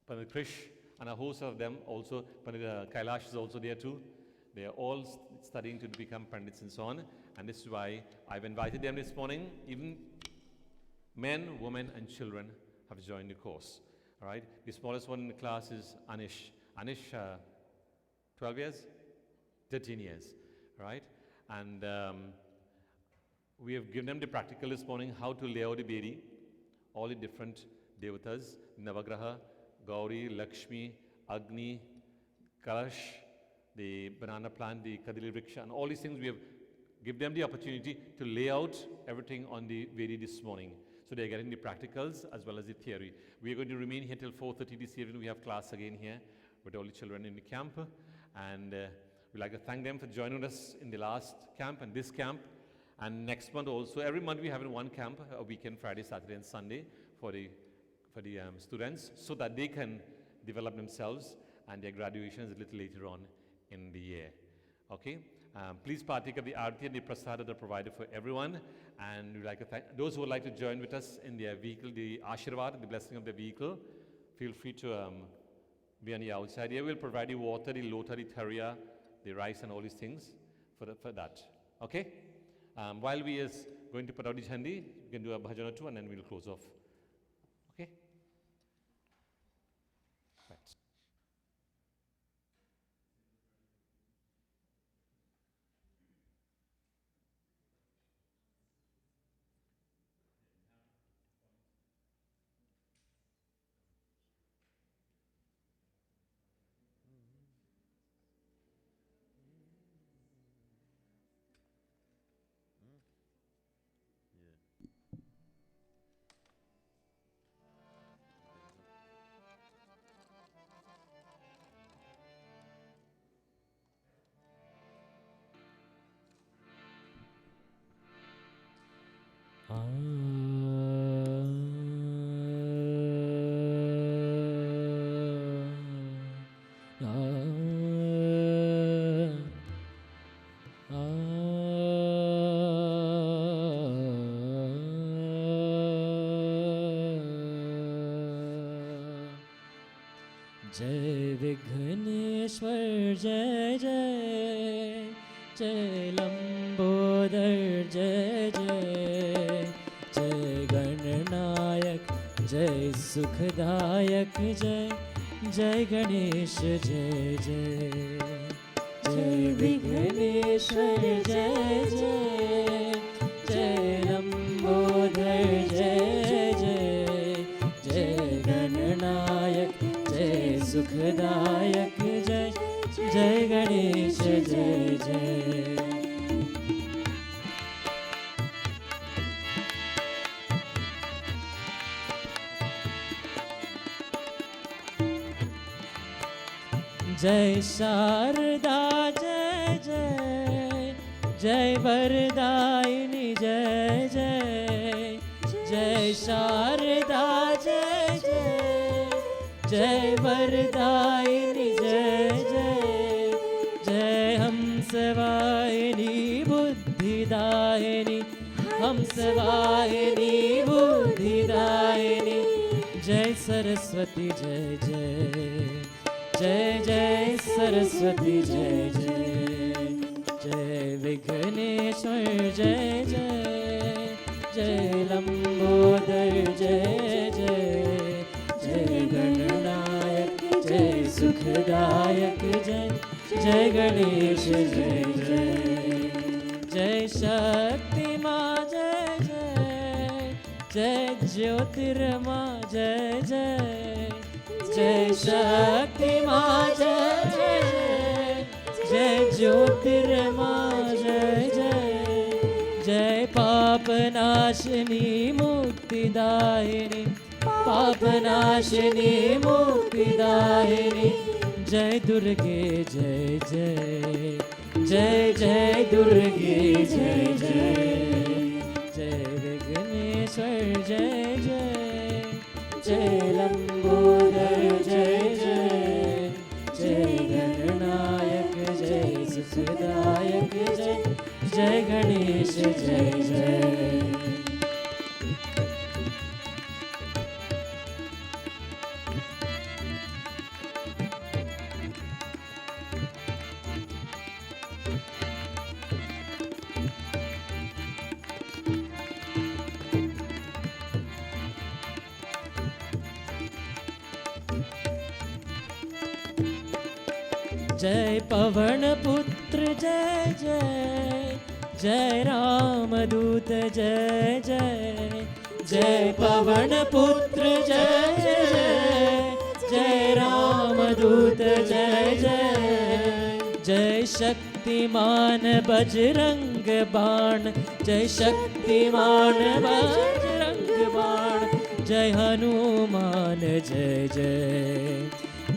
Pandit Krish, and a host of them also. Pandit Kailash is also there too. They are all studying to become pandits and so on. And this is why I've invited them this morning. Even men, women, and children have joined the course. All right. The smallest one in the class is Anish. Anish, 12 years? 13 years. Right? And we have given them the practical this morning, how to lay out the bedi, all the different devatas, Navagraha, Gauri, Lakshmi, Agni, Kalash, the banana plant, the Kadili Vriksha, and all these things we have given them the opportunity to lay out everything on the Vedi this morning. So they are getting the practicals as well as the theory. We are going to remain here till 4:30 this evening. We have class again here with all the children in the camp. And we'd like to thank them for joining us in the last camp and this camp. And next month also, every month we have in one camp, a weekend, Friday, Saturday, and Sunday for the students, so that they can develop themselves, and their graduation is a little later on in the year. Okay? Please partake of the arati and the prasada that are provided for everyone. And we'd like to thank those who would like to join with us in their vehicle, the Ashirvad, the blessing of the vehicle. Feel free to be on the outside here. We'll provide you water, the lota, the tharia, the rice, and all these things for that. Okay? While we is going to put out the chandi, we can do a bhajan or two, and then we'll close off. Okay? Right. जय विघ्नेश्वर जय जय, जय लंबोदर जय जय, जय गणनायक जय सुखदायक जय, जय गणेश जय जय, जय विघ्नेश्वर जय जय, जय लंबोदर जय जय, जय गणनायक जय सुखदायक जय, जय गणेश जय जय। जय शारदा जय जय, जय वरदायिनी जय जय, जय शारदा जय जय, जय वरदायिनी जय जय, जय हंसवाहिनी बुद्धिदायिनी, हंसवाहिनी बुद्धिदायिनी, जय सरस्वती जय जय, जय जय सरस्वती जय जय, जय विघ्नेश्वर जय जय, जय लंबोदर जय जय, जय गणनायक जय सुखदायक जय, जय गणेश जय जय, जय शक्ति माँ जय जय, जय ज्योतिर्मा जय जय, जय शक्ति माँ जय जय, जय ज्योतिर्मा जय जय, जय पापनाशिनी मुक्तिदायिनी, पापनाशिनी मुक्तिदायिनी, जय दुर्गे जय जय, जय जय दुर्गे जय जय, जय विघ्नेश्वर जय जय, जय लंबोदर जय जय, जय गणनायक जय सुखदायक जय, जय गणेश जय जय। जय पवन पुत्र जय जय, जय रामदूत जय जय, जय पवन पुत्र जय जय, जय रामदूत जय जय, जय शक्तिमान बजरंग बाण, जय शक्तिमान बजरंग बाण, जय हनुमान जय जय,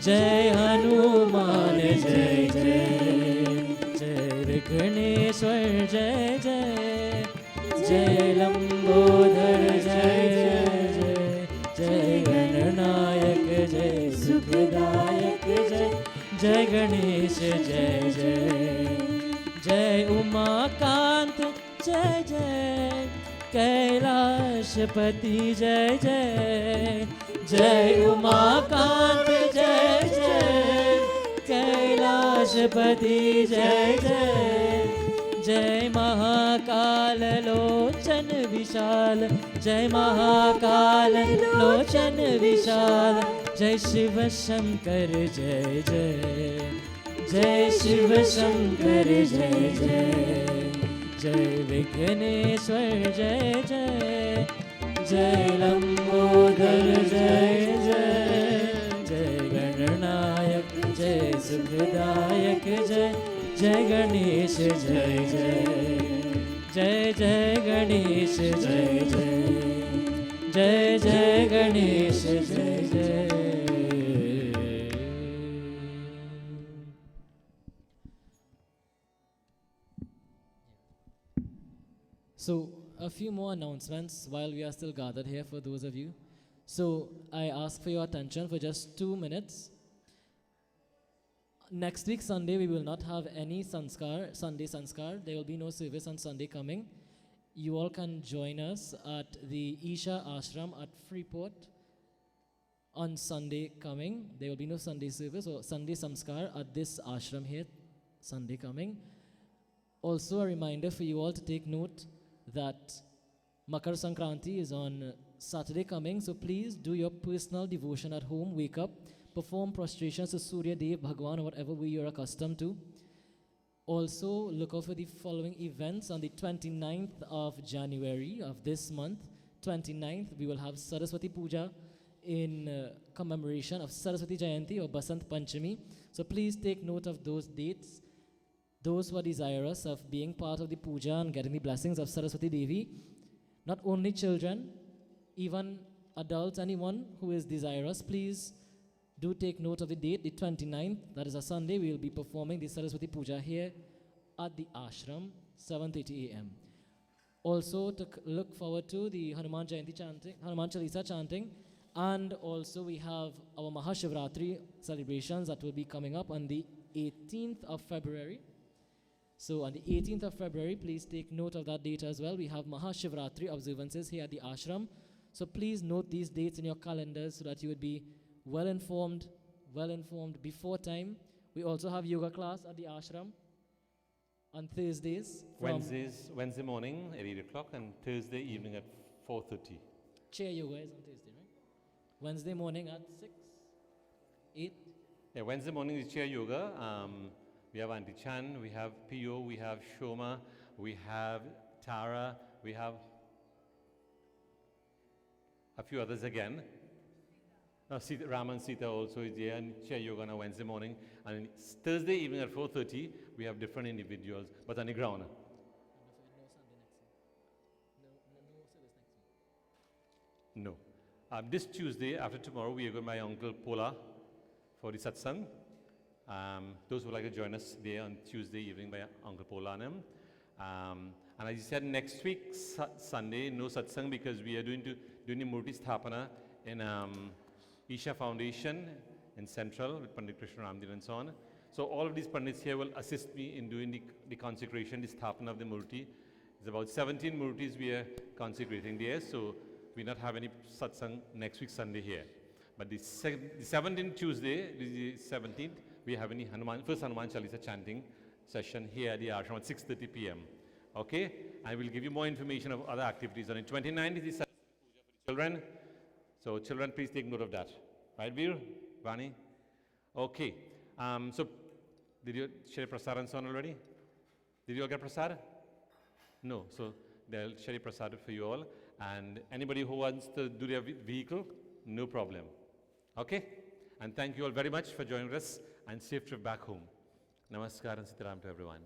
जय हनुमान जय जय, जय विघ्नेश्वर जय जय, जय लंबोदर जय जय, जय गणनायक जय सुखदायक जय, जय गणेश जय जय, जय उमाकांत जय जय, कैलाशपति जय जय, जय उमाकांत जय जय, कैलाशपति जय जय, जय महाकाल लोचन विशाल, जय महाकाल लोचन विशाल, जय शिव शंकर जय जय, जय शिव शंकर जय जय, जय विघ्नेश्वर जय जय, जय लंबोदर जय जय, जय गणनायक जय सुखदायक जय, जय गणेश जय जय, जय जय गणेश जय जय, जय जय गणेश जय जय। So, a few more announcements while we are still gathered here for those of you. So, I ask for your attention for just 2 minutes. Next week, Sunday, we will not have any Sunday Sanskar. There will be no service on Sunday coming. You all can join us at the Isha Ashram at Freeport on Sunday coming. There will be no Sunday service or Sunday Samskar at this ashram here, Sunday coming. Also, a reminder for you all to take note that Makar Sankranti is on Saturday coming, so please do your personal devotion at home, wake up, perform prostrations to Surya Dev, Bhagwan, or whatever way you're accustomed to. Also, look out for the following events on the 29th of January of this month. 29th, we will have Saraswati Pooja in commemoration of Saraswati Jayanti or Basant Panchami. So please take note of those dates. Those who are desirous of being part of the puja and getting the blessings of Saraswati Devi, not only children, even adults, anyone who is desirous, please Do take note of the date, the 29th, that is a Sunday, we will be performing the Saraswati Puja here at the ashram, 7:30 a.m. Also, to look forward to the Hanuman Jayanti chanting, Hanuman Chalisa chanting, and also we have our Mahashivratri celebrations that will be coming up on the 18th of February. So on the 18th of February, please take note of that date as well. We have Mahashivratri observances here at the ashram. So please note these dates in your calendars so that you would be well informed before time. We also have yoga class at the ashram on Thursdays. Wednesday morning at 8 o'clock and Thursday evening at 4:30. Chair yoga is on Thursday, right? Wednesday morning at 6, 8. Yeah, Wednesday morning is chair yoga. We have Auntie Chan, we have Pio, we have Shoma, we have Tara, we have a few others again. Ram and Sita also is there, and chair yoga on a Wednesday morning. And Thursday evening at 4:30, we have different individuals, but on the ground. No. This Tuesday, after tomorrow, we are going to my uncle Pola for the satsang. Those who would like to join us there on Tuesday evening by Uncle Pola and him. And as I said, next week, Sunday, no satsang because we are doing the Murti Sthapana in Isha Foundation in Central with Pandit Krishna Ramdin and so on. So all of these Pandits here will assist me in doing the consecration, the Sthapana of the Murti. It's about 17 Murtis we are consecrating there, so we not have any satsang next week Sunday here. But the 17th Tuesday, the 17th, we have any first Hanuman Chalisa chanting session here at the ashram at 6:30 p.m. Okay? I will give you more information of other activities. On the 29th is the Saraswati Puja for the children. So children, please take note of that. Right, Veer? Vani? Okay. So, did you share prasad and so on already? Did you all get prasad? No. So, they'll share prasad for you all. And anybody who wants to do their vehicle, no problem. Okay? And thank you all very much for joining us and safe trip back home. Namaskar and Sitaram to everyone.